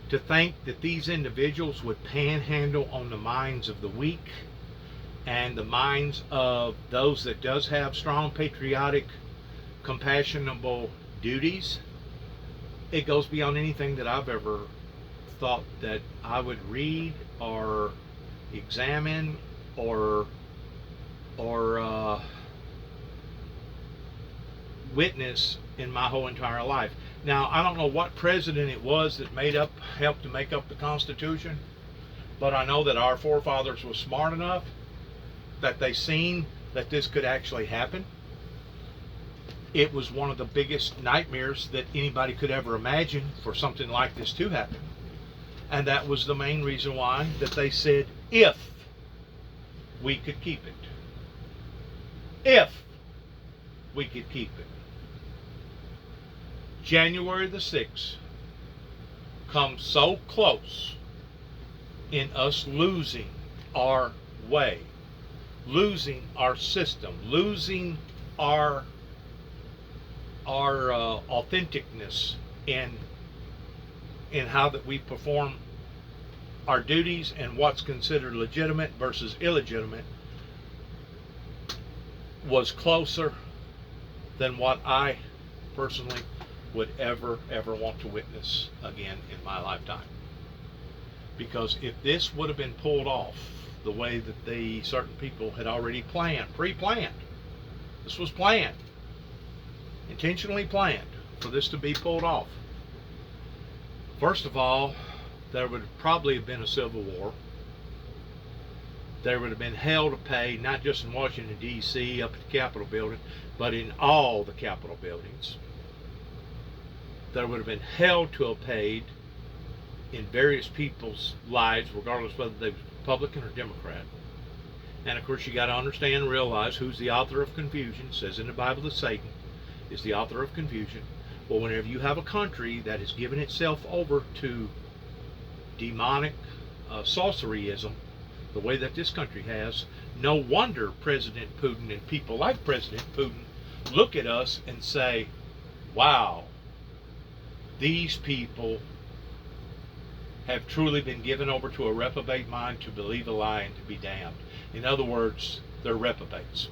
To think that these individuals would panhandle on the minds of the weak and the minds of those that does have strong patriotic, compassionable duties, it goes beyond anything that I've ever thought that I would read or examine or witness in my whole entire life. Now, I don't know what president it was that helped to make up the Constitution, but I know that our forefathers were smart enough that they seen that this could actually happen. It was one of the biggest nightmares that anybody could ever imagine for something like this to happen. And that was the main reason why that they said, if we could keep it. If we could keep it. January the 6th comes so close in us losing our way, losing our system, losing our authenticness in how that we perform our duties and what's considered legitimate versus illegitimate, was closer than what I personally would ever want to witness again in my lifetime. Because if this would have been pulled off the way that the certain people had already planned, pre-planned, this was planned, intentionally planned for this to be pulled off. First of all, there would probably have been a civil war. There would have been hell to pay, not just in Washington, D.C., up at the Capitol building, but in all the Capitol buildings. There would have been hell to have paid in various people's lives, regardless whether they were Republican or Democrat. And of course, you got to understand and realize who's the author of confusion. It says in the Bible that Satan is the author of confusion. Well, whenever you have a country that has given itself over to demonic sorceryism, the way that this country has, no wonder President Putin and people like President Putin look at us and say, wow, these people have truly been given over to a reprobate mind to believe a lie and to be damned. In other words, they're reprobates.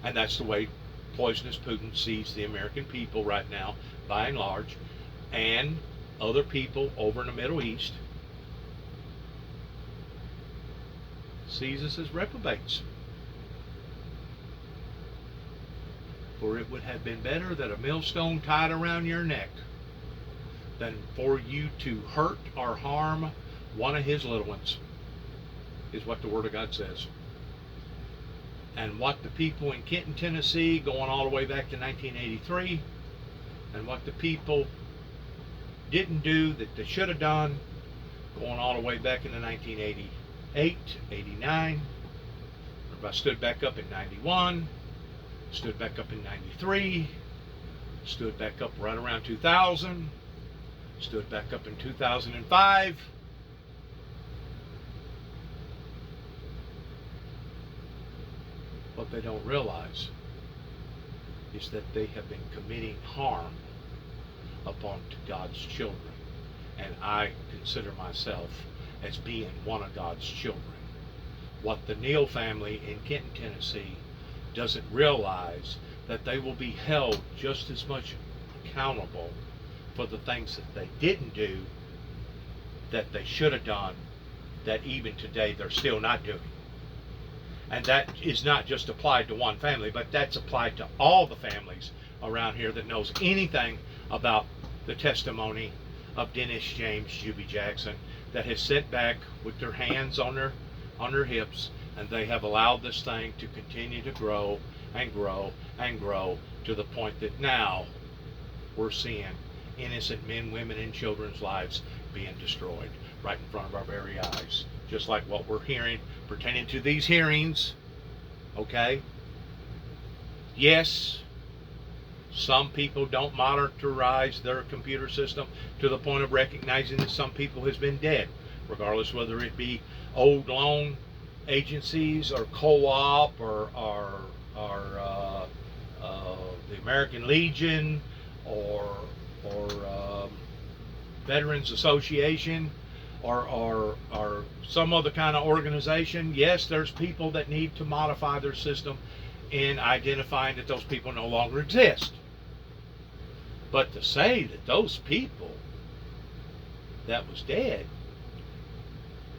And that's the way poisonous Putin sees the American people right now, by and large, and other people over in the Middle East sees us as reprobates. For it would have been better that a millstone tied around your neck than for you to hurt or harm one of his little ones, is what the Word of God says. And what the people in Kenton, Tennessee, going all the way back to 1983, and what the people didn't do that they should have done, going all the way back into 1988, 89, I stood back up in 91, stood back up in 93, stood back up right around 2000, stood back up in 2005. What they don't realize is that they have been committing harm upon God's children. And I consider myself as being one of God's children. What the Neal family in Kenton, Tennessee doesn't realize that they will be held just as much accountable for the things that they didn't do, that they should have done, that even today they're still not doing. And that is not just applied to one family, but that's applied to all the families around here that knows anything about the testimony of Dennis James, Juby Jackson, that has sat back with their hands on their hips, and they have allowed this thing to continue to grow and grow and grow to the point that now we're seeing innocent men, women, and children's lives being destroyed right in front of our very eyes. Just like what we're hearing pertaining to these hearings, okay? Yes, some people don't monitorize their computer system to the point of recognizing that some people has been dead, regardless whether it be old loan agencies or co-op or the American Legion or Veterans Association or some other kind of organization. Yes, there's people that need to modify their system in identifying that those people no longer exist. But to say that those people that was dead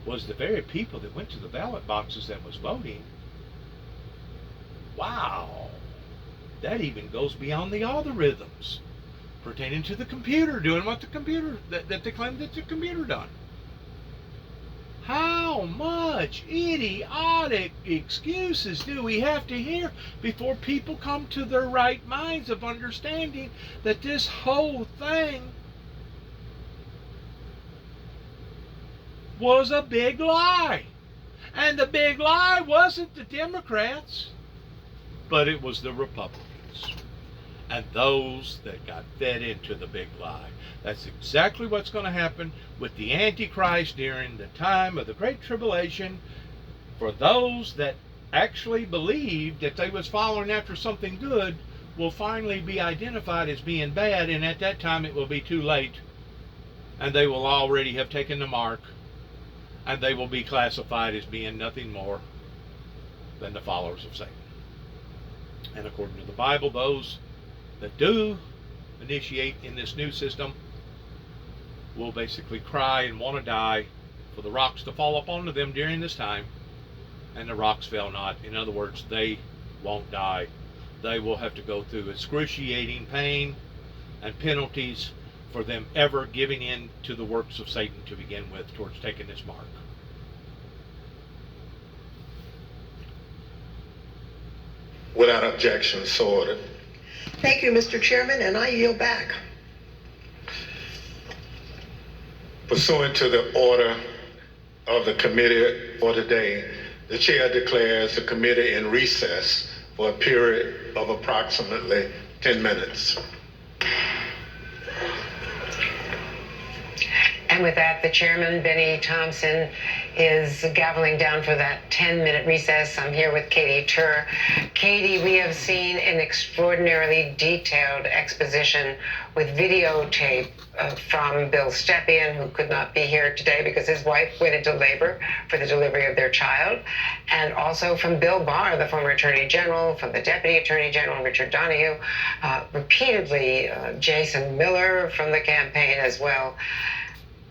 was the very people that went to the ballot boxes that was voting, wow, that even goes beyond the algorithms pertaining to the computer doing what the computer, that they claim that the computer done. How much idiotic excuses do we have to hear before people come to their right minds of understanding that this whole thing was a big lie? And the big lie wasn't the Democrats, but it was the Republicans and those that got fed into the big lie. That's exactly what's going to happen with the Antichrist during the time of the Great Tribulation. For those that actually believed that they was following after something good will finally be identified as being bad, and at that time it will be too late, and they will already have taken the mark, and they will be classified as being nothing more than the followers of Satan. And according to the Bible, those that do initiate in this new system will basically cry and want to die for the rocks to fall upon them during this time, and the rocks fell not. In other words, they won't die. They will have to go through excruciating pain and penalties for them ever giving in to the works of Satan to begin with towards taking this mark. Without objection, so ordered. Thank you, Mr. Chairman, and I yield back. Pursuant to the order of the committee for today, the chair declares the committee in recess for a period of approximately 10 minutes. And with that, the chairman, Benny Thompson, is gaveling down for that 10-minute recess. I'm here with Katie Tur. Katie, we have seen an extraordinarily detailed exposition with videotape from Bill Stepien, who could not be here today because his wife went into labor for the delivery of their child, and also from Bill Barr, the former Attorney General, from the Deputy Attorney General, Richard Donahue, repeatedly Jason Miller from the campaign as well,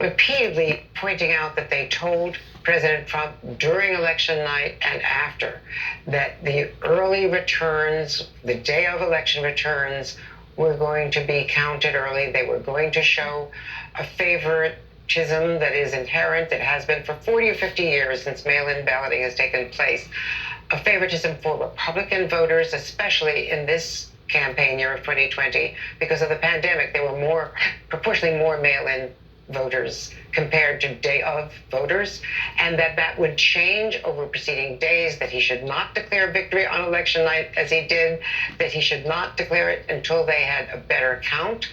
repeatedly pointing out that they told President Trump during election night and after that the early returns, the day of election returns, were going to be counted early. They were going to show a favoritism that is inherent, that has been for 40 or 50 years since mail-in balloting has taken place, a favoritism for Republican voters, especially in this campaign year of 2020, because of the pandemic. There were proportionally more mail-in voters compared to day of voters, and that would change over preceding days, that he should not declare victory on election night as he did, that he should not declare it until they had a better count,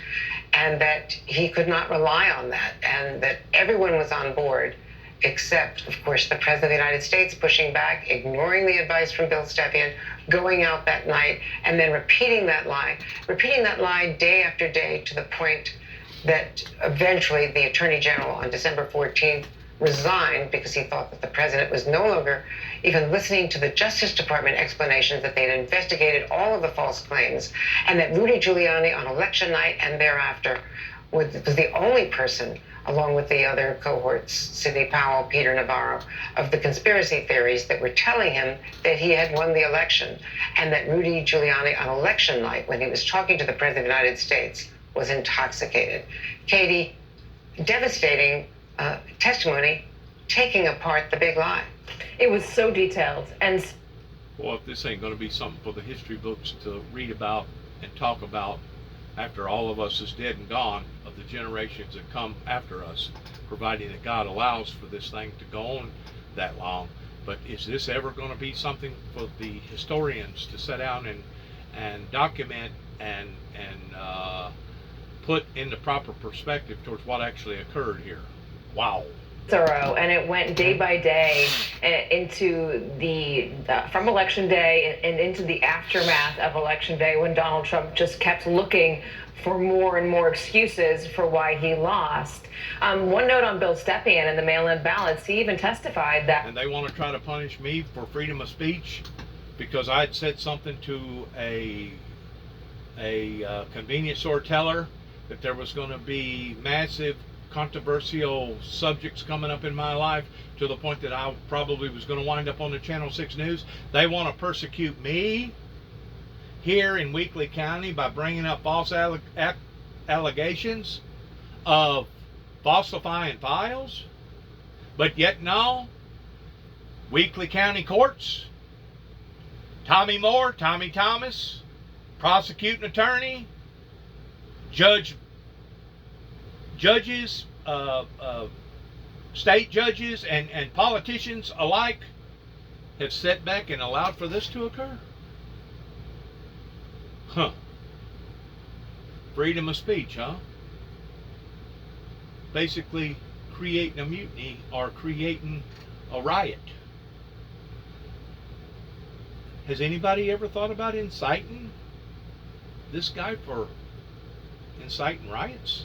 and that he could not rely on that, and that everyone was on board except, of course, the President of the United States pushing back, ignoring the advice from Bill Stepien, going out that night, and then repeating that lie day after day, to the point that eventually the Attorney General on December 14th resigned because he thought that the president was no longer even listening to the Justice Department explanations that they'd investigated all of the false claims, and that Rudy Giuliani on election night and thereafter was the only person, along with the other cohorts, Sidney Powell, Peter Navarro, of the conspiracy theories that were telling him that he had won the election, and that Rudy Giuliani on election night, when he was talking to the President of the United States, was intoxicated. Katie, devastating testimony taking apart the big lie. It was so detailed. And well, if this ain't going to be something for the history books to read about and talk about after all of us is dead and gone, of the generations that come after us, providing that God allows for this thing to go on that long. But is this ever going to be something for the historians to sit down and document and put in the proper perspective towards what actually occurred here? Wow. Thorough, and it went day by day into the from election day and into the aftermath of election day, when Donald Trump just kept looking for more and more excuses for why he lost. One note on Bill Stepien and the mail-in ballots, he even testified that. And they want to try to punish me for freedom of speech because I had said something to a convenience store teller that there was going to be massive controversial subjects coming up in my life, to the point that I probably was going to wind up on the Channel 6 News. They want to persecute me here in Weakley County by bringing up false allegations of falsifying files. But yet no, Weakley County courts, Tommy Moore, Tommy Thomas, prosecuting attorney, judges, state judges, and politicians alike have sat back and allowed for this to occur? Huh. Freedom of speech, huh? Basically creating a mutiny or creating a riot. Has anybody ever thought about inciting this guy for inciting riots?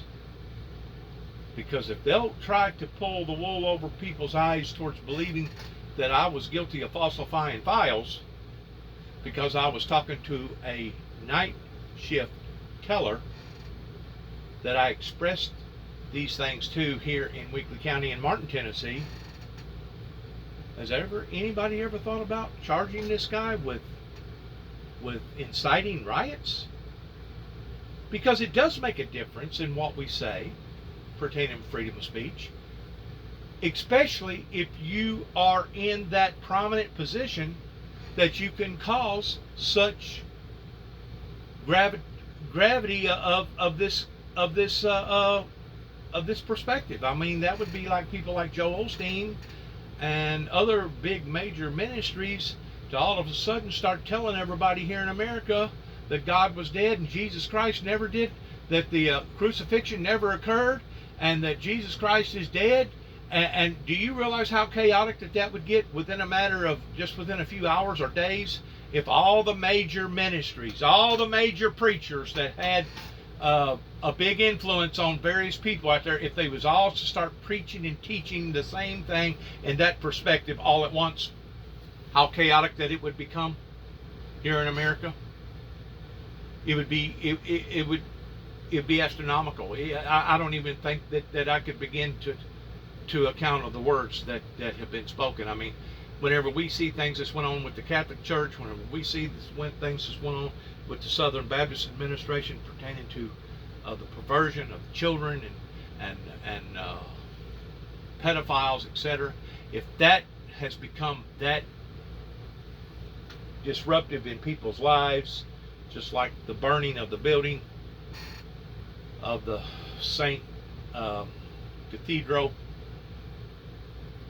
Because if they'll try to pull the wool over people's eyes towards believing that I was guilty of falsifying files because I was talking to a night shift teller that I expressed these things to here in Weakley County in Martin, Tennessee, has anybody ever thought about charging this guy with inciting riots? Because it does make a difference in what we say pertaining to freedom of speech, especially if you are in that prominent position that you can cause such gravity of this perspective. I mean, that would be like people like Joel Osteen and other big major ministries to all of a sudden start telling everybody here in America that God was dead and Jesus Christ never did, that the crucifixion never occurred, and that Jesus Christ is dead. And do you realize how chaotic that would get within a matter of just within a few hours or days, if all the major ministries, all the major preachers that had a big influence on various people out there, if they was all to start preaching and teaching the same thing in that perspective all at once, how chaotic that it would become here in America? It would be astronomical. I don't even think that I could begin to account of the words that have been spoken. I mean, whenever we see things that's went on with the Catholic Church, whenever we see things that's went on with the Southern Baptist Administration pertaining to the perversion of children and pedophiles, etc., if that has become that disruptive in people's lives, just like the burning of the building of the Saint Cathedral.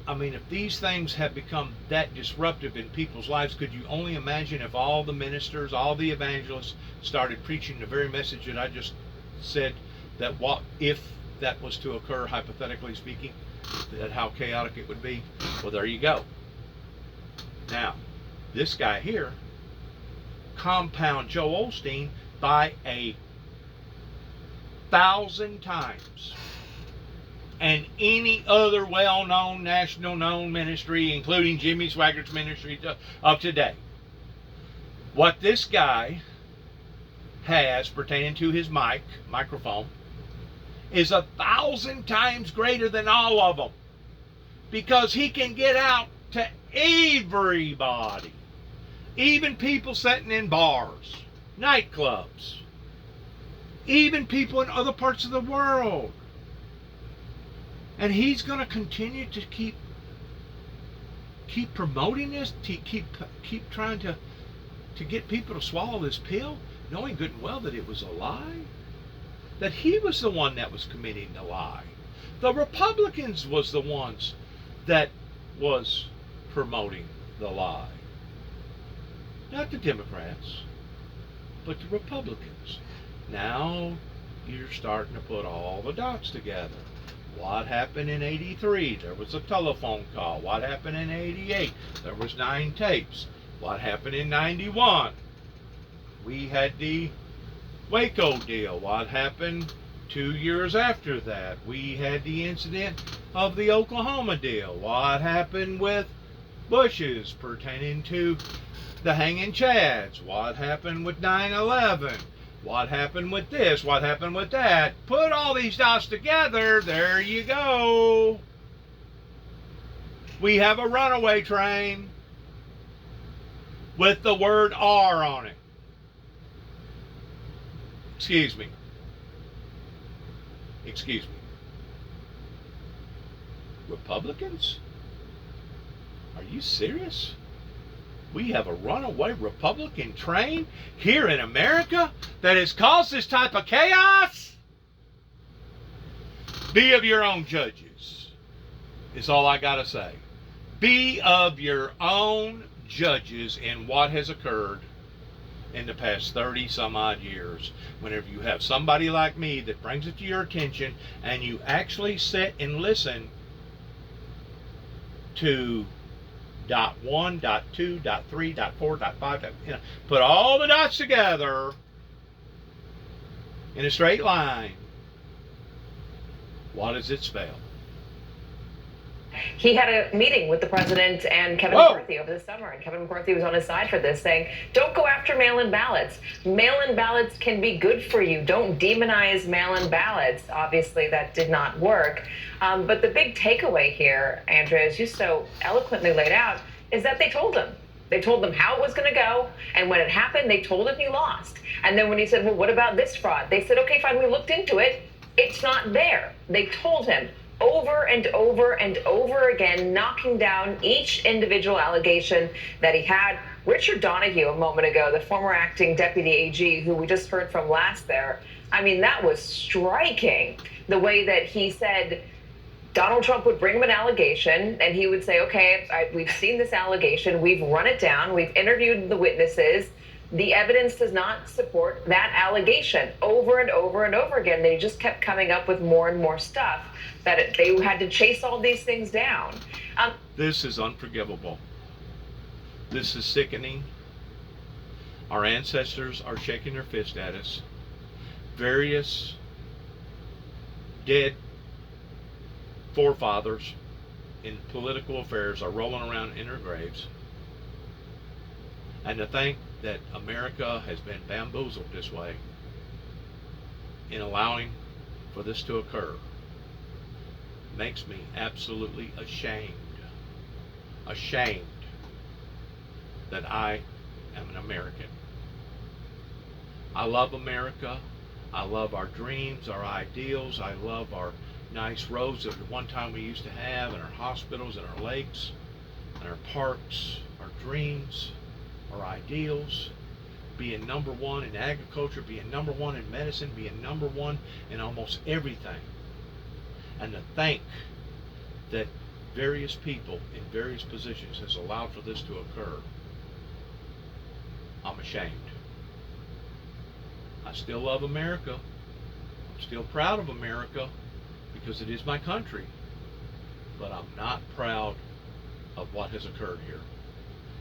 I mean, if these things have become that disruptive in people's lives, could you only imagine if all the ministers, all the evangelists started preaching the very message that I just said, that what if that was to occur, hypothetically speaking, that how chaotic it would be? Well, there you go. Now, this guy here, compound Joel Osteen by 1,000 times, and any other well-known, national-known ministry, including Jimmy Swaggart's ministry of today. What this guy has pertaining to his microphone is 1,000 times greater than all of them, because he can get out to everybody, even people sitting in bars, nightclubs, even people in other parts of the world. And he's going to continue to keep promoting this, keep trying to get people to swallow this pill, knowing good and well that it was a lie, that he was the one that was committing the lie. The Republicans was the ones that was promoting the lie. Not the Democrats, but the Republicans. Now you're starting to put all the dots together. What happened in 83? There was a telephone call. What happened in 88? There was 9 tapes. What happened in 91? We had the Waco deal. What happened 2 years after that? We had the incident of the Oklahoma deal. What happened with Bush's pertaining to the hanging chads? What happened with 9/11? What happened with this? What happened with that? Put all these dots together. There you go. We have a runaway train with the word R on it. Excuse me. Excuse me. Republicans? Are you serious? We have a runaway Republican train here in America that has caused this type of chaos? Be of your own judges, is all I got to say. Be of your own judges in what has occurred in the past 30 some odd years. Whenever you have somebody like me that brings it to your attention and you actually sit and listen to .1, .2, .3, .4, .5, put all the dots together in a straight line. What does it spell? He had a meeting with the president and Kevin McCarthy over the summer, and Kevin McCarthy was on his side for this, saying, don't go after mail-in ballots. Mail-in ballots can be good for you. Don't demonize mail-in ballots. Obviously, that did not work. But the big takeaway here, Andrea, as you so eloquently laid out, is that they told him. They told them how it was going to go, and when it happened, they told him he lost. And then when he said, well, what about this fraud? They said, okay, fine, we looked into it. It's not there. They told him over and over and over again, knocking down each individual allegation that he had. Richard Donahue, a moment ago, the former acting deputy AG, who we just heard from last there, I mean, that was striking, the way that he said Donald Trump would bring him an allegation, and he would say, okay, we've seen this allegation, we've run it down, we've interviewed the witnesses, the evidence does not support that allegation, over and over and over again. They just kept coming up with more and more stuff that they had to chase all these things down. This is unforgivable. This is sickening. Our ancestors are shaking their fist at us. Various dead forefathers in political affairs are rolling around in their graves. And to think that America has been bamboozled this way in allowing for this to occur makes me absolutely ashamed. Ashamed that I am an American. I love America. I love our dreams, our ideals. I love our nice roads that at one time we used to have, and our hospitals and our lakes and our parks, our dreams, our ideals, being number one in agriculture, being number one in medicine, being number one in almost everything. And to think that various people in various positions has allowed for this to occur, I'm ashamed. I still love America. I'm still proud of America because it is my country. But I'm not proud of what has occurred here.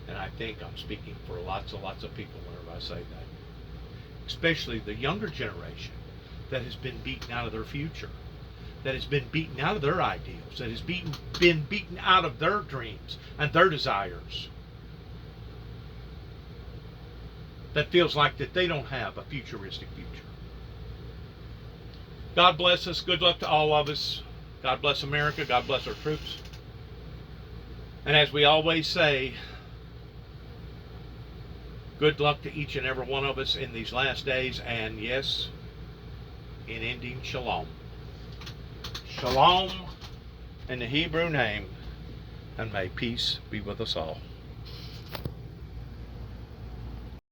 And I think I'm speaking for lots of people whenever I say that. Especially the younger generation that has been beaten out of their future, that has been beaten out of their ideals, that has been beaten out of their dreams and their desires. That feels like that they don't have a futuristic future. God bless us. Good luck to all of us. God bless America. God bless our troops. And as we always say, good luck to each and every one of us in these last days, and yes, in ending shalom. Shalom, in the Hebrew name, and may peace be with us all.